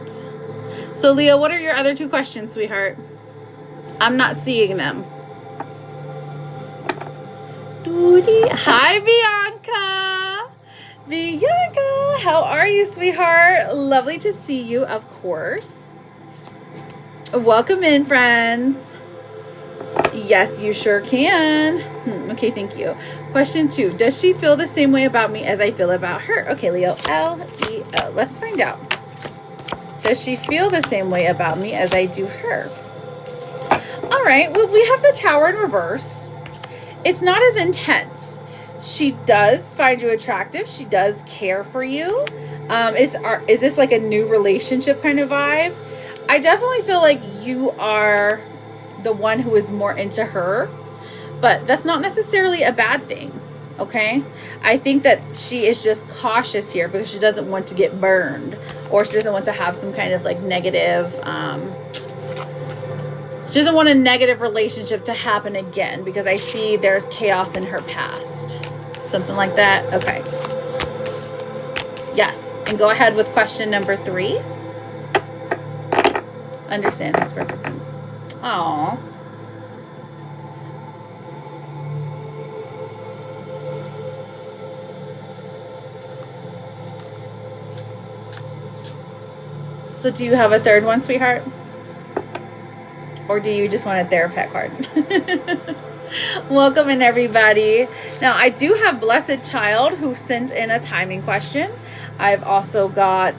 So Leo, what are your other 2 questions, sweetheart? I'm not seeing them. Hi, Bianca. Bianca, how are you, sweetheart? Lovely to see you, of course. Welcome in, friends. Yes, you sure can. Okay, thank you. Question 2. Does she feel the same way about me as I feel about her? Okay, Leo, L-E-O. Let's find out. Does she feel the same way about me as I do her? All right, well, we have the Tower in reverse. It's not as intense. She does find you attractive. She does care for you. Is this like a new relationship kind of vibe? I definitely feel like you are the one who is more into her, but that's not necessarily a bad thing. Okay, I think that she is just cautious here because she doesn't want to get burned, or she doesn't want to have some kind of like negative, she doesn't want a negative relationship to happen again, because I see there's chaos in her past. Something like that. Okay. Yes. And go ahead with question number 3. Understand makes perfect sense. Aww. So do you have a 3rd one, sweetheart? Or do you just want a therapist card? Welcome in, everybody. Now, I do have Blessed Child who sent in a timing question. I've also got,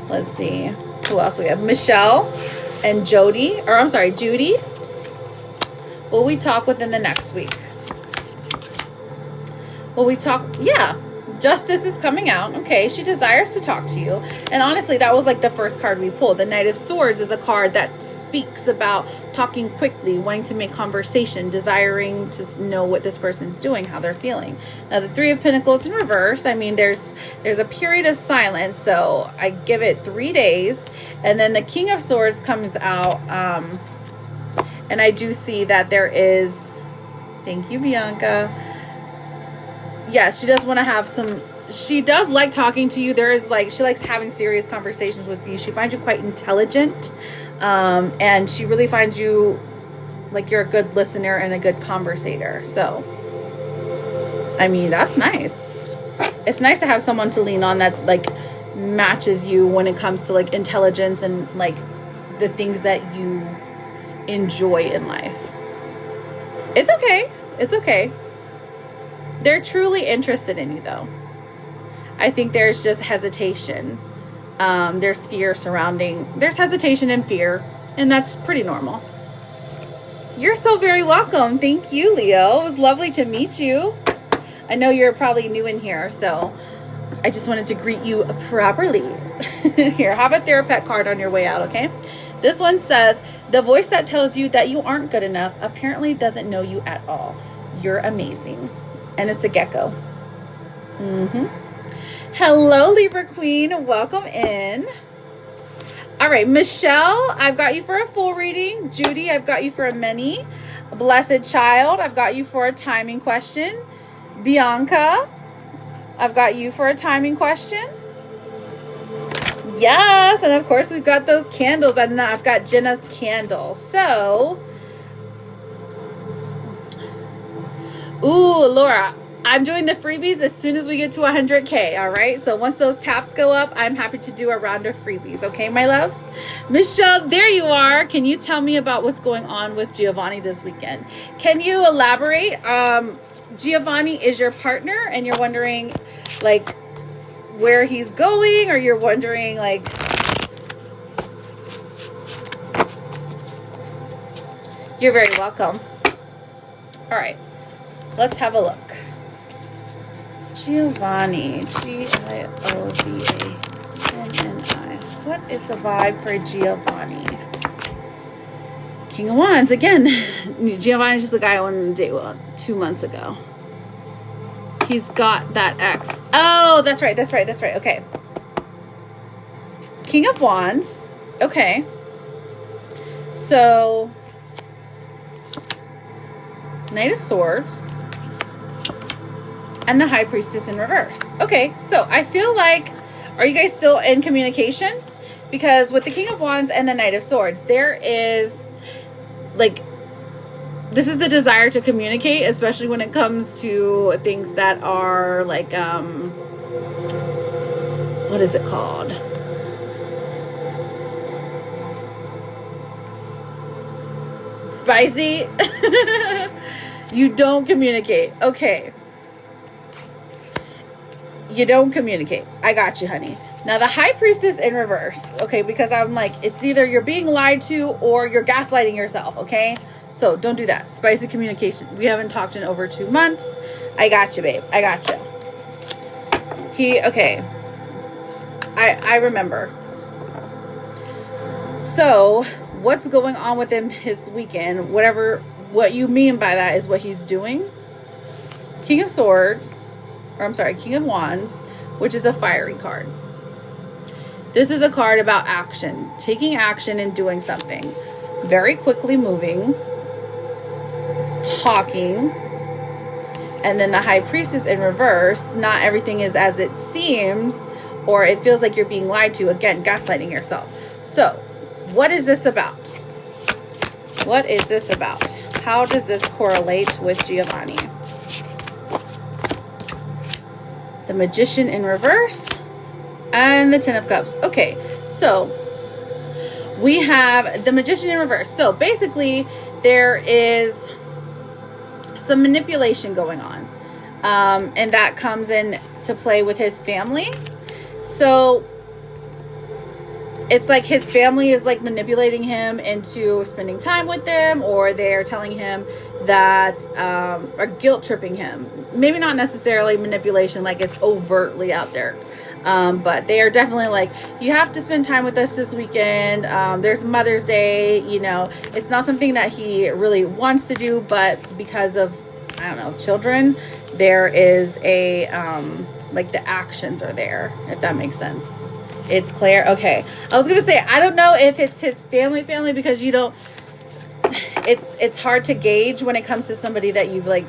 let's see, who else we have? Michelle and Judy. Will we talk within the next week? Will we talk? Yeah. Justice is coming out. Okay, she desires to talk to you. And honestly, that was like the first card we pulled. The Knight of Swords is a card that speaks about talking quickly, wanting to make conversation, desiring to know what this person's doing, how they're feeling. Now, the Three of Pentacles in reverse, I mean, there's a period of silence, so I give it 3 days. And then the King of Swords comes out, and I do see that there is, thank you, Bianca. Yes, she does want to have some, she does like talking to you. There is like, she likes having serious conversations with you. She finds you quite intelligent. And she really finds you like you're a good listener and a good conversator. So, I mean, that's nice. It's nice to have someone to lean on that like matches you when it comes to like intelligence and like the things that you enjoy in life. It's okay. It's okay. They're truly interested in you, though. I think there's just hesitation. There's fear surrounding. There's hesitation and fear, and that's pretty normal. You're so very welcome. Thank you, Leo. It was lovely to meet you. I know you're probably new in here, so I just wanted to greet you properly. Here, have a Therapet card on your way out, okay? This one says, the voice that tells you that you aren't good enough apparently doesn't know you at all. You're amazing. And it's a gecko. Hello, Libra Queen. Welcome in. All right, Michelle, I've got you for a full reading. Judy, I've got you for a mini. Blessed Child, I've got you for a timing question. Bianca, I've got you for a timing question. Yes, and of course we've got those candles. I've got Jenna's candles. So, ooh, Laura, I'm doing the freebies as soon as we get to 100K, all right? So once those taps go up, I'm happy to do a round of freebies, okay, my loves? Michelle, there you are. Can you tell me about what's going on with Giovanni this weekend? Can you elaborate? Giovanni is your partner, and you're wondering, like, where he's going, or you're wondering, like, you're very welcome. All right, let's have a look. Giovanni, Giovanni. What is the vibe for Giovanni? King of Wands again. Giovanni's just a guy I wanted to date 2 months ago. He's got that ex. Oh, that's right. Okay. King of Wands. Okay. So, Knight of Swords. And the High Priestess in reverse. Okay, so I feel like, are you guys still in communication? Because with the King of Wands and the Knight of Swords, there is, like, this is the desire to communicate, especially when it comes to things that are, like, what is it called? Spicy? You don't communicate. Okay. You don't communicate. I got you, honey. Now, the High Priestess in reverse, okay, because I'm like, it's either you're being lied to or you're gaslighting yourself, okay? So don't do that. Spicy communication. We haven't talked in over 2 months. I got you, babe. I got you. Okay. I remember. So, what's going on with him his weekend? What you mean by that is what he's doing. King of Swords. Or I'm sorry, King of Wands, which is a fiery card. This is a card about action, taking action and doing something. Very quickly moving, talking, and then the High Priestess in reverse. Not everything is as it seems, or it feels like you're being lied to. Again, gaslighting yourself. So, what is this about? What is this about? How does this correlate with Giovanni? The Magician in reverse, and the Ten of Cups. Okay, so we have the Magician in reverse. So basically, there is some manipulation going on, and that comes in to play with his family. So it's like his family is like manipulating him into spending time with them, or they're telling him that, or guilt tripping him. Maybe not necessarily manipulation, like it's overtly out there. But they are definitely like, you have to spend time with us this weekend. There's Mother's Day, you know, it's not something that he really wants to do, but because of, I don't know, children, there is a, like the actions are there, if that makes sense. It's clear. Okay. I was going to say, I don't know if it's his family, because you don't, it's hard to gauge when it comes to somebody that you've like,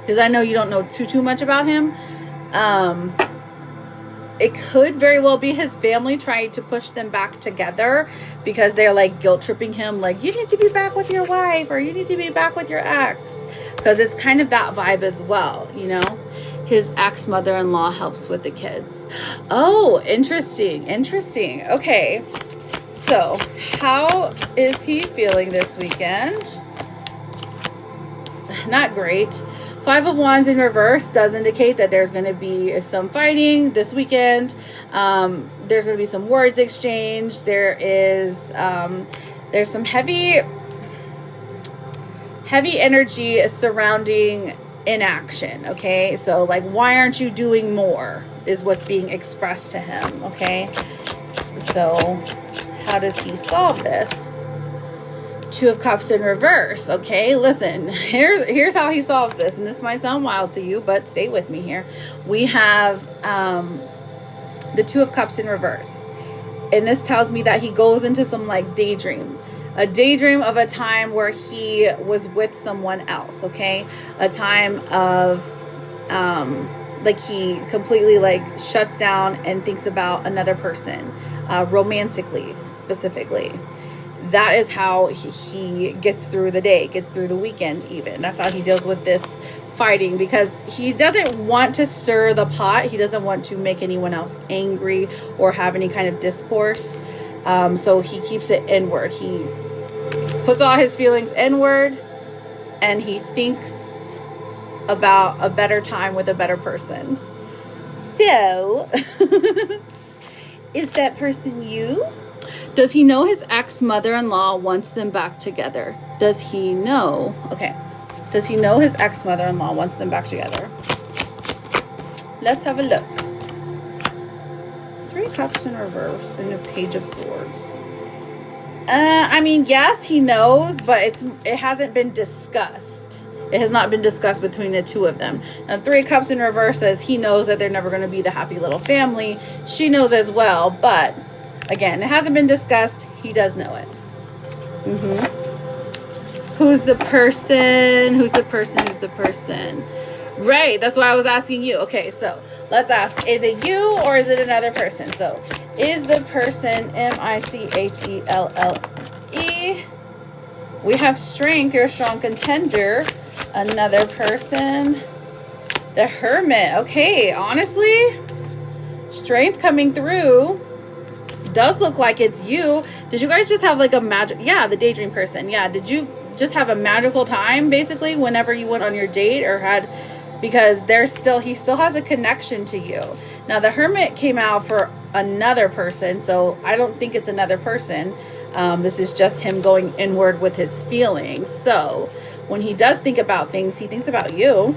because I know you don't know too much about him. It could very well be his family trying to push them back together because they're like guilt tripping him, like, you need to be back with your wife, or you need to be back with your ex, because it's kind of that vibe as well, you know. His ex-mother-in-law helps with the kids. Oh, interesting. Okay, so how is he feeling this weekend? Not great. 5 of Wands in reverse does indicate that there's going to be some fighting this weekend. There's going to be some words exchanged. There's some heavy energy surrounding inaction. Okay, so like, why aren't you doing more is what's being expressed to him. Okay, so how does he solve this? 2 of Cups in reverse. Okay, listen, here's how he solves this, and this might sound wild to you, but stay with me here. We have the 2 of Cups in reverse, and this tells me that he goes into some like a daydream of a time where he was with someone else. Okay, a time of like he completely like shuts down and thinks about another person, romantically specifically. That is how he gets through the day, gets through the weekend even. That's how he deals with this fighting, because he doesn't want to stir the pot. He doesn't want to make anyone else angry or have any kind of discourse. So he keeps it inward. He puts all his feelings inward, and he thinks about a better time with a better person. So, is that person you? Does he know his ex-mother-in-law wants them back together? Does he know? Okay. Does he know his ex-mother-in-law wants them back together? Let's have a look. 3 Cups in reverse and a Page of Swords. I mean, yes, he knows, but it hasn't been discussed. It has not been discussed between the two of them. Now, 3 Cups in reverse says he knows that they're never going to be the happy little family. She knows as well, but again, it hasn't been discussed. He does know it. Who's the person? Who's the person? Who's the person? Right, that's why I was asking you. Okay, so let's ask, is it you or is it another person? So, is the person Michelle? We have strength. You're a strong contender. Another person. The Hermit. Okay, honestly, strength coming through. Does look like it's you. Did you guys just have like a magic? Yeah, the daydream person. Yeah, did you just have a magical time basically whenever you went on your date or had, because he still has a connection to you. Now the Hermit came out for another person, so I don't think it's another person. This is just him going inward with his feelings. So when he does think about things, he thinks about you.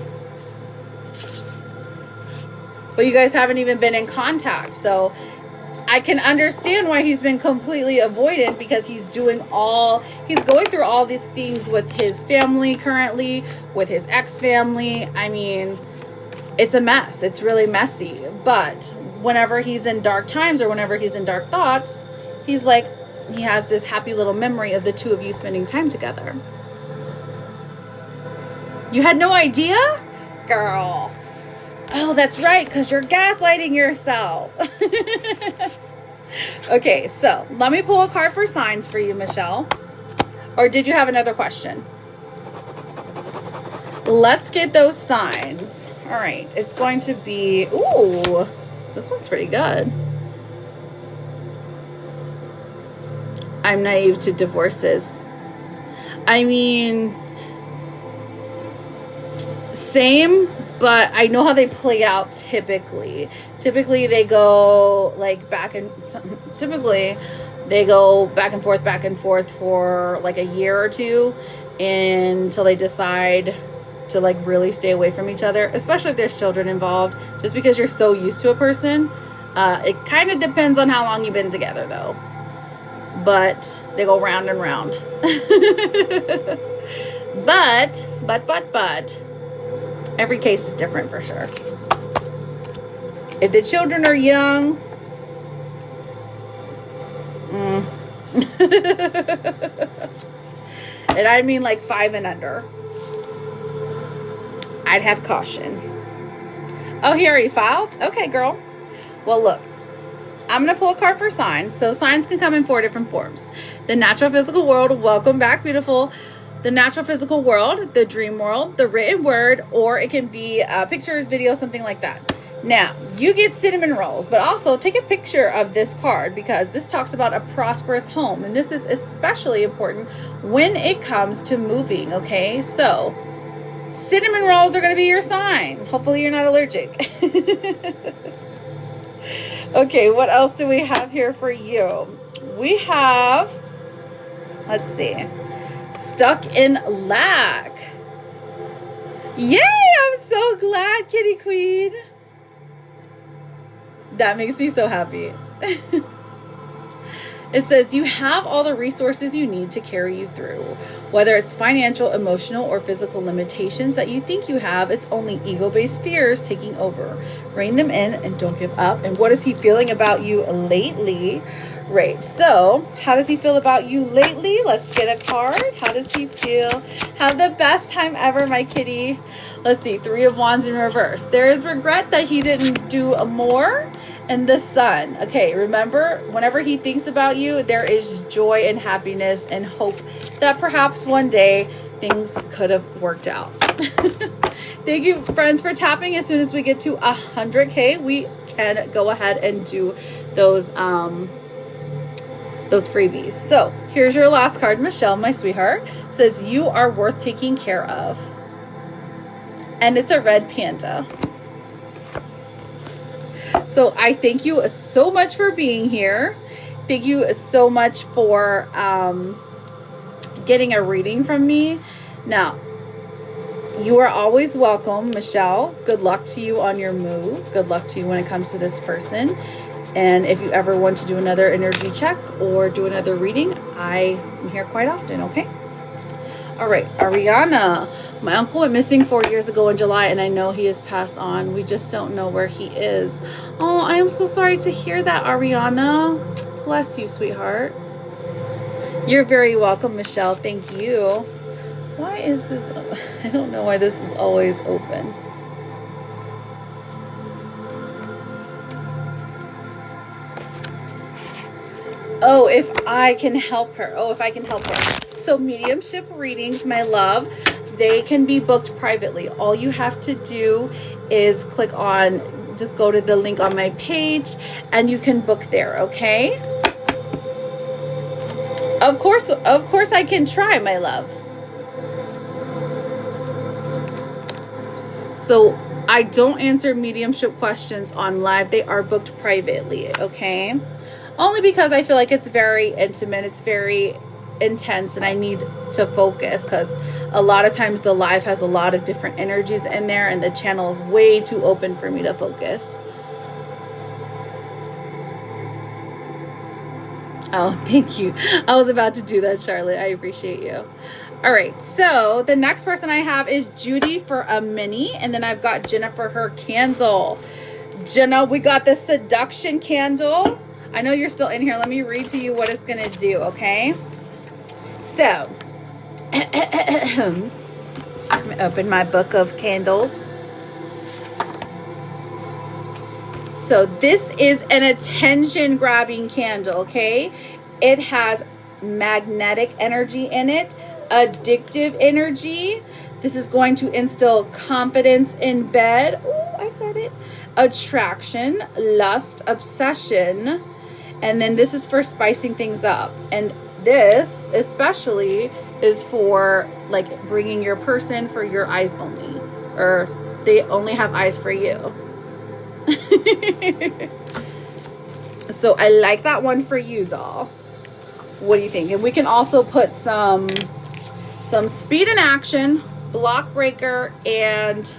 But you guys haven't even been in contact, so I can understand why he's been completely avoidant, because he's going through all these things with his family currently, with his ex-family. I mean, it's a mess. It's really messy. But whenever he's in dark times or whenever he's in dark thoughts, he's like, he has this happy little memory of the two of you spending time together. You had no idea? Girl. Oh, that's right, because you're gaslighting yourself. Okay, so let me pull a card for signs for you, Michelle. Or did you have another question? Let's get those signs. All right, it's going to be, ooh, this one's pretty good. I'm naive to divorces. I mean, same, but I know how they play out typically. Typically they go like back and typically They go back and forth for like a year or two until they decide to like really stay away from each other, especially if there's children involved, just because you're so used to a person. It kind of depends on how long you've been together though, but they go round and round. but every case is different for sure. If the children are young, and I mean like 5 and under, I'd have caution. Oh, he already filed? Okay, girl. Well, look, I'm going to pull a card for signs. So signs can come in 4 different forms. The natural physical world. Welcome back, beautiful. The natural physical world, the dream world, the written word, or it can be pictures, videos, something like that. Now, you get cinnamon rolls, but also take a picture of this card because this talks about a prosperous home. And this is especially important when it comes to moving, okay? So, cinnamon rolls are going to be your sign. Hopefully you're not allergic. Okay, what else do we have here for you? We have, let's see, stuck in lack. Yay, I'm so glad, Kitty Queen. That makes me so happy. It says you have all the resources you need to carry you through. Whether it's financial, emotional, or physical limitations that you think you have, it's only ego-based fears taking over. Rein them in and don't give up. And what is he feeling about you lately? Right. So, how does he feel about you lately? Let's get a card. How does he feel? Have the best time ever, my kitty. Let's see. 3 of Wands in reverse. There is regret that he didn't do more. And the Sun. Okay, remember, whenever he thinks about you, there is joy and happiness and hope that perhaps one day things could have worked out. Thank you, friends, for tapping. As soon as we get to 100K, we can go ahead and do those freebies. So here's your last card, Michelle, my sweetheart. It says you are worth taking care of. And it's a red panda. So I thank you so much for being here. Thank you so much for getting a reading from me. Now, you are always welcome, Michelle. Good luck to you on your move. Good luck to you when it comes to this person. And if you ever want to do another energy check or do another reading, I am here quite often, okay? All right, Ariana. My uncle went missing 4 years ago in July, and I know he has passed on. We just don't know where he is. Oh, I am so sorry to hear that, Ariana. Bless you, sweetheart. You're very welcome, Michelle. Thank you. Why is this? I don't know why this is always open. Oh, if I can help her. Oh, if I can help her. So mediumship readings, my love, they can be booked privately. All you have to do is click on, just go to the link on my page and you can book there, okay? Of course I can try, my love. So I don't answer mediumship questions on live. They are booked privately, okay? Only because I feel like it's very intimate, it's very intense, and I need to focus because a lot of times the live has a lot of different energies in there and the channel is way too open for me to focus. Oh, thank you. I was about to do that, Charlotte. I appreciate you. All right, so the next person I have is Judy for a mini, and then I've got Jenna for her candle. Jenna, we got the seduction candle. I know you're still in here. Let me read to you what it's going to do, okay? So, I'm going to open my book of candles. So this is an attention-grabbing candle, okay? It has magnetic energy in it, addictive energy. This is going to instill confidence in bed. Oh, I said it. Attraction, lust, obsession. And then this is for spicing things up. And this especially is for like bringing your person for your eyes only, or they only have eyes for you. So I like that one for you, doll. What do you think? And we can also put some speed in action, block breaker, and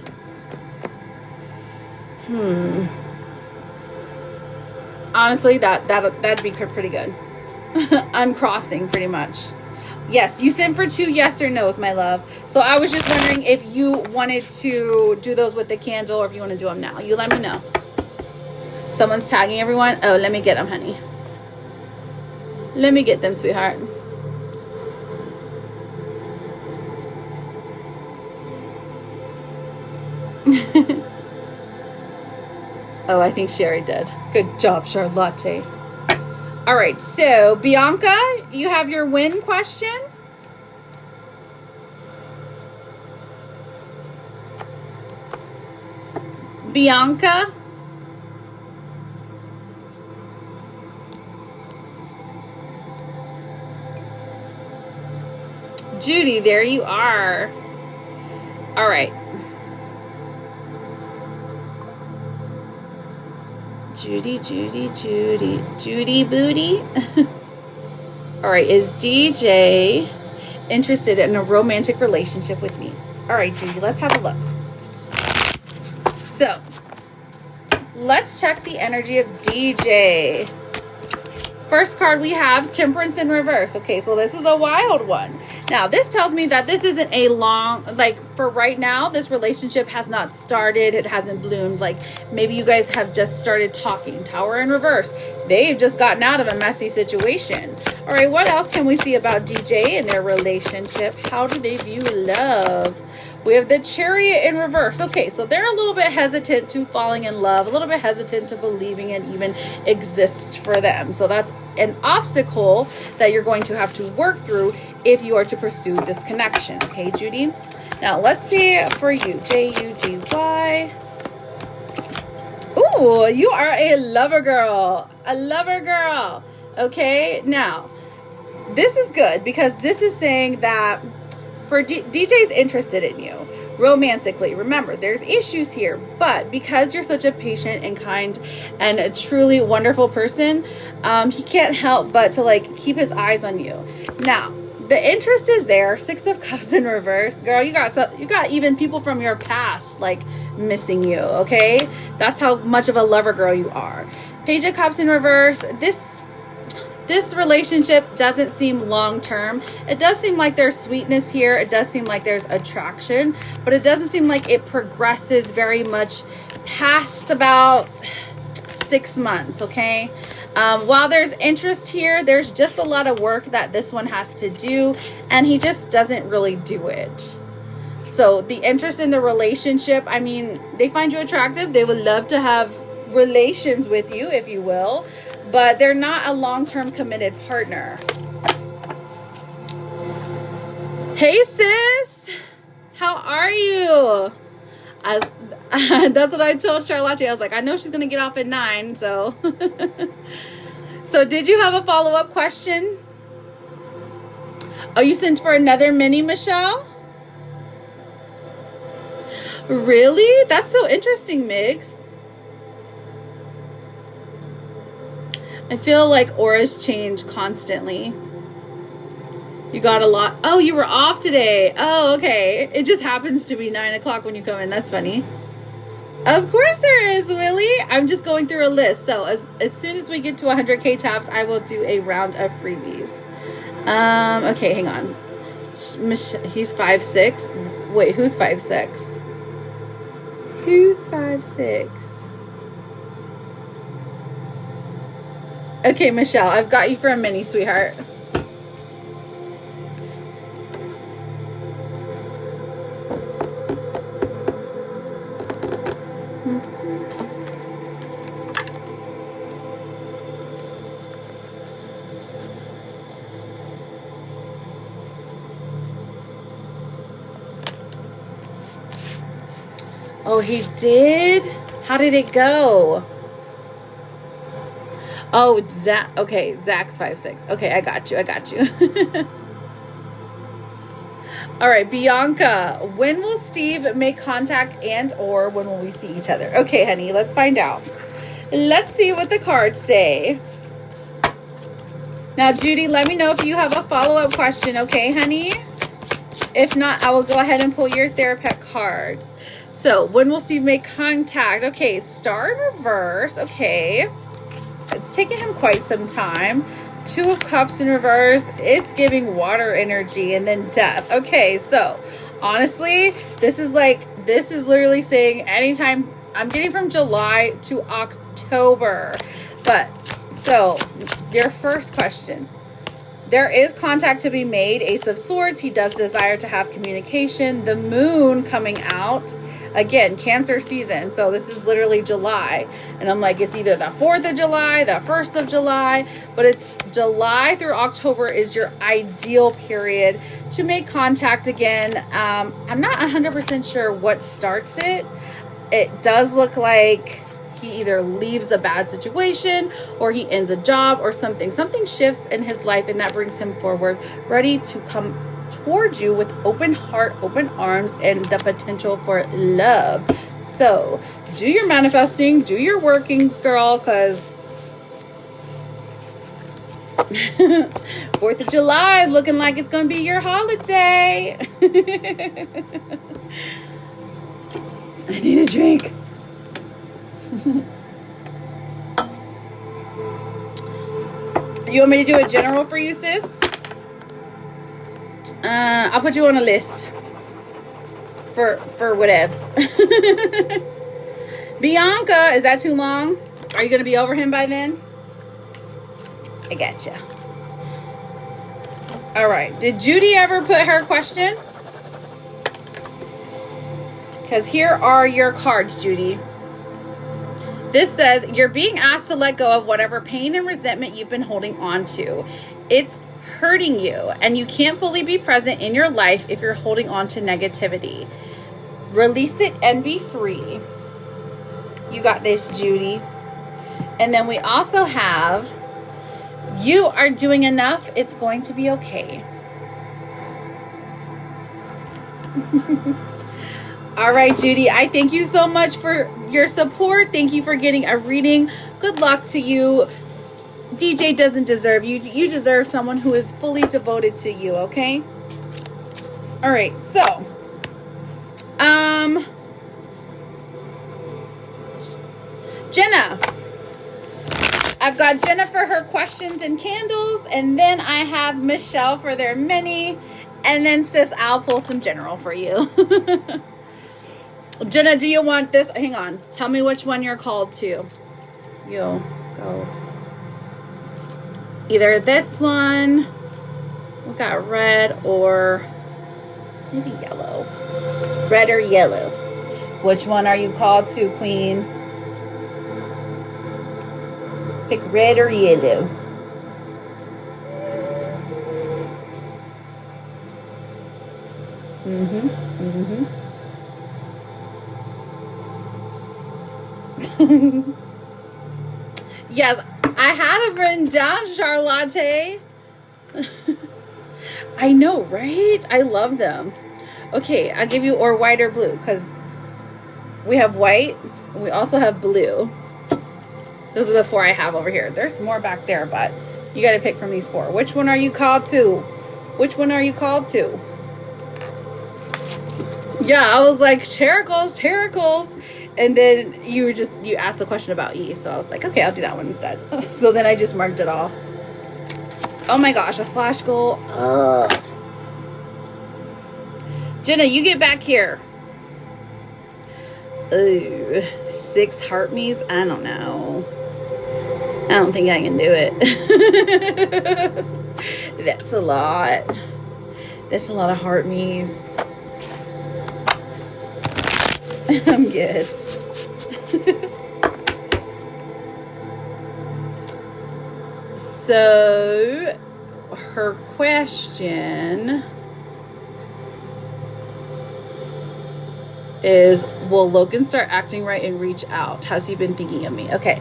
honestly, that'd be pretty good. Uncrossing, pretty much. Yes, you sent for 2 yes or no's, my love. So I was just wondering if you wanted to do those with the candle or if you want to do them now. You let me know. Someone's tagging everyone. Oh, let me get them, honey. Let me get them, sweetheart. Oh, I think Sherry did. Good job, Charlotte. All right, so Bianca, you have your win question. Bianca. Judy, there you are. All right. Judy booty. All right, is DJ interested in a romantic relationship with me? All right, Judy, let's have a look. So, let's check the energy of DJ. First card we have Temperance in reverse. Okay, so this is a wild one. Now, this tells me that this isn't a long, like, for right now, this relationship has not started. It hasn't bloomed. Like, maybe you guys have just started talking. Tower in reverse. They've just gotten out of a messy situation. All right, what else can we see about DJ and their relationship? How do they view love? We have the Chariot in reverse. Okay, so they're a little bit hesitant to falling in love, a little bit hesitant to believing it even exists for them. So that's an obstacle that you're going to have to work through if you are to pursue this connection. Okay, Judy? Now, let's see for you. Judy. Ooh, you are a lover girl. A lover girl. Okay, now, this is good because this is saying that for DJ's interested in you romantically. Remember, there's issues here, but because you're such a patient and kind and a truly wonderful person, he can't help but to like keep his eyes on you. Now, the interest is there. 6 of Cups in reverse. Girl, you got even people from your past like missing you, okay? That's how much of a lover girl you are. Page of Cups in reverse. This relationship doesn't seem long-term. It does seem like there's sweetness here. It does seem like there's attraction, but it doesn't seem like it progresses very much past about 6 months, okay? While there's interest here, there's just a lot of work that this one has to do, and he just doesn't really do it. So the interest in the relationship, I mean, they find you attractive. They would love to have relations with you, if you will, but they're not a long-term committed partner. Hey, sis. How are you? That's what I told Charlotte. I was like, I know she's going to get off at 9, so. So did you have a follow-up question? Oh, you sent for another mini, Michelle? Really? That's so interesting, Migs. I feel like auras change constantly. You got a lot. Oh, you were off today. Oh, okay. It just happens to be 9 o'clock when you come in. That's funny. Of course there is, Willie. I'm just going through a list. So as soon as we get to 100K taps, I will do a round of freebies. Okay, hang on. He's 5'6". Wait, who's 5'6"? Who's 5'6"? Okay, Michelle, I've got you for a mini, sweetheart. Oh, he did? How did it go? Oh, Zach. Okay, Zach's 5'6". Okay, I got you. All right, Bianca. When will Steve make contact and/or when will we see each other? Okay, honey, let's find out. Let's see what the cards say. Now, Judy, let me know if you have a follow-up question, okay, honey? If not, I will go ahead and pull your Therapet cards. So, when will Steve make contact? Okay, Star in reverse. Okay. It's taken him quite some time. Two of Cups in reverse. It's giving water energy and then death. Okay, so, honestly, this is literally saying anytime. I'm getting from July to October. But, so, your first question. There is contact to be made. Ace of Swords. He does desire to have communication. The moon coming out. Again, Cancer season. So this is literally July. And I'm like, it's either the 4th of July, the 1st of July. But it's July through October is your ideal period to make contact again. I'm not 100% sure what starts it. It does look like he either leaves a bad situation or he ends a job or something. Something shifts in his life and that brings him forward, ready to come towards you with open heart, open arms, and the potential for love. So do your manifesting, do your workings, girl, because 4th of July is looking like it's going to be your holiday. I need a drink. You want me to do a general for you, sis? I'll put you on a list for whatevs. Bianca, is that too long? Are you going to be over him by then? I gotcha. All right. Did Judy ever put her question? Because here are your cards, Judy. This says, you're being asked to let go of whatever pain and resentment you've been holding on to. It's hurting you, and you can't fully be present in your life if you're holding on to negativity. Release it and be free. You got this, Judy. And then we also have, you are doing enough. It's going to be okay. All right, Judy, I thank you so much for your support. Thank you for getting a reading. Good luck to you. DJ doesn't deserve you. You deserve someone who is fully devoted to you, okay? All right, so, Jenna. I've got Jenna for her questions and candles, and then I have Michelle for their mini, and then sis, I'll pull some general for you. Jenna, do you want this? Hang on. Tell me which one you're called to. You'll go. Either this one, we got red, or maybe yellow. Red or yellow. Which one are you called to, Queen? Pick red or yellow. Yes, I had it written down, Charlotte. I know, right? I love them. Okay, I'll give you or white or blue, because we have white and we also have blue. Those are the 4 I have over here. There's more back there, but you got to pick from these 4. Which one are you called to? Which one are you called to? Yeah, I was like, Charicles. And then you asked the question about E. So I was like, okay, I'll do that one instead. So then I just marked it off. Oh my gosh, a flash goal. Ugh. Jenna, you get back here. Ooh, 6 heart me's? I don't know. I don't think I can do it. That's a lot. That's a lot of heart me's. I'm good. So, her question is, will Logan start acting right and reach out? Has he been thinking of me? Okay.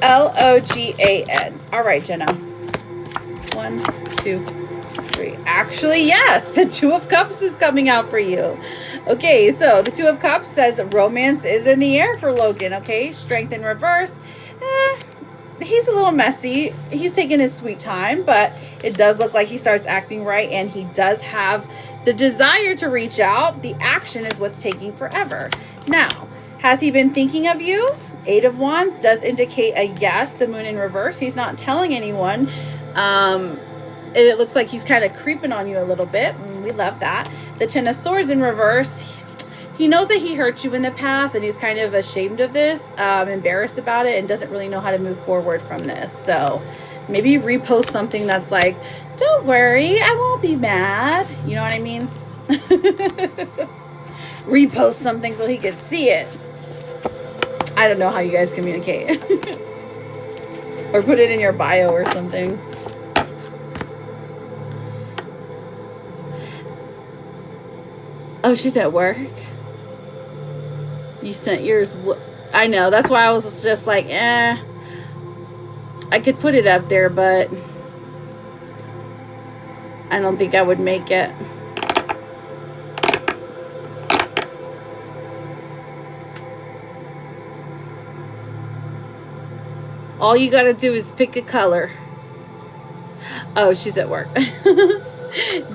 Logan. All right, Jenna. 1, 2, 3. Actually, yes. The 2 of Cups is coming out for you. Okay, so the 2 of Cups says romance is in the air for Logan, okay? Strength in reverse. he's a little messy. He's taking his sweet time, but it does look like he starts acting right, and he does have the desire to reach out. The action is what's taking forever. Now, has he been thinking of you? Eight of Wands does indicate a yes. The moon in reverse. He's not telling anyone. It looks like he's kind of creeping on you a little bit. We love that. The Ten of Swords in reverse. He knows that he hurt you in the past, and he's kind of ashamed of this, embarrassed about it, and doesn't really know how to move forward from this. So maybe repost something that's like, don't worry, I won't be mad. You know what I mean? Repost something so he can see it. I don't know how you guys communicate. Or put it in your bio or something. Oh, she's at work? You sent yours. I know. That's why I was just like, I could put it up there, but I don't think I would make it. All you got to do is pick a color. Oh, she's at work.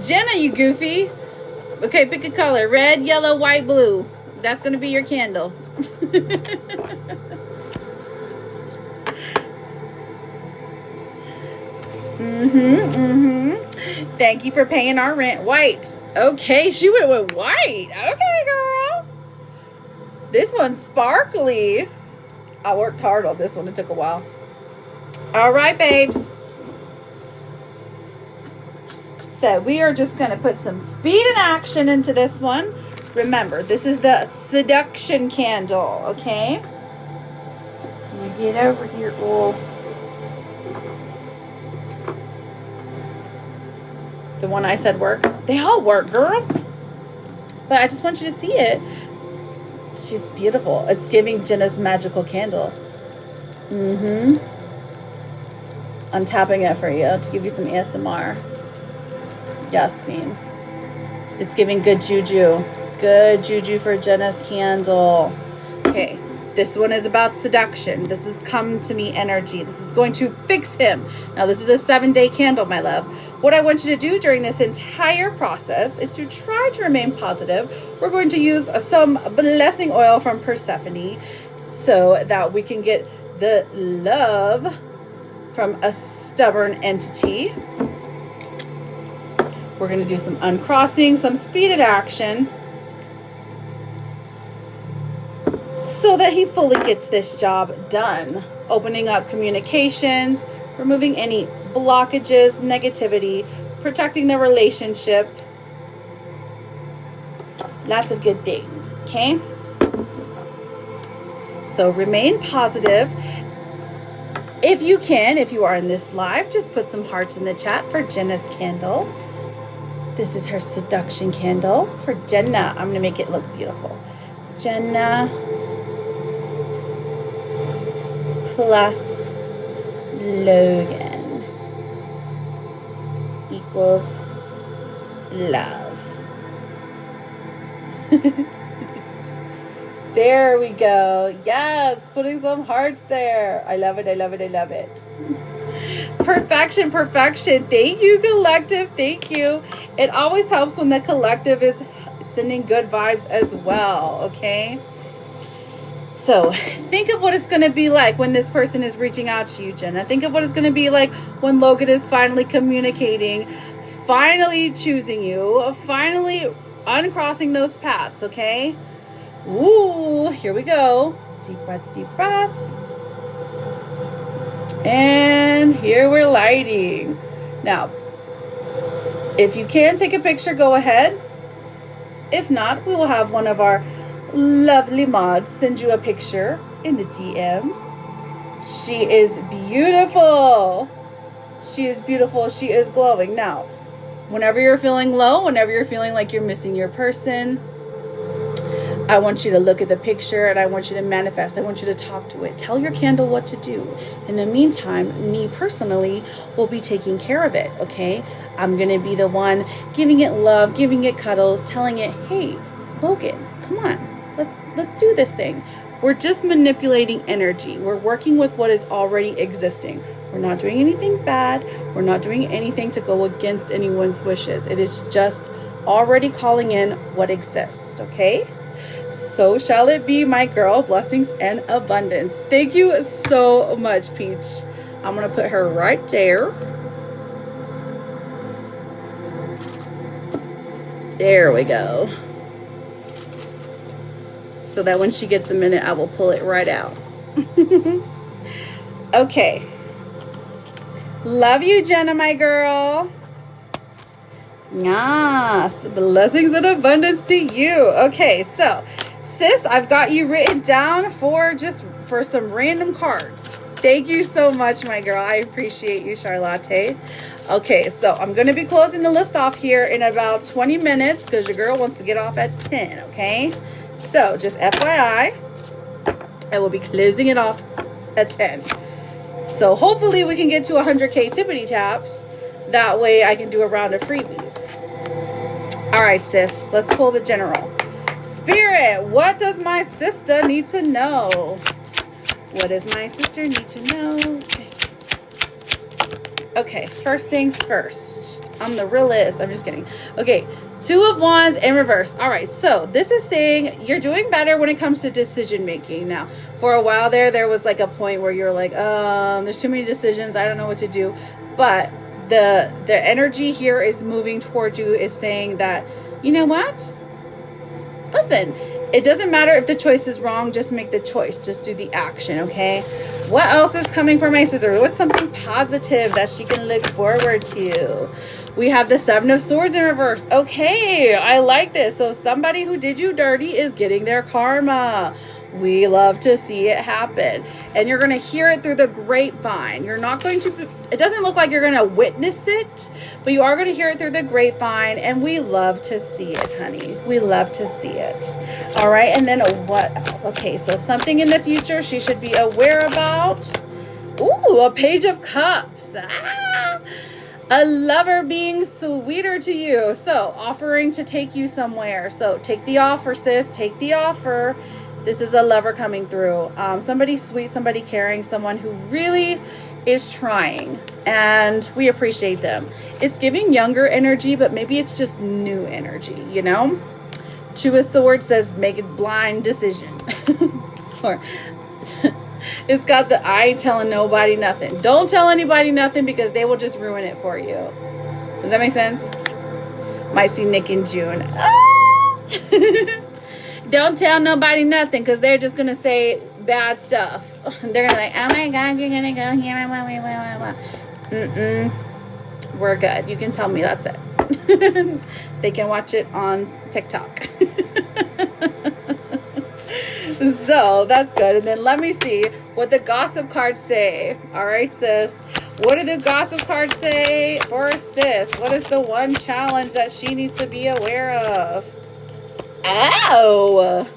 Jenna, you goofy. Okay, pick a color. Red, yellow, white, blue. That's going to be your candle. Thank you for paying our rent. White. Okay, she went with white. Okay, girl. This one's sparkly. I worked hard on this one. It took a while. All right, babes. So we are just going to put some speed and action into this one. Remember, this is the seduction candle, okay? You get over here. Oh. The one I said works. They all work, girl. But I just want you to see it. She's beautiful. It's giving Jenna's magical candle. I'm tapping it for you to give you some ASMR. Yes, queen. It's giving good juju. Good juju for Jenna's candle. Okay, this one is about seduction. This is come to me energy. This is going to fix him. Now, this is a 7-day candle, my love. What I want you to do during this entire process is to try to remain positive. We're going to use some blessing oil from Persephone so that we can get the love from a stubborn entity. We're going to do some uncrossing, some speeded action, so that he fully gets this job done. Opening up communications, removing any blockages, negativity, protecting the relationship. Lots of good things, okay? So remain positive. If you can, if you are in this live, just put some hearts in the chat for Jenna's candle. This is her seduction candle for Jenna. I'm going to make it look beautiful. Jenna plus Logan equals love. There we go. Yes, putting some hearts there. I love it. I love it. I love it. Perfection, perfection. Thank you, collective. Thank you. It always helps when the collective is sending good vibes as well, okay? So think of what it's going to be like when this person is reaching out to you, Jenna. Think of what it's going to be like when Logan is finally communicating, finally choosing you, finally uncrossing those paths, okay? Ooh, here we go. Deep breaths, deep breaths. And here we're lighting. Now, if you can take a picture, go ahead. If not, we will have one of our lovely mods send you a picture in the DMs. She is beautiful. She is beautiful. She is glowing. Now, whenever you're feeling low, whenever you're feeling like you're missing your person, I want you to look at the picture and I want you to manifest. I want you to talk to it. Tell your candle what to do. In the meantime, me personally will be taking care of it, okay? I'm going to be the one giving it love, giving it cuddles, telling it, hey, Logan, come on, let's do this thing. We're just manipulating energy. We're working with what is already existing. We're not doing anything bad. We're not doing anything to go against anyone's wishes. It is just already calling in what exists, okay? So shall it be, my girl. Blessings and abundance. Thank you so much, Peach. I'm going to put her right there. There we go. So that when she gets a minute, I will pull it right out. Okay. Love you, Jenna, my girl. Yes. Blessings and abundance to you. Okay, so, sis, I've got you written down for some random cards. Thank you so much, my girl. I appreciate you, Charlotte. Okay, so I'm going to be closing the list off here in about 20 minutes because your girl wants to get off at 10, okay? So, just FYI, I will be closing it off at 10. So, hopefully we can get to 100K tippity taps. That way I can do a round of freebies. All right, sis, let's pull the general. Spirit, what does my sister need to know? What does my sister need to know? Okay, first things first. I'm the realist. I'm just kidding. Okay, 2 of Wands in reverse. All right, so this is saying you're doing better when it comes to decision making. Now, for a while there was like a point where you're like, there's too many decisions. I don't know what to do. But the energy here is moving towards you, is saying that, you know what? Listen, it doesn't matter if the choice is wrong. Just make the choice. Just do the action, okay? What else is coming for my sister? What's something positive that she can look forward to? We have the 7 of Swords in reverse. Okay, I like this. So somebody who did you dirty is getting their karma. We love to see it happen. And you're going to hear it through the grapevine. You're not going to, it doesn't look like you're going to witness it, but you are going to hear it through the grapevine. And we love to see it, honey. We love to see it. All right. And then what else? Okay. So something in the future she should be aware about. Ooh, a Page of Cups. Ah, a lover being sweeter to you. So offering to take you somewhere. So take the offer, sis. Take the offer. This is a lover coming through. Somebody sweet, somebody caring, someone who really is trying. And we appreciate them. It's giving younger energy, but maybe it's just new energy, you know? 2 of Swords says make a blind decision. Or it's got the I ain't telling nobody nothing. Don't tell anybody nothing because they will just ruin it for you. Does that make sense? Might see Nick in June. Ah! Don't tell nobody nothing because they're just going to say bad stuff. They're going to be like, oh my God, you're going to go here. We're good. You can tell me that's it. They can watch it on TikTok. So that's good. And then let me see what the gossip cards say. All right, sis. What do the gossip cards say for sis? What is the one challenge that she needs to be aware of? Oh,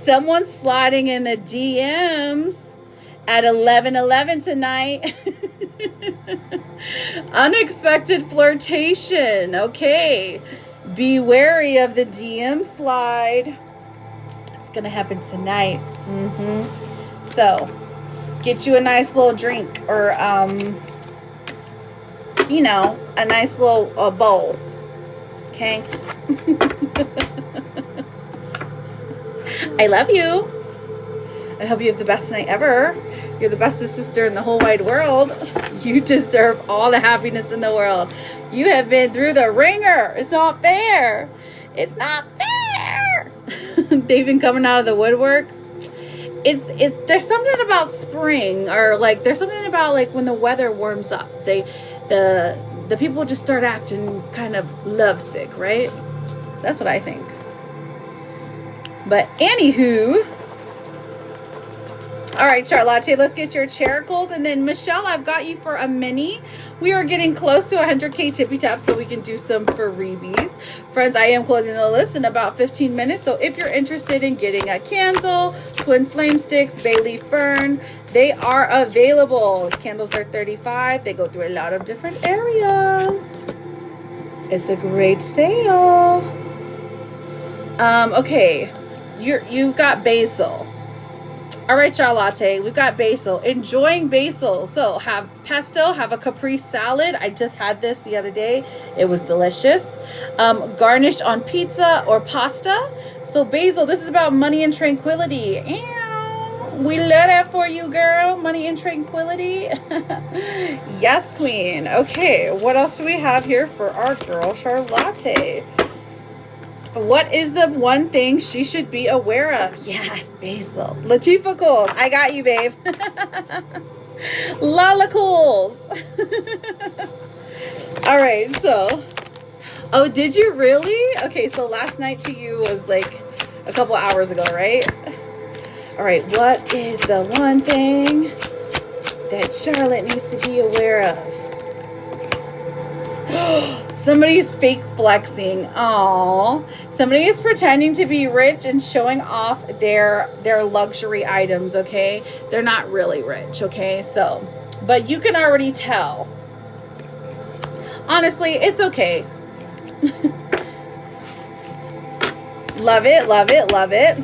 someone's sliding in the DMs at 11:11 tonight. Unexpected flirtation. Okay, be wary of the DM slide. It's gonna happen tonight. So get you a nice little drink, or you know, a nice little bowl. Okay. I love you. I hope you have the best night ever. You're the bestest sister in the whole wide world. You deserve all the happiness in the world. You have been through the ringer. It's not fair. It's not fair. They've been coming out of the woodwork. It's there's something about spring, or like there's something about like when the weather warms up. The people just start acting kind of lovesick, right? That's what I think. But anywho, all right, Charlotte, let's get your characles. And then Michelle, I've got you for a mini. We are getting close to 100K tippy tap, so we can do some freebies. Friends, I am closing the list in about 15 minutes. So if you're interested in getting a candle, twin flame sticks, bay leaf fern, they are available. Candles are $35. They go through a lot of different areas. It's a great sale. Okay. You've got basil. All right, Charlotte, we've got basil. Enjoying basil. So have pesto, have a caprese salad. I just had this the other day. It was delicious. Garnished on pizza or pasta. So basil, this is about money and tranquility. We love that for you, girl. Money and tranquility. Yes, queen. Okay, what else do we have here for our girl, Charlotte? What is the one thing she should be aware of? Yes, basil. Latifah Cools. I got you, babe. Lala Cools. All right, so. Oh, did you really? Okay, so last night to you was like a couple hours ago, right? All right, what is the one thing that Charlotte needs to be aware of? Somebody's fake flexing. Aww. Somebody is pretending to be rich and showing off their luxury items, okay? They're not really rich, okay? So, but you can already tell. Honestly, it's okay. Love it, love it, love it.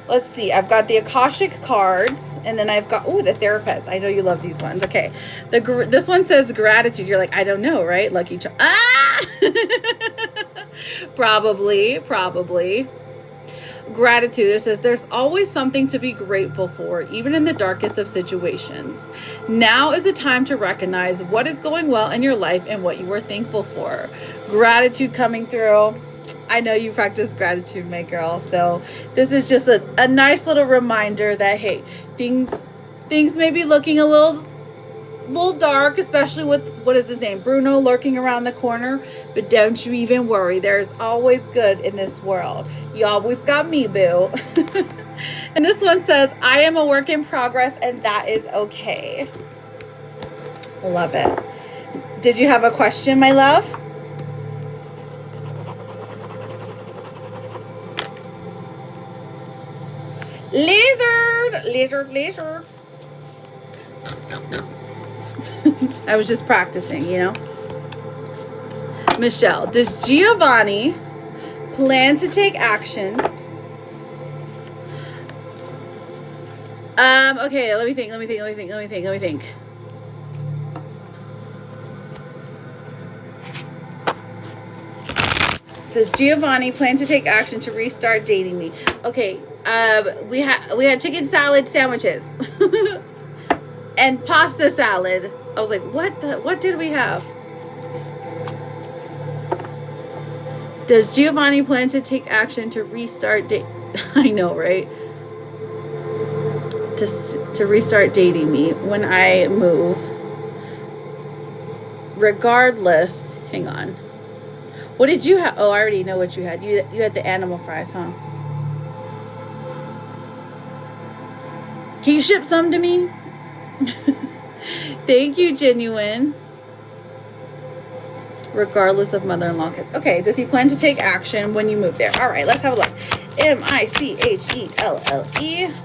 Let's see. I've got the Akashic cards, and then I've got, ooh, the Therapets. I know you love these ones. Okay. This one says gratitude. You're like, I don't know, right? Lucky charm. Ah! Probably. Gratitude. It says there's always something to be grateful for, even in the darkest of situations. Now is the time to recognize what is going well in your life and what you are thankful for. Gratitude coming through. I know you practice gratitude, my girl. So this is just a nice little reminder that, hey, things may be looking a little dark, especially with, what is his name, Bruno lurking around the corner. But don't you even worry. There's always good in this world. You always got me, boo. And this one says, I am a work in progress, and that is okay. Love it. Did you have a question, my love? Lizard. I was just practicing, you know. Michelle, does Giovanni plan to take action? Okay, let me think. Does Giovanni plan to take action to restart dating me? Okay, we had chicken salad sandwiches and pasta salad. I was like, what did we have? Does Giovanni plan to take action to restart date? I know, right? To restart dating me when I move. Regardless, hang on. What did you have? Oh, I already know what you had. You had the animal fries, huh? Can you ship some to me? Thank you, Genuine. Regardless of mother-in-law kids. Okay, does he plan to take action when you move there? All right, let's have a look. Michelle.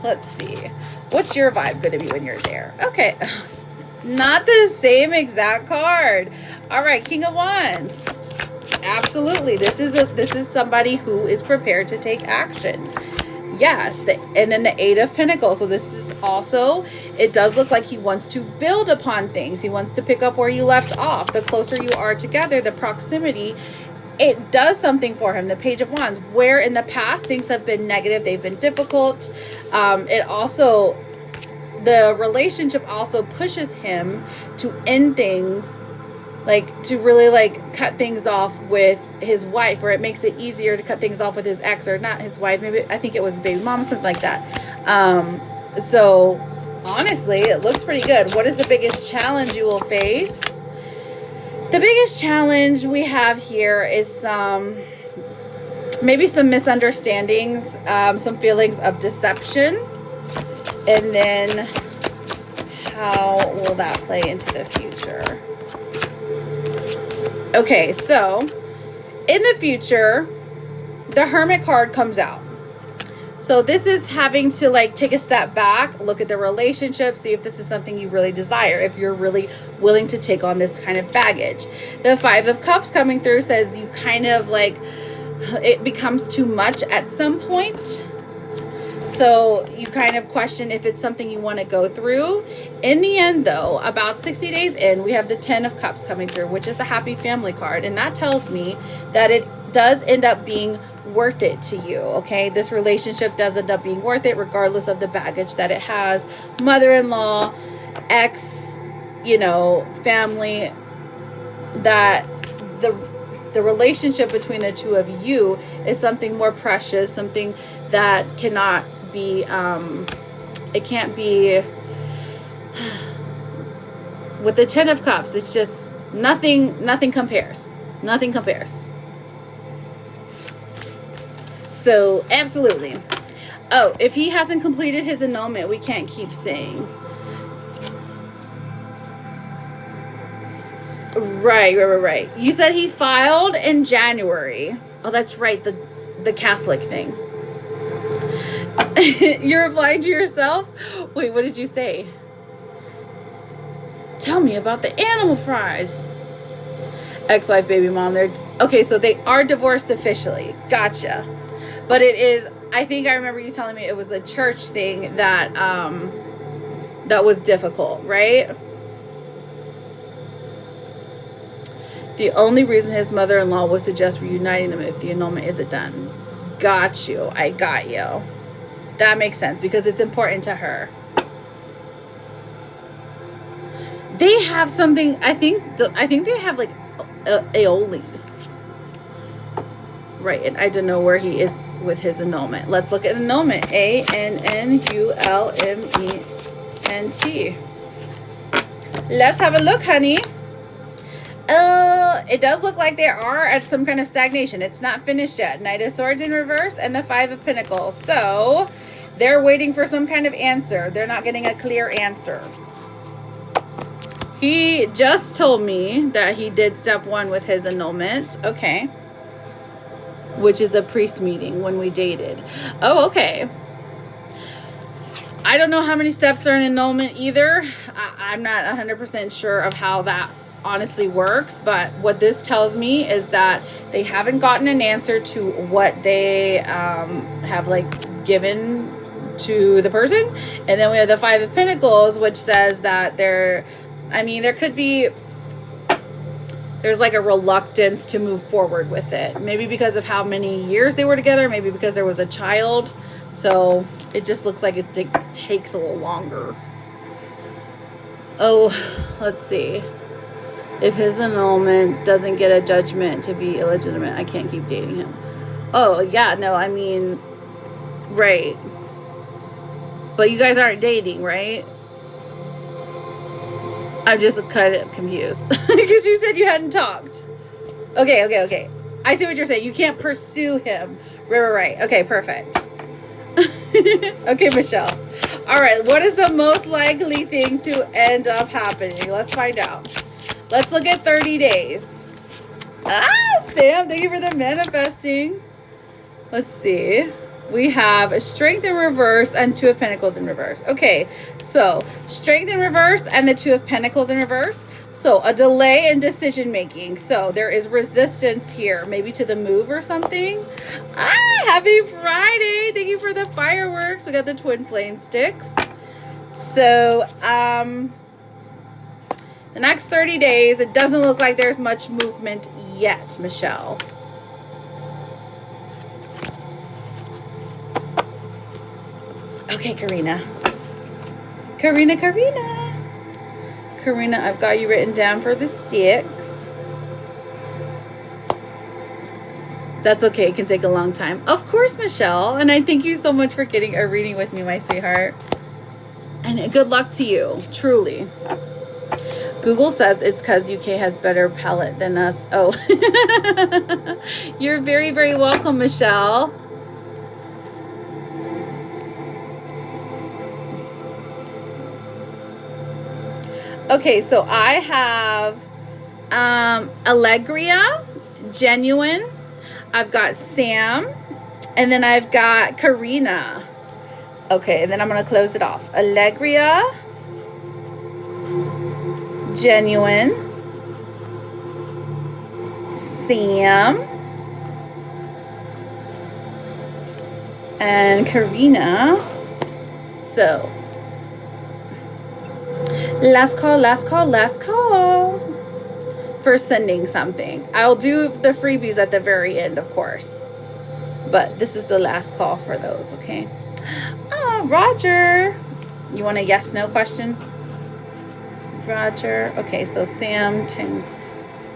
Let's see. What's your vibe going to be when you're there? Okay. Not the same exact card. All right, King of Wands. Absolutely. This is somebody who is prepared to take action. Yes. And then the Eight of Pentacles. So this is also, it does look like he wants to build upon things. He wants to pick up where you left off. The closer you are together, the proximity, it does something for him. The Page of Wands, where in the past things have been negative, they've been difficult. It also, the relationship also pushes him to end things, like to really like cut things off with his wife, or it makes it easier to cut things off with his ex, or not his wife, maybe, I think it was his baby mama, something like that. So honestly, it looks pretty good. What is the biggest challenge you will face? The biggest challenge we have here is maybe some misunderstandings, some feelings of deception, and then how will that play into the future? Okay, so in the future, the Hermit card comes out. So this is having to like take a step back, look at the relationship, see if this is something you really desire, if you're really willing to take on this kind of baggage. The Five of Cups coming through says you kind of like it becomes too much at some point. So you kind of question if it's something you want to go through. In the end, though, about 60 days in, we have the 10 of Cups coming through, which is the happy family card. And that tells me that it does end up being worth it to you, okay? This relationship does end up being worth it regardless of the baggage that it has. Mother-in-law, ex, you know, family, that the relationship between the two of you is something more precious, something that cannot be, it can't be, with the 10 of Cups, it's just nothing compares. Nothing compares. So, absolutely. Oh, if he hasn't completed his annulment, we can't keep saying. Right. You said he filed in January. Oh, that's right, the Catholic thing. You're replying to yourself? Wait, what did you say? Tell me about the animal fries. Ex-wife, baby mom, they're... Okay, so they are divorced officially. Gotcha. But it is... I think I remember you telling me it was the church thing that, that was difficult, right? The only reason his mother-in-law would suggest reuniting them if the annulment isn't done. Got you. I got you. That makes sense because it's important to her. They have something, I think they have like aioli. Right, and I don't know where he is with his annulment. Let's look at annulment. A-N-N-U-L-M-E-N-T. Let's have a look, honey. It does look like they are at some kind of stagnation. It's not finished yet. Knight of Swords in reverse and the 5 of Pentacles. So they're waiting for some kind of answer. They're not getting a clear answer. He just told me that he did step 1 with his annulment. Okay. Which is the priest meeting when we dated. Oh, okay. I don't know how many steps are in annulment either. I'm not 100% sure of how that honestly works, but what this tells me is that they haven't gotten an answer to what they have like given to the person. And then we have the 5 of Pentacles, which says that there could be, there's like a reluctance to move forward with it. Maybe because of how many years they were together, maybe because there was a child. So it just looks like it takes a little longer. Oh, let's see. If his annulment doesn't get a judgment to be illegitimate, I can't keep dating him. Oh, yeah, no, I mean, right. But you guys aren't dating, right? I'm just kind of confused. Because you said you hadn't talked. Okay. I see what you're saying. You can't pursue him. Right. Okay, perfect. Okay, Michelle. All right, what is the most likely thing to end up happening? Let's find out. Let's look at 30 days. Sam, thank you for the manifesting. Let's see. We have a Strength in reverse and 2 of Pentacles in reverse. Okay, so Strength in reverse and the 2 of Pentacles in reverse. So a delay in decision making. So there is resistance here, maybe to the move or something. Happy Friday. Thank you for the fireworks. We got the twin flame sticks. So, the next 30 days, it doesn't look like there's much movement yet, Michelle. Okay, Karina, I've got you written down for the sticks. That's okay. It can take a long time. Of course, Michelle. And I thank you so much for getting a reading with me, my sweetheart. And good luck to you, truly. Google says it's because UK has better palate than us. Oh, you're very, very welcome, Michelle. Okay, so I have Allegria, Genuine. I've got Sam, and then I've got Karina. Okay, and then I'm going to close it off. Allegria, Genuine, Sam, and Karina. So, last call for sending something. I'll do the freebies at the very end, of course, but this is the last call for those. Okay. Roger, you want a yes no question? Roger. Okay, so Sam times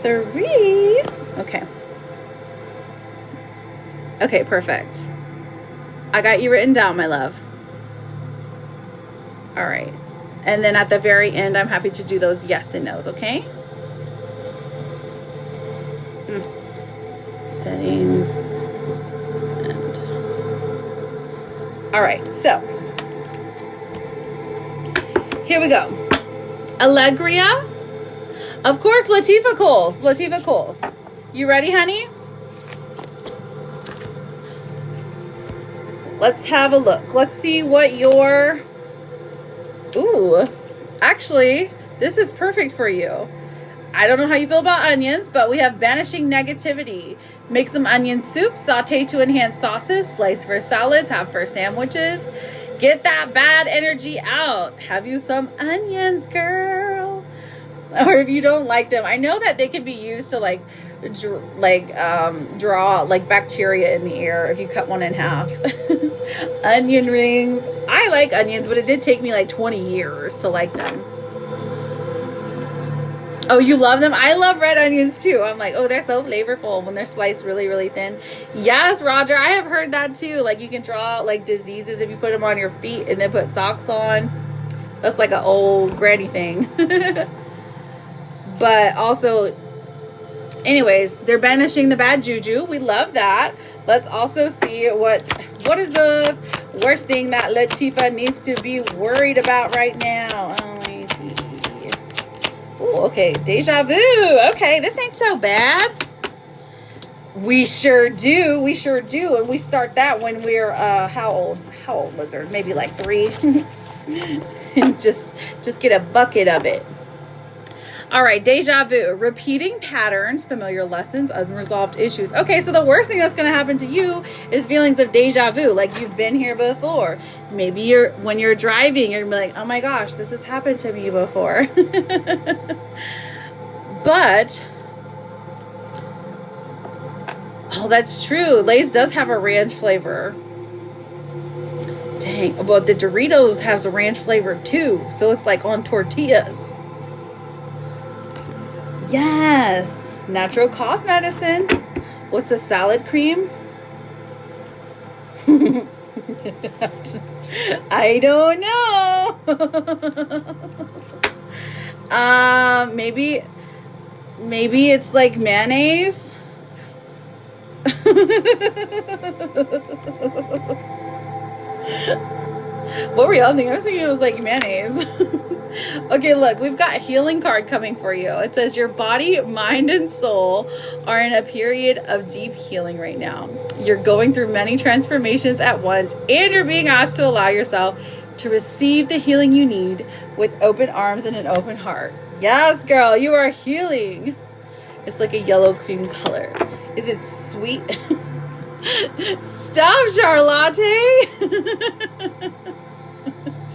3. Okay. Okay, perfect. I got you written down, my love. All right. And then at the very end, I'm happy to do those yes and no's, okay? Settings. And all right, so here we go. Allegria. Of course, Latifah Coles. Latifah Coles. You ready, honey? Let's have a look. Let's see what your... Ooh, actually, this is perfect for you. I don't know how you feel about onions, but we have banishing negativity. Make some onion soup, saute to enhance sauces, slice for salads, have for sandwiches. Get that bad energy out. Have you some onions, girl? Or if you don't like them, I know that they can be used to draw like bacteria in the air if you cut one in half. Onion rings. I like onions, but it did take me like 20 years to like them. Oh, you love them? I love red onions too. I'm like, oh, they're so flavorful when they're sliced really, really thin. Yes, Roger, I have heard that too. Like you can draw like diseases if you put them on your feet and then put socks on. That's like an old granny thing. But also, anyways, they're banishing the bad juju. We love that. Let's also see what is the worst thing that Latifah needs to be worried about right now. Oh, okay, deja vu. Okay, this ain't so bad. We sure do. We sure do. And we start that when we're how old? How old, Lizard? Maybe like 3. And just get a bucket of it. All right, deja vu. Repeating patterns, familiar lessons, unresolved issues. Okay, so the worst thing that's going to happen to you is feelings of deja vu, like you've been here before. Maybe when you're driving, you're going to be like, oh my gosh, this has happened to me before. But, oh, that's true. Lay's does have a ranch flavor. Dang, well, the Doritos has a ranch flavor too. So it's like on tortillas. Yes, natural cough medicine. What's a salad cream? I don't know. Maybe it's like mayonnaise. What were y'all thinking? I was thinking it was like mayonnaise. Okay, look, we've got a healing card coming for you. It says your body, mind, and soul are in a period of deep healing right now. You're going through many transformations at once, and you're being asked to allow yourself to receive the healing you need with open arms and an open heart. Yes, girl, you are healing. It's like a yellow cream color. Is it sweet? Stop, Charlotte.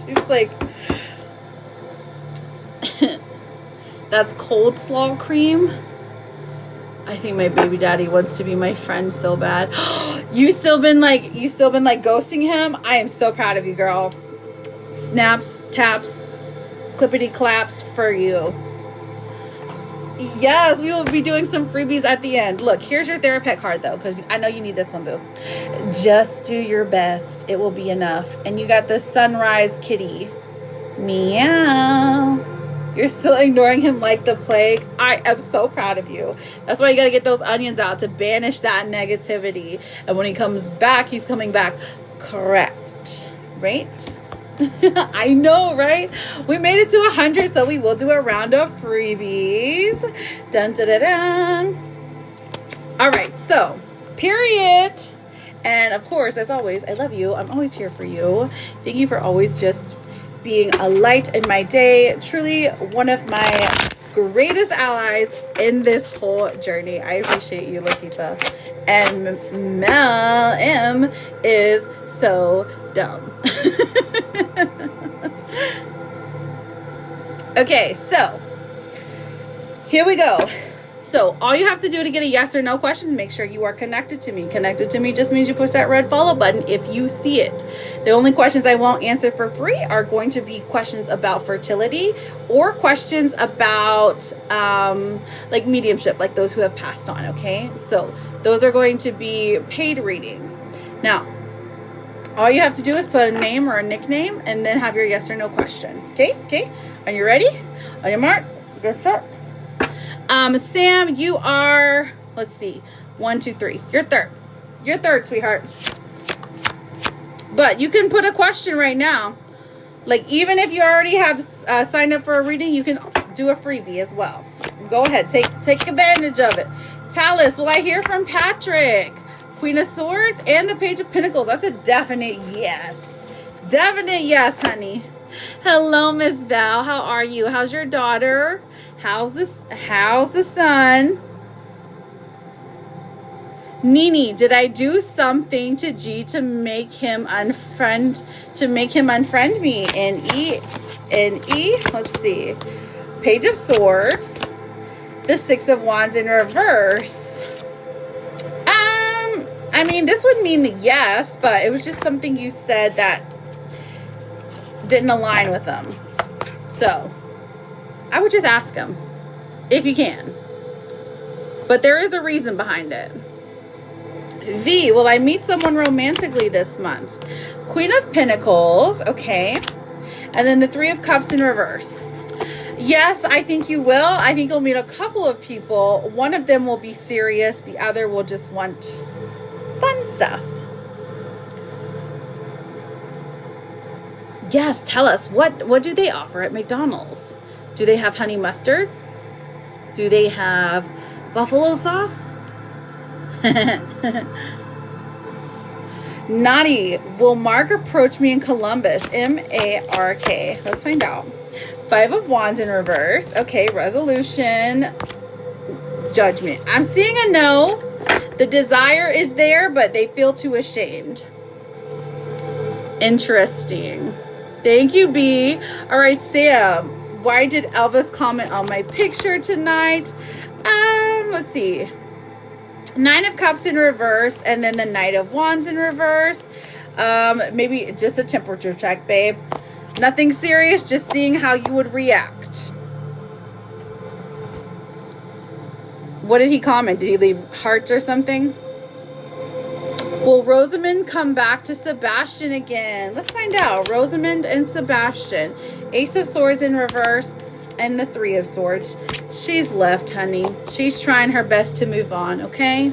She's like... That's cold slaw cream. I think my baby daddy wants to be my friend so bad. You still been like ghosting him? I am so proud of you, girl. Snaps, taps, clippity claps for you. Yes, we will be doing some freebies at the end. Look, here's your therapist card though, because I know you need this one, boo. Just do your best. It will be enough. And you got the sunrise kitty. Meow. You're still ignoring him like the plague. I am so proud of you. That's why you got to get those onions out to banish that negativity. And when he comes back, he's coming back correct. Right? I know, right? We made it to 100, so we will do a round of freebies. Dun, dun, dun, dun. All right, so period. And of course, as always, I love you. I'm always here for you. Thank you for always just being a light in my day. Truly one of my greatest allies in this whole journey. I appreciate you, Latifa. And Mel M is so dumb. Okay, so here we go. So all you have to do to get a yes or no question, make sure you are connected to me. Connected to me just means you push that red follow button if you see it. The only questions I won't answer for free are going to be questions about fertility or questions about like mediumship, like those who have passed on, okay? So those are going to be paid readings. Now, all you have to do is put a name or a nickname and then have your yes or no question. Okay? Are you ready? On your mark, get set. Sam, you are, let's see, 1, 2, 3. You're third. You're third, sweetheart. But you can put a question right now. Like, even if you already have signed up for a reading, you can do a freebie as well. Go ahead, take advantage of it. Talus, will I hear from Patrick? Queen of Swords and the Page of Pentacles. That's a definite yes. Definite yes, honey. Hello, Miss Val. How are you? How's your daughter? How's the son? Nini, did I do something to G to make him unfriend me? And E, let's see. Page of Swords, the Six of Wands in reverse. I mean, this would mean yes, but it was just something you said that didn't align with them. So I would just ask him if you can. But there is a reason behind it. V, will I meet someone romantically this month? Queen of Pentacles, okay. And then the Three of Cups in reverse. Yes, I think you will. I think you'll meet a couple of people. One of them will be serious. The other will just want fun stuff. Yes, tell us. What do they offer at McDonald's? Do they have honey mustard? Do they have buffalo sauce? Naughty, will Mark approach me in Columbus? M-A-R-K. Let's find out. Five of Wands in reverse. Okay, resolution. Judgment. I'm seeing a no. The desire is there, but they feel too ashamed. Interesting. Thank you, B. All right, Sam. Why did Elvis comment on my picture tonight? Let's see. Nine of Cups in reverse, and then the Knight of Wands in reverse. Maybe just a temperature check, babe. Nothing serious, just seeing how you would react. What did he comment? Did he leave hearts or something? Will Rosamund come back to Sebastian again? Let's find out. Rosamund and Sebastian. Ace of Swords in reverse and the Three of Swords. She's left, honey. She's trying her best to move on, okay?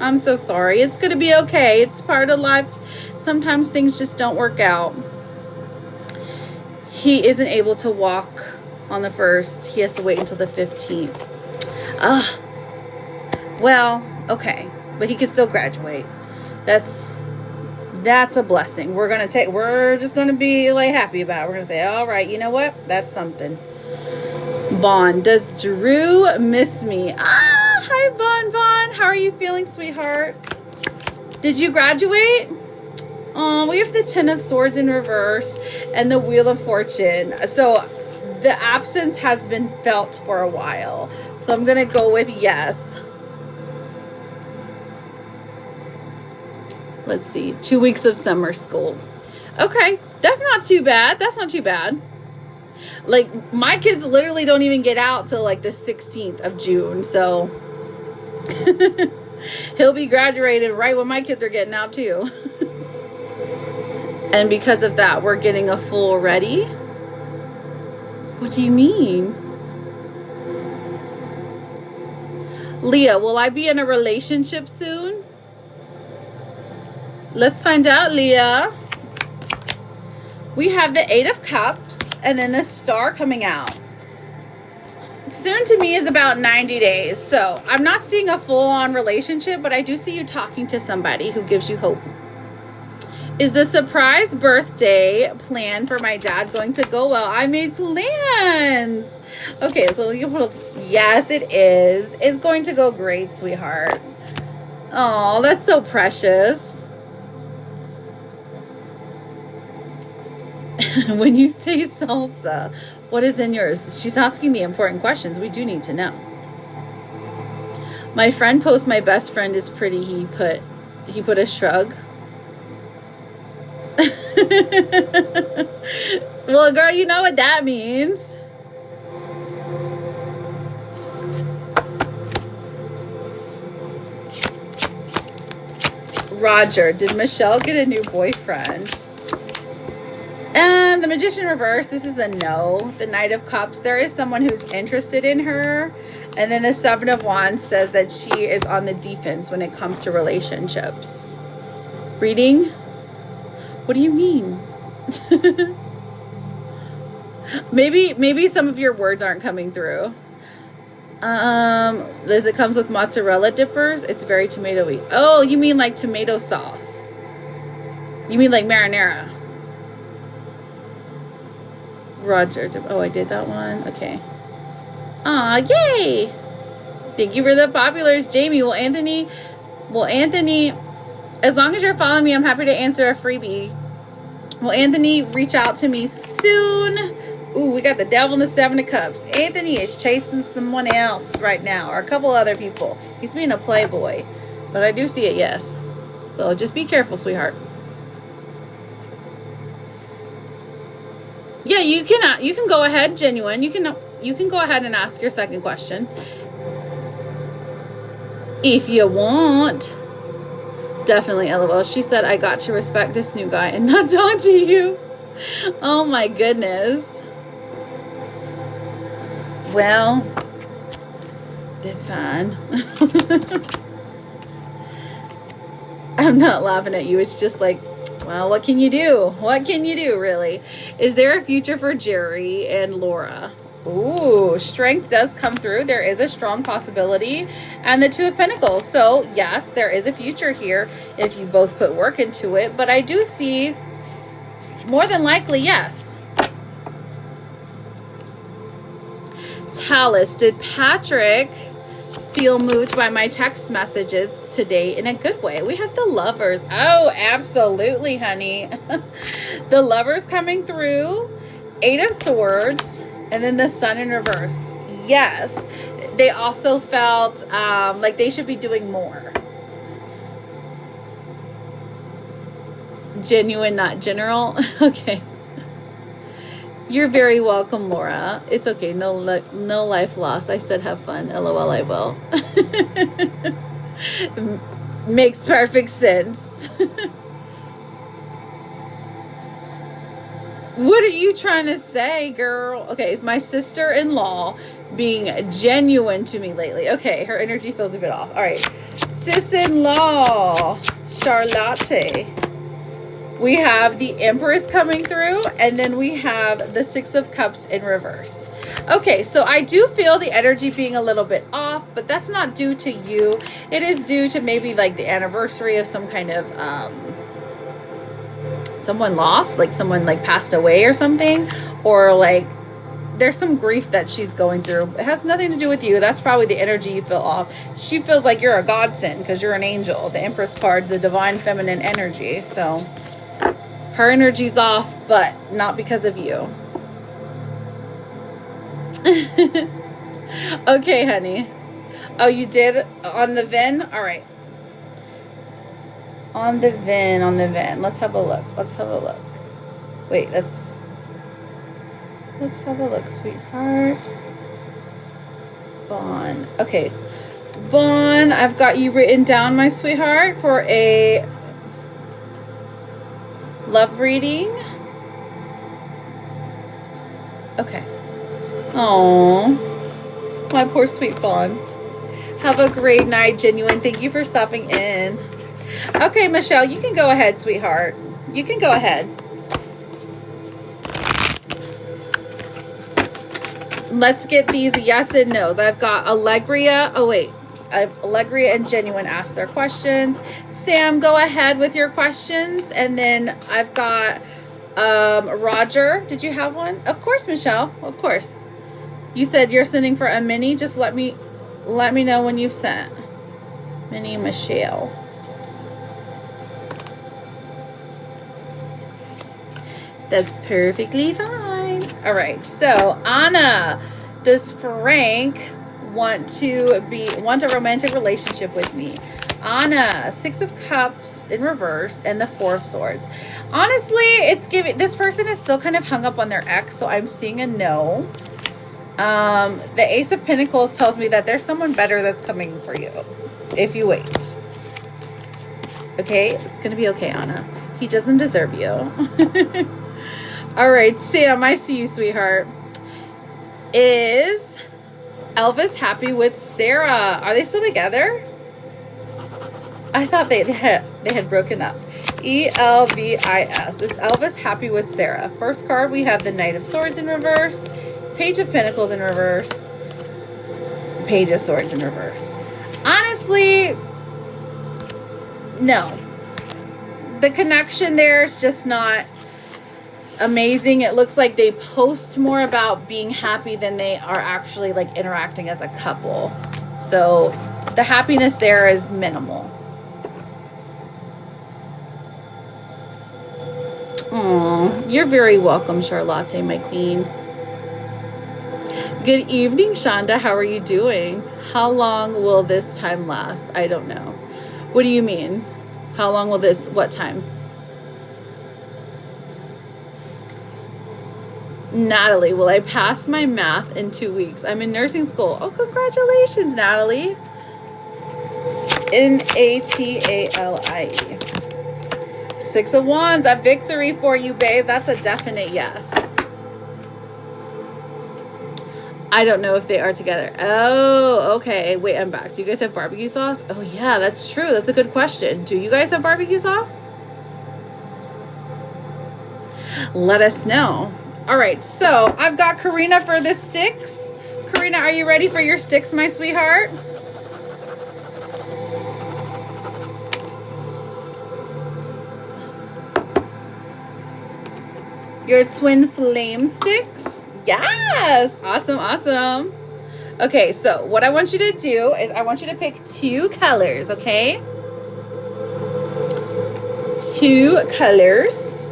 I'm so sorry. It's going to be okay. It's part of life. Sometimes things just don't work out. He isn't able to walk on the 1st. He has to wait until the 15th. Well, okay. But he can still graduate. That's a blessing. We're just gonna be like happy about it. We're gonna say, all right, you know what? That's something. Vaughn, does Drew miss me? Hi Vaughn. How are you feeling, sweetheart? Did you graduate? Oh, we have the Ten of Swords in reverse and the Wheel of Fortune. So the absence has been felt for a while. So I'm gonna go with yes. Let's see, 2 weeks of summer school. Okay, that's not too bad. That's not too bad. Like, my kids literally don't even get out till like the 16th of June. So he'll be graduated right when my kids are getting out too. And because of that, we're getting a full ready. What do you mean? Leah, will I be in a relationship soon? Let's find out, Leah. We have the Eight of Cups and then the Star coming out. Soon to me is about 90 days. So I'm not seeing a full-on relationship, but I do see you talking to somebody who gives you hope. Is the surprise birthday plan for my dad going to go well? I made plans. Okay, so you put yes, it is. It's going to go great, sweetheart. Oh, that's so precious. When you say salsa, what is in yours? She's asking me important questions. We do need to know. My friend posts my best friend is pretty. He put a shrug. Well, girl, you know what that means. Roger, did Michelle get a new boyfriend? And the Magician reverse, this is a no. The Knight of Cups, there is someone who's interested in her. And then the Seven of Wands says that she is on the defense when it comes to relationships. Reading? What do you mean? maybe some of your words aren't coming through. As it comes with mozzarella dippers, it's very tomatoey. Oh, you mean like tomato sauce? You mean like marinara? Roger. Oh, I did that one. Okay. Aw, yay! Thank you for the populars, Jamie. Will Anthony, as long as you're following me, I'm happy to answer a freebie. Will Anthony reach out to me soon? Ooh, we got the Devil and the Seven of Cups. Anthony is chasing someone else right now, or a couple other people. He's being a playboy, but I do see it, yes. So just be careful, sweetheart. Yeah, you can go ahead, Genuine. You can go ahead and ask your second question if you want. Definitely, LOL. She said, I got to respect this new guy and not talk to you. Oh my goodness. Well, that's fine. I'm not laughing at you. It's just like, well, what can you do? What can you do, really? Is there a future for Jerry and Laura? Ooh, strength does come through. There is a strong possibility. And the Two of Pentacles. So, yes, there is a future here if you both put work into it. But I do see, more than likely, yes. Talus, did Patrick feel moved by my text messages today in a good way? We have the Lovers. Oh, absolutely, honey. The Lovers coming through. Eight of Swords. And then the Sun in reverse. Yes. They also felt like they should be doing more. Genuine, not general. Okay. You're very welcome, Laura. It's okay. No life lost. I said have fun. LOL, I will. Makes perfect sense. What are you trying to say, girl? Okay, is my sister-in-law being genuine to me lately? Okay, her energy feels a bit off. All right. Sis-in-law, Charlotte. We have the Empress coming through, and then we have the Six of Cups in reverse. Okay, so I do feel the energy being a little bit off, but that's not due to you. It is due to maybe like the anniversary of some kind of someone lost, like someone like passed away or something, or like there's some grief that she's going through. It has nothing to do with you. That's probably the energy you feel off. She feels like you're a godsend because you're an angel. The Empress card, the divine feminine energy. So her energy's off, but not because of you. Okay, honey. Oh, you did on the Ven? All right. On the Ven. Let's have a look. Wait, let's have a look, sweetheart. Bond. Okay. Bond, I've got you written down, my sweetheart, for a love reading. Okay. Oh, my poor sweet Bond. Have a great night, Genuine. Thank you for stopping in. Okay, Michelle, you can go ahead, sweetheart. You can go ahead. Let's get these yes and no's. I've got Allegria. Oh, wait. I have Allegria and Genuine ask their questions. Sam, go ahead with your questions. And then I've got Roger. Did you have one? Of course, Michelle. Of course. You said you're sending for a mini. Just let me know when you've sent. Minnie Michelle. That's perfectly fine. All right. So Anna, does Frank want a romantic relationship with me? Anna, 6 of Cups in reverse and the 4 of Swords. Honestly, it's giving, this person is still kind of hung up on their ex, so I'm seeing a no. The Ace of Pentacles tells me that there's someone better that's coming for you if you wait. Okay, it's gonna be okay, Anna. He doesn't deserve you. All right, Sam, I see you, sweetheart. Is Elvis happy with Sarah? Are they still together? I thought they had broken up. Elvis. Is Elvis happy with Sarah? First card, we have the Knight of Swords in reverse, Page of Pentacles in reverse, Page of Swords in reverse. Honestly, no. The connection there is just not amazing. It looks like they post more about being happy than they are actually like interacting as a couple. So the happiness there is minimal. Aw, you're very welcome, Charlotte, my queen. Good evening, Shonda. How are you doing? How long will this time last? I don't know. What do you mean? How long will this, what time? Natalie, will I pass my math in 2 weeks? I'm in nursing school. Oh, congratulations, Natalie. Natale. 6 of Wands, a victory for you, babe. That's a definite yes. I don't know if they are together. Oh, okay. Wait, I'm back. Do you guys have barbecue sauce? Oh, yeah, that's true. That's a good question. Do you guys have barbecue sauce? Let us know. All right, so I've got Karina for the sticks. Karina, are you ready for your sticks, my sweetheart? Your twin flame sticks? Yes! Awesome, awesome. Okay, so what I want you to do is I want you to pick 2 colors, okay? 2 colors.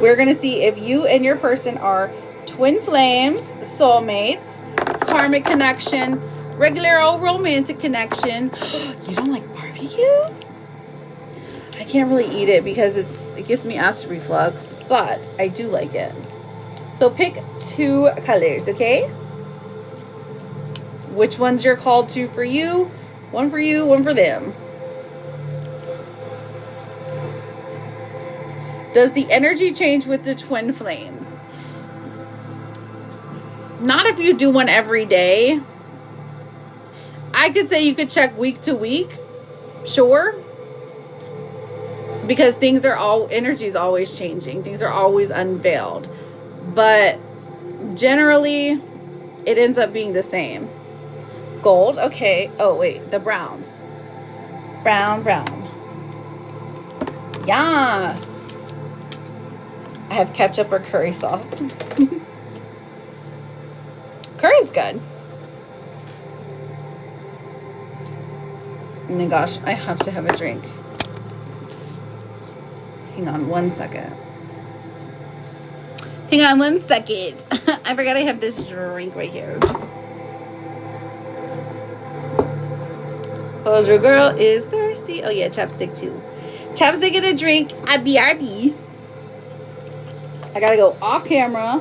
We're going to see if you and your person are twin flames, soulmates, karmic connection, regular old romantic connection. You don't like barbecue? I can't really eat it because it gives me acid reflux, but I do like it. So pick 2 colors, okay? Which ones you're called to for you? One for you, one for them. Does the energy change with the twin flames? Not if you do one every day. I could say you could check week to week. Sure. Because energy is always changing. Things are always unveiled. But generally, it ends up being the same. Gold, okay. Oh, wait, the browns. Brown. Yes. I have ketchup or curry sauce. Curry's good. Oh my gosh, I have to have a drink. Hang on 1 second. Hang on 1 second. I forgot I have this drink right here. Oh, your girl is thirsty. Oh yeah, chapstick too. Chapstick and a drink at BRB. I gotta go off camera.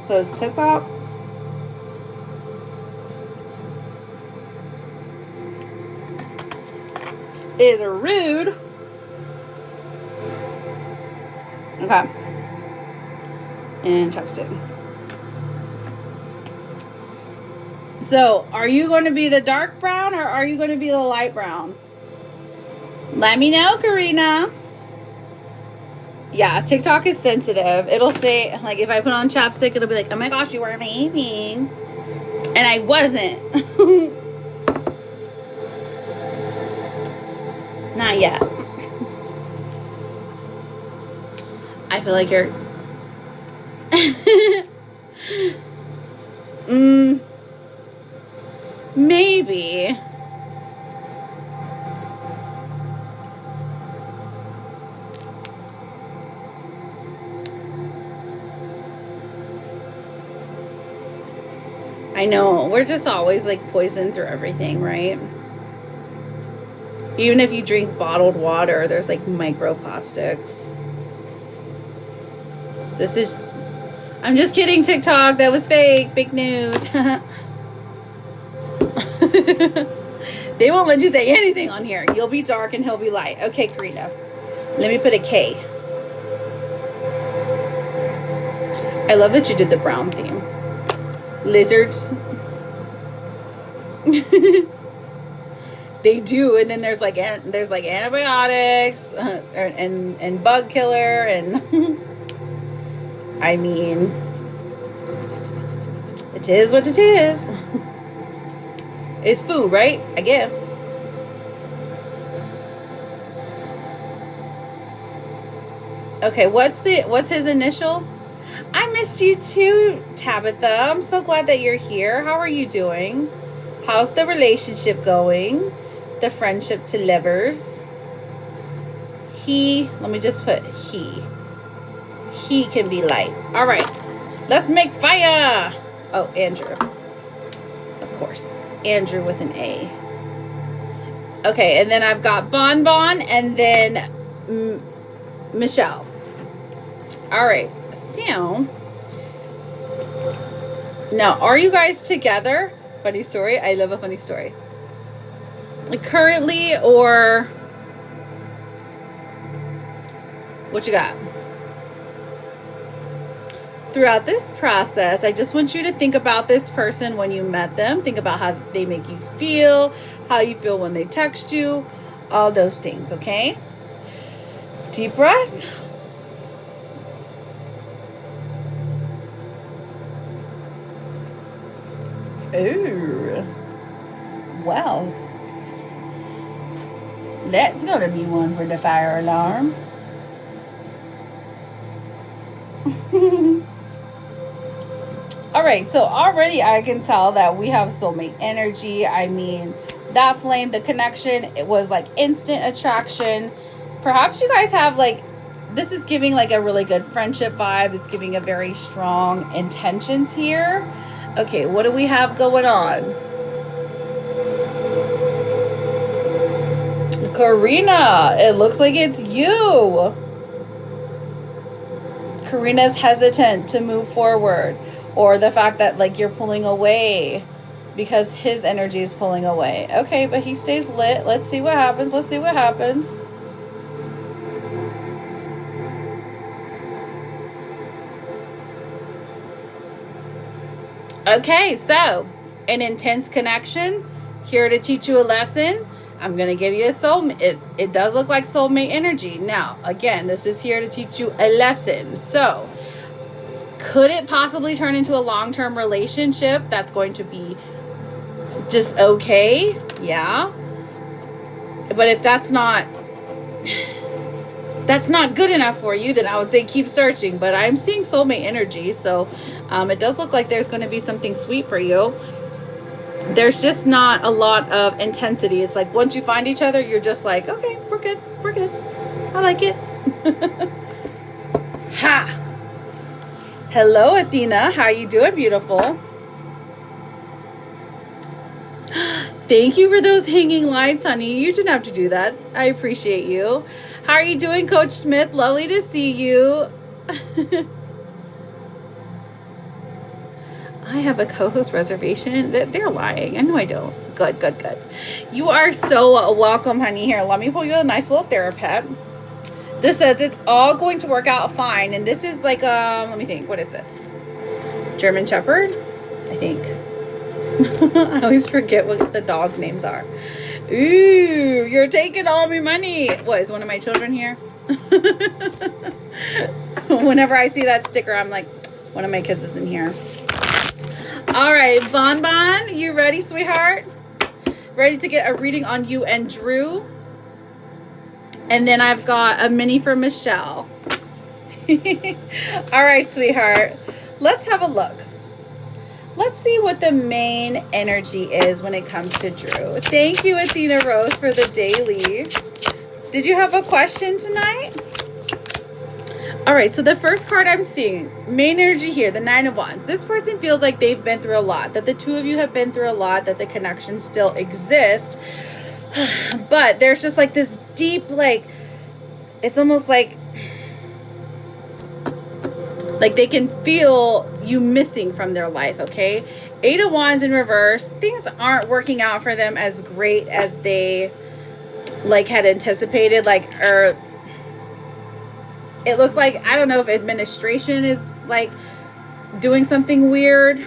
Close TikTok. It is rude. Okay. And chapstick. So, are you going to be the dark brown or are you going to be the light brown? Let me know, Karina. Yeah, TikTok is sensitive. It'll say, like, if I put on chapstick, it'll be like, oh my gosh, you were amazing. And I wasn't. Not yet. I feel like you're... Maybe. I know, we're just always like poisoned through everything, right? Even if you drink bottled water, there's like microplastics. This is, I'm just kidding, TikTok, that was fake news. They won't let you say anything on here. You'll be dark and he'll be light. Okay, Karina, let me put a K. I love that you did the brown theme. Lizards. They do, and then there's like antibiotics and bug killer, and I mean, it is what it is. It's food, right? I guess. Okay, what's his initial? I missed you too, Tabitha. I'm so glad that you're here. How are you doing? How's the relationship going? The friendship delivers. Let me just put he can be light. All right, let's make fire. Oh, Andrew. Of course, Andrew with an A. Okay, and then I've got Bonbon and then Michelle. All right. So, now, are you guys together? Funny story. I love a funny story. Like currently, or what you got? Throughout this process, I just want you to think about this person when you met them. Think about how they make you feel, how you feel when they text you, all those things, okay? Deep breath. Ooh, well, that's gonna be one for the fire alarm. All right, so already I can tell that we have soulmate energy. I mean, that flame, the connection, it was like instant attraction. Perhaps you guys have like, this is giving like a really good friendship vibe. It's giving a very strong intentions here. Okay, what do we have going on? Karina, it looks like it's you. Karina's hesitant to move forward, or the fact that like you're pulling away because his energy is pulling away. Okay, but he stays lit. Let's see what happens. Let's see what happens. Okay, so an intense connection, here to teach you a lesson. I'm going to give you a soulmate. It does look like soulmate energy. Now, again, this is here to teach you a lesson. So, could it possibly turn into a long-term relationship that's going to be just okay? Yeah. But if that's not good enough for you, then I would say keep searching. But I'm seeing soulmate energy, so it does look like there's going to be something sweet for you. There's just not a lot of intensity. It's like once you find each other, you're just like, okay, we're good. We're good. I like it. Ha! Hello, Athena. How you doing, beautiful? Thank you for those hanging lights, honey. You didn't have to do that. I appreciate you. How are you doing, Coach Smith? Lovely to see you. I have a co-host reservation. They're lying. I know I don't. Good, good, good. You are so welcome, honey. Here, let me pull you a nice little therapy. This says it's all going to work out fine. And this is like, let me think. What is this? German Shepherd? I think. I always forget what the dog names are. Ooh, you're taking all my money. What, is one of my children here? Whenever I see that sticker, I'm like, one of my kids is in here. All right, Bonbon, you ready, sweetheart? Ready to get a reading on you and Drew? And then I've got a mini for Michelle. All right, sweetheart. Let's have a look. what the main energy is when it comes to Drew. Thank you, Athena Rose, for the daily. Did you have a question tonight? All right, so the first card I'm seeing, main energy here, the Nine of Wands. This person feels like they've been through a lot, that the two of you have been through a lot, that the connection still exists. But there's just like this deep, like, it's almost like they can feel you missing from their life, okay? Eight of Wands in reverse. Things aren't working out for them as great as they like had anticipated, or it looks like, I don't know if administration is like doing something weird,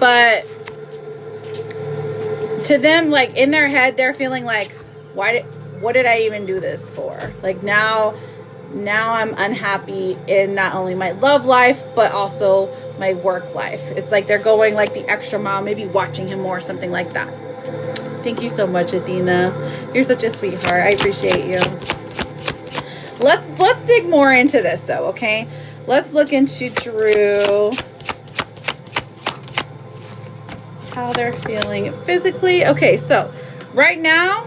but to them, like in their head, they're feeling like, what did I even do this for? Like now I'm unhappy in not only my love life, but also my work life. It's like they're going like the extra mile, maybe watching him more, something like that. Thank you so much, Athena. You're such a sweetheart. I appreciate you. Let's dig more into this though, okay? Let's look into Drew. How they're feeling physically. Okay, so right now,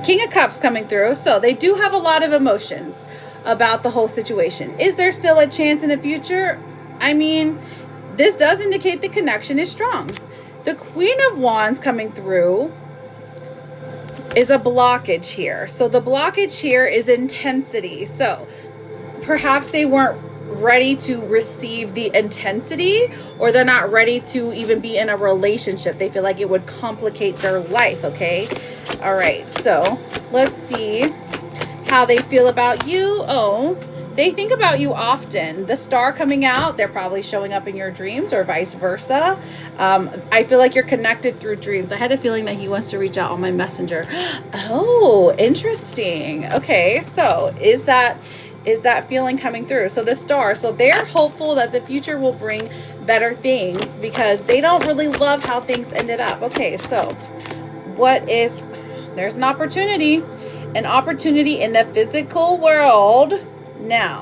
King of Cups coming through. So they do have a lot of emotions about the whole situation. Is there still a chance in the future? I mean, this does indicate the connection is strong. The Queen of Wands coming through is a blockage here. So the blockage here is intensity. So perhaps they weren't ready to receive the intensity, or they're not ready to even be in a relationship. They feel like it would complicate their life, okay? All right, so let's see how they feel about you. Oh, they think about you often. The Star coming out, they're probably showing up in your dreams or vice versa. I feel like you're connected through dreams. I had a feeling that he wants to reach out on my messenger. Oh, interesting. Okay, so is that feeling coming through? So the Star, so they're hopeful that the future will bring better things because they don't really love how things ended up. Okay, so there's an opportunity in the physical world. Now,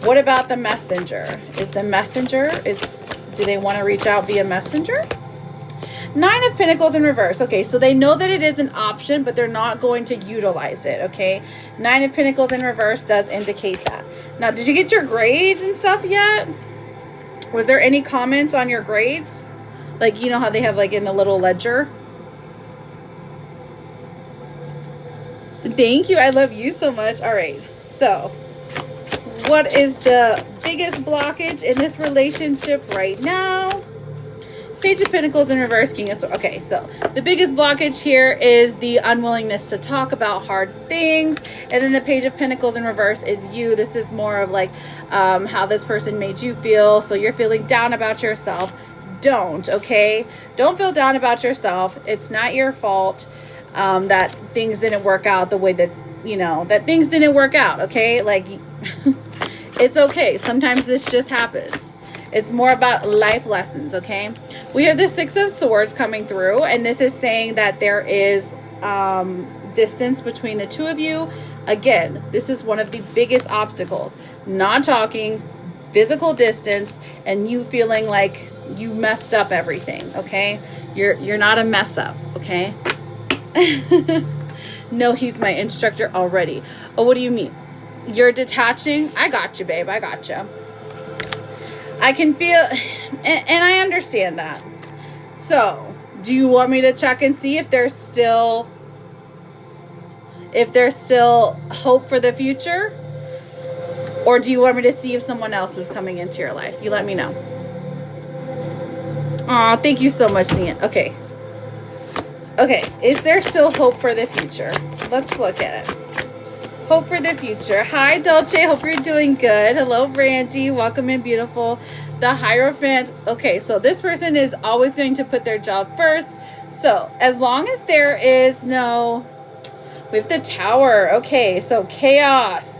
what about the messenger? Do they want to reach out via messenger? Nine of Pentacles in reverse. Okay, so they know that it is an option, but they're not going to utilize it, okay? Nine of Pentacles in reverse does indicate that. Now, did you get your grades and stuff yet? Was there any comments on your grades? Like, you know how they have like in the little ledger? Thank you. I love you so much. All right, so what is the biggest blockage in this relationship right now? Page of Pentacles in reverse, King of Swords. Okay, so the biggest blockage here is the unwillingness to talk about hard things. And then the Page of Pentacles in reverse is you. This is more of like how this person made you feel. So you're feeling down about yourself. Don't, okay? Don't feel down about yourself. It's not your fault that things didn't work out the way that, that things didn't work out, okay? Like, it's okay. Sometimes this just happens. It's more about life lessons, okay? We have the Six of Swords coming through, and this is saying that there is distance between the two of you. Again, this is one of the biggest obstacles. Not talking, physical distance, and you feeling like you messed up everything, okay? You're not a mess up, okay? No, he's my instructor already. Oh, what do you mean? You're detaching? I got you, babe. I got you. I can feel, and I understand that. So, do you want me to check and see if there's still hope for the future? Or do you want me to see if someone else is coming into your life? You let me know. Aw, thank you so much, Nia. Okay. Okay, is there still hope for the future? Let's look at it. Hope for the future. Hi, Dolce. Hope you're doing good. Hello, Brandy. Welcome in, beautiful. The Hierophant. Okay, so this person is always going to put their job first. So as long as there is no... We have the Tower. Okay, so chaos.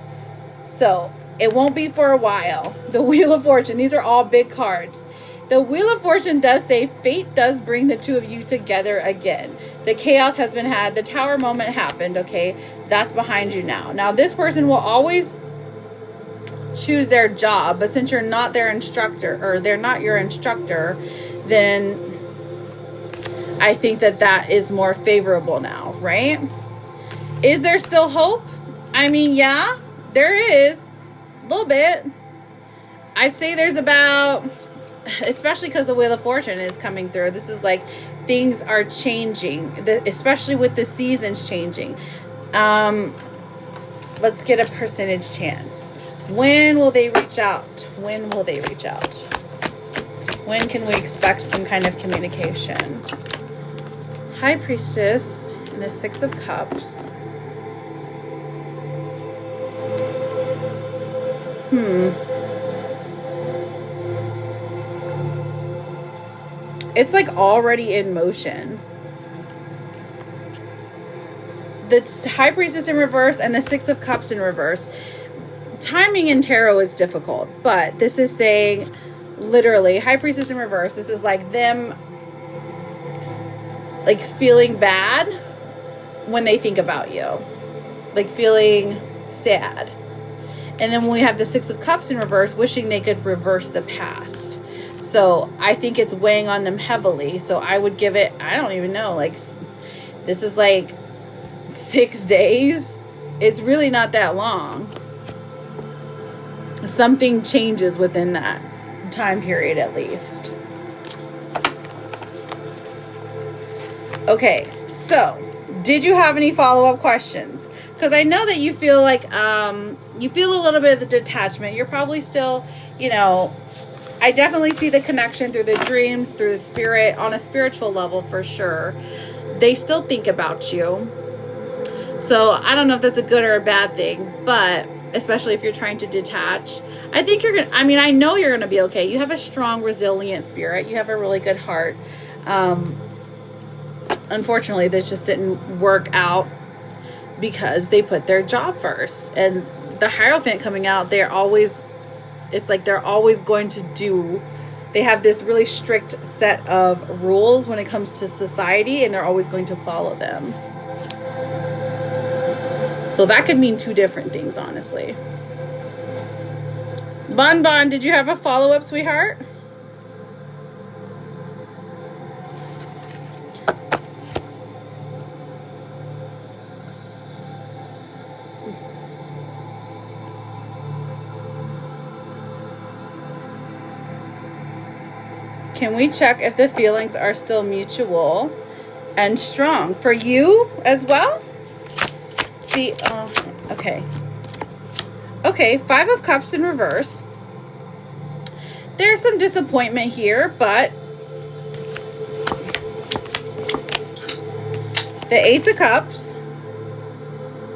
So it won't be for a while. The Wheel of Fortune. These are all big cards. The Wheel of Fortune does say fate does bring the two of you together again. The chaos has been had. The Tower moment happened, okay? That's behind you now. Now, this person will always choose their job. But since you're not their instructor, or they're not your instructor, then I think that that is more favorable now, right? Is there still hope? I mean, yeah, there is. A little bit. I'd say there's about, especially because the Wheel of Fortune is coming through. This is like things are changing, especially with the seasons changing. Let's get a percentage chance. When will they reach out? When will they reach out? When can we expect some kind of communication? High Priestess and the Six of Cups. It's like already in motion. The High Priestess in reverse and the Six of Cups in reverse. Timing in tarot is difficult, but this is saying literally High Priestess in reverse. This is like them like feeling bad when they think about you, like feeling sad. And then when we have the Six of Cups in reverse, wishing they could reverse the past. So I think it's weighing on them heavily. So I would give it, I don't even know, like this is like 6 days. It's really not that long. Something changes within that time period at least. Okay, so did you have any follow-up questions? Because I know that you feel like you feel a little bit of the detachment. You're probably still, you know, I definitely see the connection through the dreams, through the spirit, on a spiritual level for sure. They still think about you. So I don't know if that's a good or a bad thing, but especially if you're trying to detach, I think you're going to, I mean, I know you're going to be okay. You have a strong, resilient spirit. You have a really good heart. Unfortunately, this just didn't work out because they put their job first. And the Hierophant coming out, they're always, it's like they're always going to do, they have this really strict set of rules when it comes to society, and they're always going to follow them. So that could mean two different things, honestly. Bon Bon, did you have a follow-up, sweetheart? Can we check if the feelings are still mutual and strong for you as well? See, okay. Okay, Five of Cups in reverse. There's some disappointment here, but the Ace of Cups,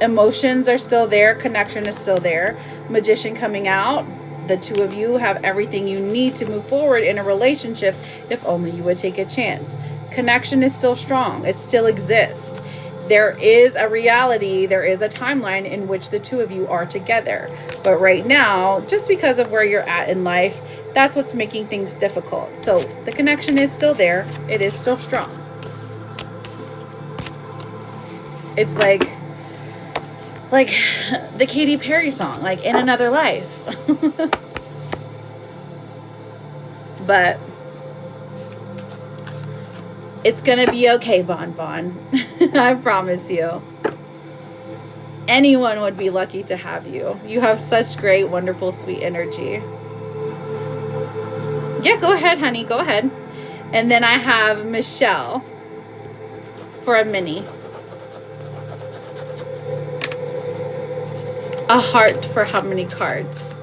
emotions are still there, connection is still there. Magician coming out. The two of you have everything you need to move forward in a relationship if only you would take a chance. Connection is still strong. It still exists. There is a reality, there is a timeline in which the two of you are together. But right now, just because of where you're at in life, that's what's making things difficult. So the connection is still there. It is still strong. It's like the Katy Perry song, like In Another Life. But it's gonna be okay, Bon Bon. I promise you. Anyone would be lucky to have you. You have such great, wonderful, sweet energy. Yeah, go ahead, honey. Go ahead. And then I have Michelle for a mini. A heart for how many cards?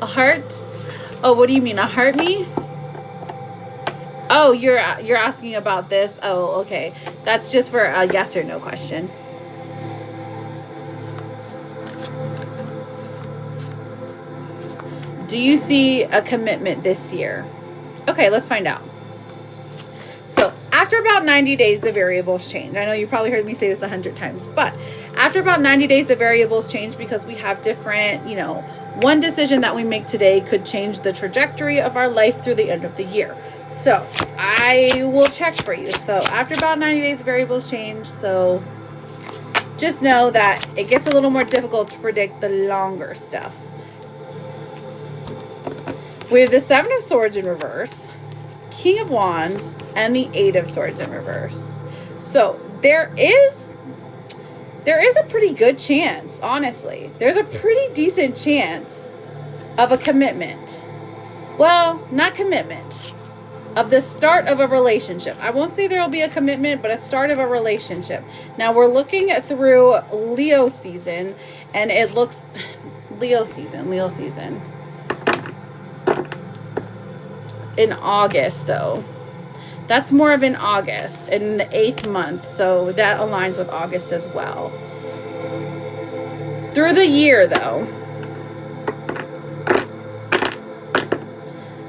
A heart? Oh, what do you mean? A heart me? Oh, you're asking about this? Oh, okay. That's just for a yes or no question. Do you see a commitment this year? Okay, let's find out. So after about 90 days, the variables change. I know you probably heard me say this 100 times, but after about 90 days, the variables change because we have different, you know, one decision that we make today could change the trajectory of our life through the end of the year. So I will check for you. So after about 90 days, the variables change. So just know that it gets a little more difficult to predict the longer stuff. We have the Seven of Swords in reverse, King of Wands, and the Eight of Swords in reverse. So there is a pretty good chance, honestly. There's a pretty decent chance of a commitment. Well, not commitment. Of the start of a relationship. I won't say there will be a commitment, but a start of a relationship. Now we're looking through Leo season, and it looks Leo season. In August, though. That's more of in August, in the 8th month, so that aligns with August as well. Through the year, though,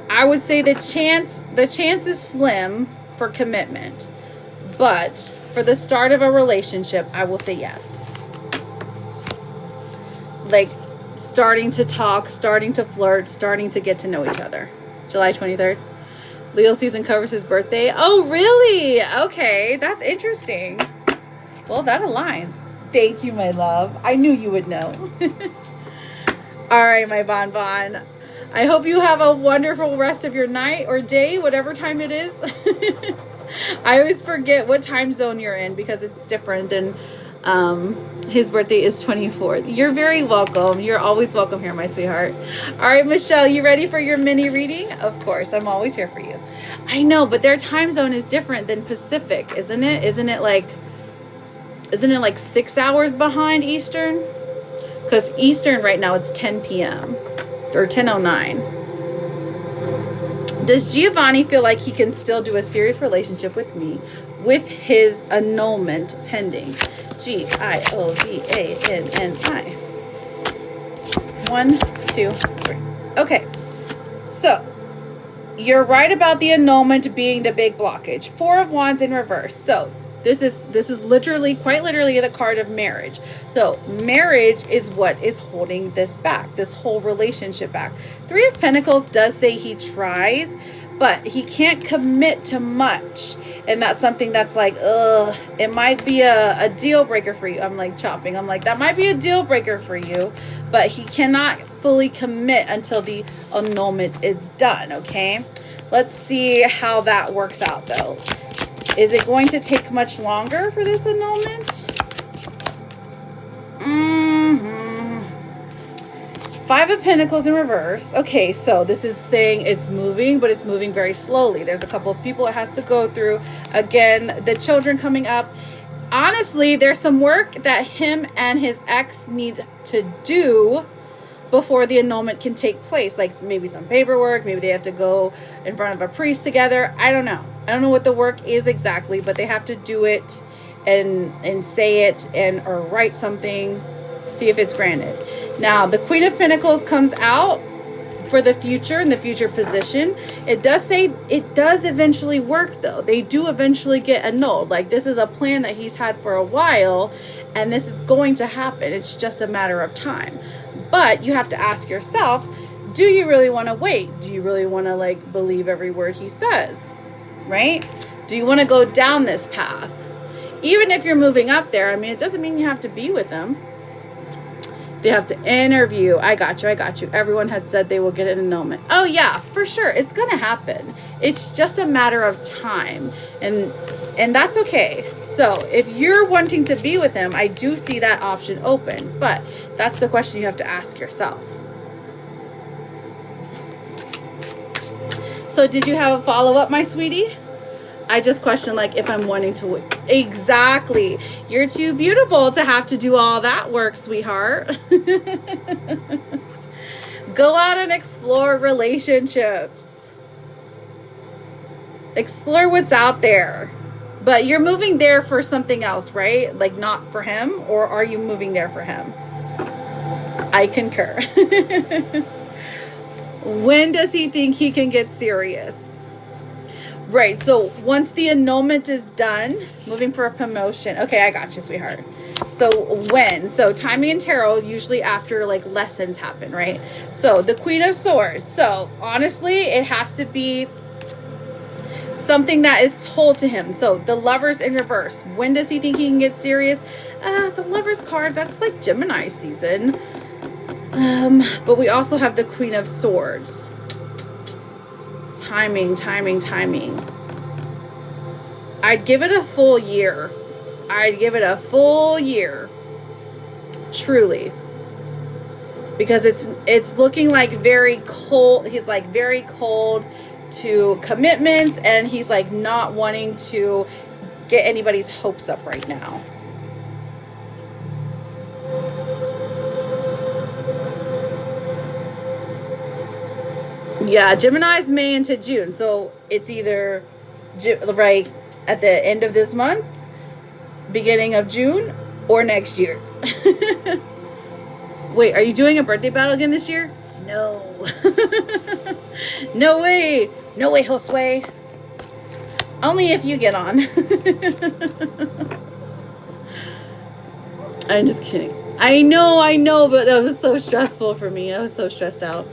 I would say the chance is slim for commitment, but for the start of a relationship, I will say yes. Like starting to talk, starting to flirt, starting to get to know each other. July 23rd. Leo season covers his birthday. Oh, really? Okay, that's interesting. Well, that aligns. Thank you, my love. I knew you would know. All right, my bonbon. I hope you have a wonderful rest of your night or day, whatever time it is. I always forget what time zone you're in because it's different than his birthday is 24th. You're very welcome. You're always welcome here, my sweetheart. All right, Michelle, you ready for your mini reading? Of course, I'm always here for you. I know, but their time zone is different than Pacific, isn't it? Isn't it like 6 hours behind Eastern? Because Eastern right now it's 10 p.m. or 10:09. Does Giovanni feel like he can still do a serious relationship with me with his annulment pending? Giovanni. 1, 2, 3. Okay. So, you're right about the annulment being the big blockage. 4 of Wands in reverse. So, this is literally, quite literally, the card of marriage. So, marriage is what is holding this back, this whole relationship back. 3 of Pentacles does say he tries, but he can't commit to much. And that's something that's like, it might be a deal breaker for you. I'm like chopping. I'm like, that might be a deal breaker for you, but he cannot fully commit until the annulment is done, okay? Let's see how that works out, though. Is it going to take much longer for this annulment? 5 of Pentacles in reverse. Okay, so this is saying it's moving, but it's moving very slowly. There's a couple of people it has to go through. Again, the children coming up. Honestly, there's some work that him and his ex need to do before the annulment can take place. Like maybe some paperwork, maybe they have to go in front of a priest together. I don't know. I don't know what the work is exactly, but they have to do it and say it or write something, see if it's granted. Now, the Queen of Pentacles comes out for the future, in the future position. It does say it does eventually work, though. They do eventually get annulled. Like, this is a plan that he's had for a while, and this is going to happen. It's just a matter of time. But you have to ask yourself, do you really want to wait? Do you really want to, like, believe every word he says? Right? Do you want to go down this path? Even if you're moving up there, I mean, it doesn't mean you have to be with them. They have to interview. I got you. Everyone had said they will get an annulment. Oh yeah, for sure. It's going to happen. It's just a matter of time. And that's okay. So if you're wanting to be with him, I do see that option open. But that's the question you have to ask yourself. So did you have a follow-up, my sweetie? I just questioned, like, if I'm wanting to... Exactly. You're too beautiful to have to do all that work, sweetheart. Go out and explore relationships. Explore what's out there. But you're moving there for something else, right? Like, not for him? Or are you moving there for him? I concur. When does he think he can get serious? Right, so once the annulment is done, moving for a promotion. Okay, I got you, sweetheart. So when? So timing in tarot, usually after like lessons happen, right? So the Queen of Swords. So honestly, it has to be something that is told to him. So the Lovers in reverse. When does he think he can get serious? The Lovers card, that's like Gemini season. But we also have the Queen of Swords. Timing. I'd give it a full year. Truly. Because it's looking like very cold. He's like very cold to commitments, and he's like not wanting to get anybody's hopes up right now. Yeah, Gemini's May into June. So it's either right at the end of this month, beginning of June, or next year. Wait, are you doing a birthday battle again this year? No. No way. No way, Josue. Only if you get on. I'm just kidding. I know, but that was so stressful for me. I was so stressed out.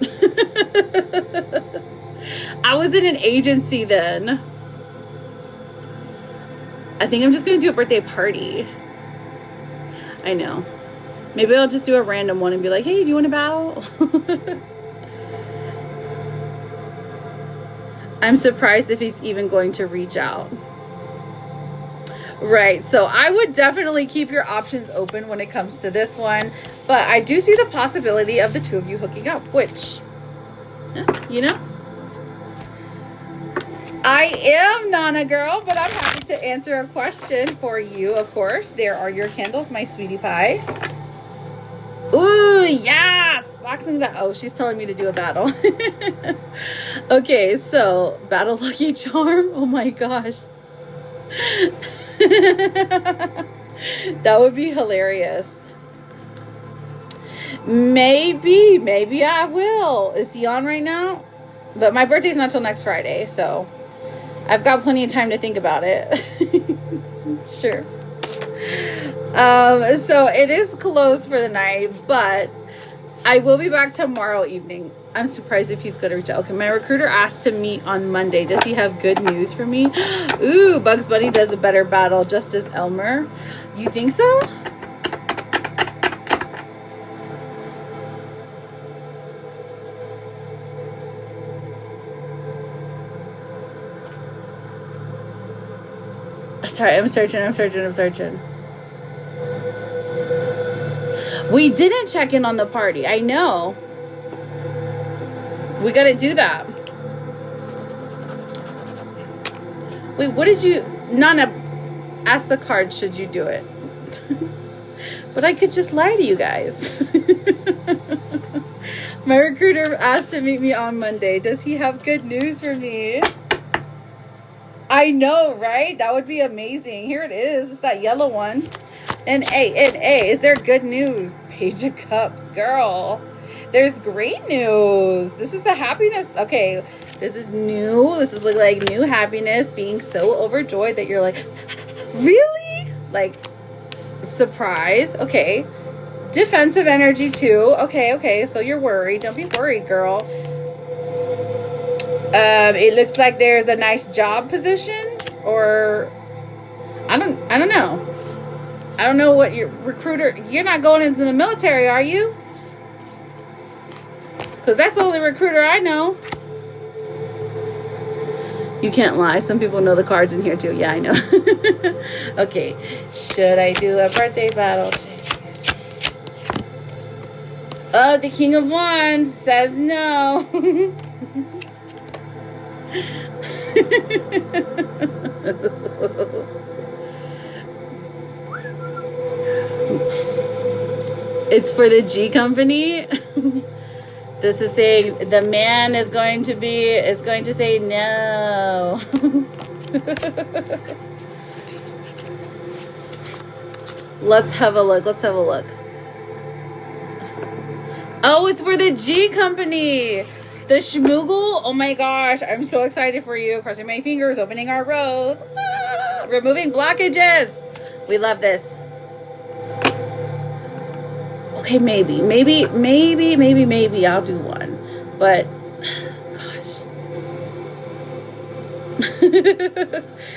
I was in an agency then. I think I'm just going to do a birthday party. I know. Maybe I'll just do a random one and be like, hey, do you want to battle? I'm surprised if he's even going to reach out. Right, so I would definitely keep your options open when it comes to this one. But I do see the possibility of the two of you hooking up, which, you know. I am Nana Girl, but I'm happy to answer a question for you, of course. There are your candles, my sweetie pie. Ooh, yes! Boxing battle. Oh, she's telling me to do a battle. Okay, so battle Lucky Charm. Oh my gosh. That would be hilarious. Maybe I will. Is he on right now? But my birthday's not till next Friday, so I've got plenty of time to think about it. Sure. So it is closed for the night, but I will be back tomorrow evening. I'm surprised if he's going to reach out. Okay, my recruiter asked to meet on Monday. Does he have good news for me? Ooh, Bugs Bunny does a better battle, just as Elmer. You think so? Sorry, I'm searching. We didn't check in on the party. I know. We got to do that. Wait, what did you... Nana, ask the card, should you do it? But I could just lie to you guys. My recruiter asked to meet me on Monday. Does he have good news for me? I know, right? That would be amazing. Here it is. It's that yellow one. N-A. Is there good news? Page of Cups. Girl. There's great news. This is the happiness. Okay. This is new. This is like new happiness. Being so overjoyed that you're like, really? Like, surprised. Okay. Defensive energy too. Okay. So you're worried. Don't be worried, girl. It looks like there's a nice job position, or I don't know. I don't know what your recruiter. You're not going into the military, are you? Because that's the only recruiter I know. You can't lie. Some people know the cards in here too. Yeah, I know. Okay. Should I do a birthday battle? Oh, the King of Wands says no. It's for the G company. This is saying the man is going to say no. Let's have a look. Oh, it's for the G company. The Schmoogle. Oh my gosh. I'm so excited for you. Crossing my fingers, opening our rows. Ah, removing blockages. We love this. Okay, maybe I'll do one. But gosh.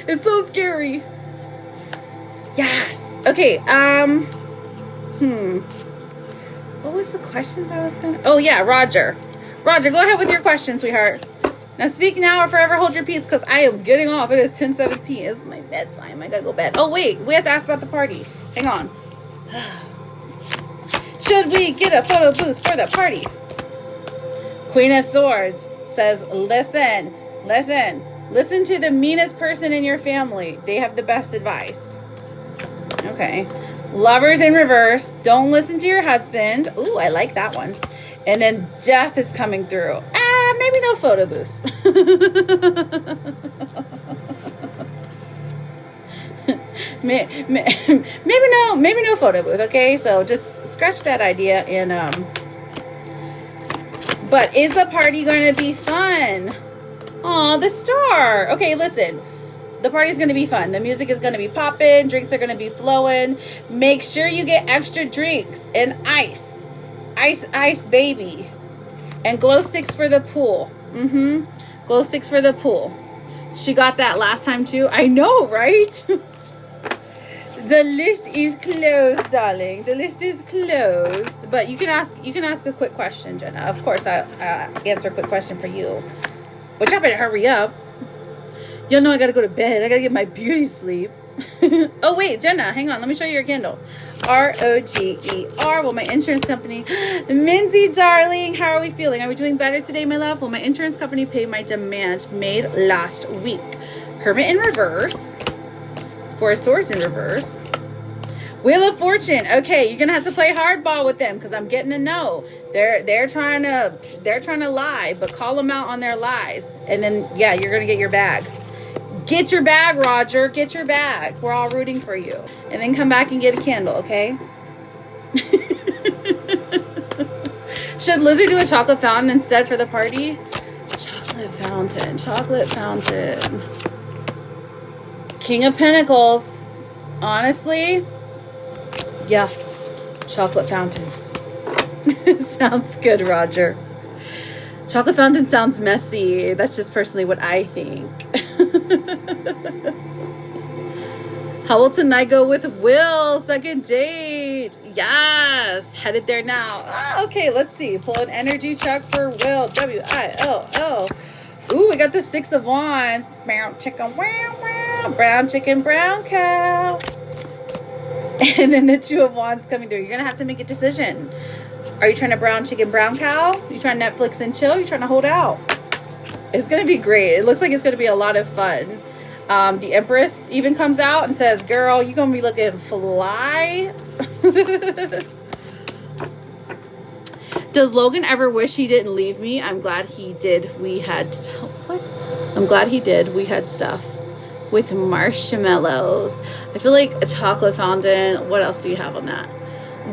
It's so scary. Yes. Okay, what was the questions I was gonna... Oh yeah, Roger, go ahead with your question, sweetheart. Now speak now or forever hold your peace, because I am getting off. It is 10:17. It's my bedtime. I gotta go bed. Oh wait, we have to ask about the party. Hang on. Should we get a photo booth for the party? Queen of Swords says, listen to the meanest person in your family. They have the best advice. Okay. Lovers in reverse. Don't listen to your husband. Ooh, I like that one. And then death is coming through. Maybe no photo booth. maybe no photo booth. Okay, so just scratch that idea. And but is the party going to be fun? Aw, the star. Okay, listen. The party's going to be fun. The music is going to be popping. Drinks are going to be flowing. Make sure you get extra drinks and ice. Ice, baby. And glow sticks for the pool. Glow sticks for the pool. She got that last time too. I know, right? The list is closed, darling. The list is closed. But you can ask a quick question, Jenna. Of course, I'll answer a quick question for you. But y'all better hurry up. Y'all know I gotta go to bed. I gotta get my beauty sleep. Oh wait, Jenna, hang on. Let me show you your candle. ROGER. Well, my insurance company. Minzy, darling, how are we feeling? Are we doing better today, my love? Well, my insurance company paid my demand made last week. Hermit in reverse. Four of Swords in reverse. Wheel of Fortune. Okay, you're gonna have to play hardball with them because I'm getting a no. They're trying to lie, but call them out on their lies, and then yeah, you're gonna get your bag. Get your bag, Roger. Get your bag. We're all rooting for you. And then come back and get a candle, okay? Should Lizard do a chocolate fountain instead for the party? Chocolate fountain. Chocolate fountain. King of Pentacles. Honestly, yeah. Chocolate fountain. Sounds good, Roger. Chocolate fountain sounds messy. That's just personally what I think. How will tonight go with Will? Second date. Yes. Headed there now. Okay, let's see. Pull an energy check for Will. W-I-L-L. Ooh, we got the Six of Wands. Brown chicken, wow, wow. Brown chicken, brown cow. And then the Two of Wands coming through. You're going to have to make a decision. Are you trying to brown chicken, brown cow? You trying to Netflix and chill? You trying to hold out? It's going to be great. It looks like it's going to be a lot of fun. The Empress even comes out and says, girl, you're going to be looking fly. Does Logan ever wish he didn't leave me? I'm glad he did. We had... What? I'm glad he did. We had stuff with marshmallows. I feel like a chocolate fountain. What else do you have on that?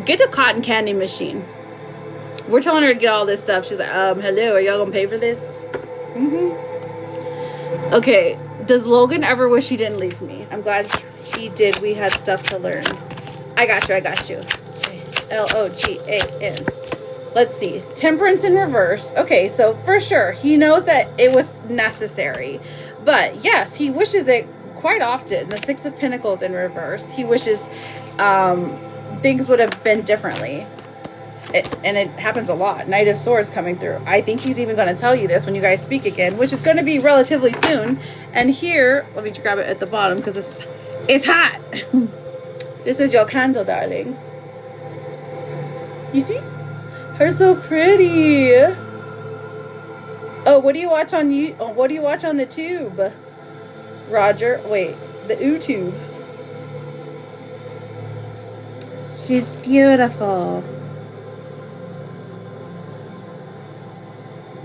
Get a cotton candy machine. We're telling her to get all this stuff. She's like, hello, are y'all gonna pay for this? Okay, does Logan ever wish he didn't leave me? I'm glad he did. We had stuff to learn. I got you. Logan. Let's see. Temperance in reverse. Okay, so for sure, he knows that it was necessary. But yes, he wishes it quite often. The Six of Pentacles in reverse. He wishes things would have been differently. And it happens a lot. Knight of Swords coming through. I think he's even going to tell you this when you guys speak again, which is going to be relatively soon. And here, let me grab it at the bottom because it's hot. This is your candle, darling. You see? Her so pretty. Oh, what do you watch on what do you watch on the tube? Roger, wait, the YouTube. She's beautiful.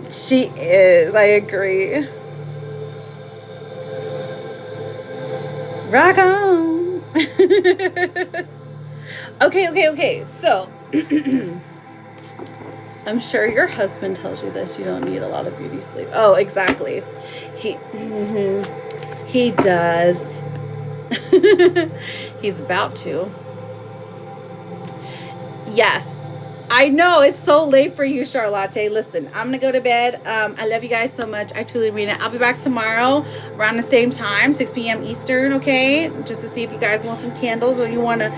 She is. I agree. Rock on. Okay. So, I'm sure your husband tells you this. You don't need a lot of beauty sleep. Oh, exactly. He does. He's about to. Yes. I know it's so late for you, Charlotte. Listen, I'm gonna go to bed. I love you guys so much. I truly mean it. I'll be back tomorrow around the same time, 6 p.m. Eastern. Okay, just to see if you guys want some candles or you wanna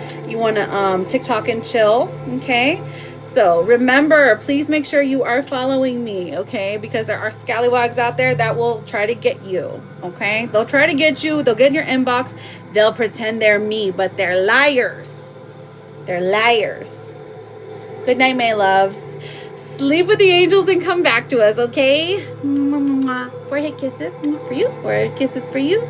TikTok and chill. Okay, so Also, remember, please make sure you are following me, okay? Because there are scallywags out there that will try to get you, okay? They'll try to get you. They'll get in your inbox. They'll pretend they're me, but they're liars. They're liars. Good night, my loves. Sleep with the angels and come back to us, okay? Forehead kisses for you. Forehead kisses for you.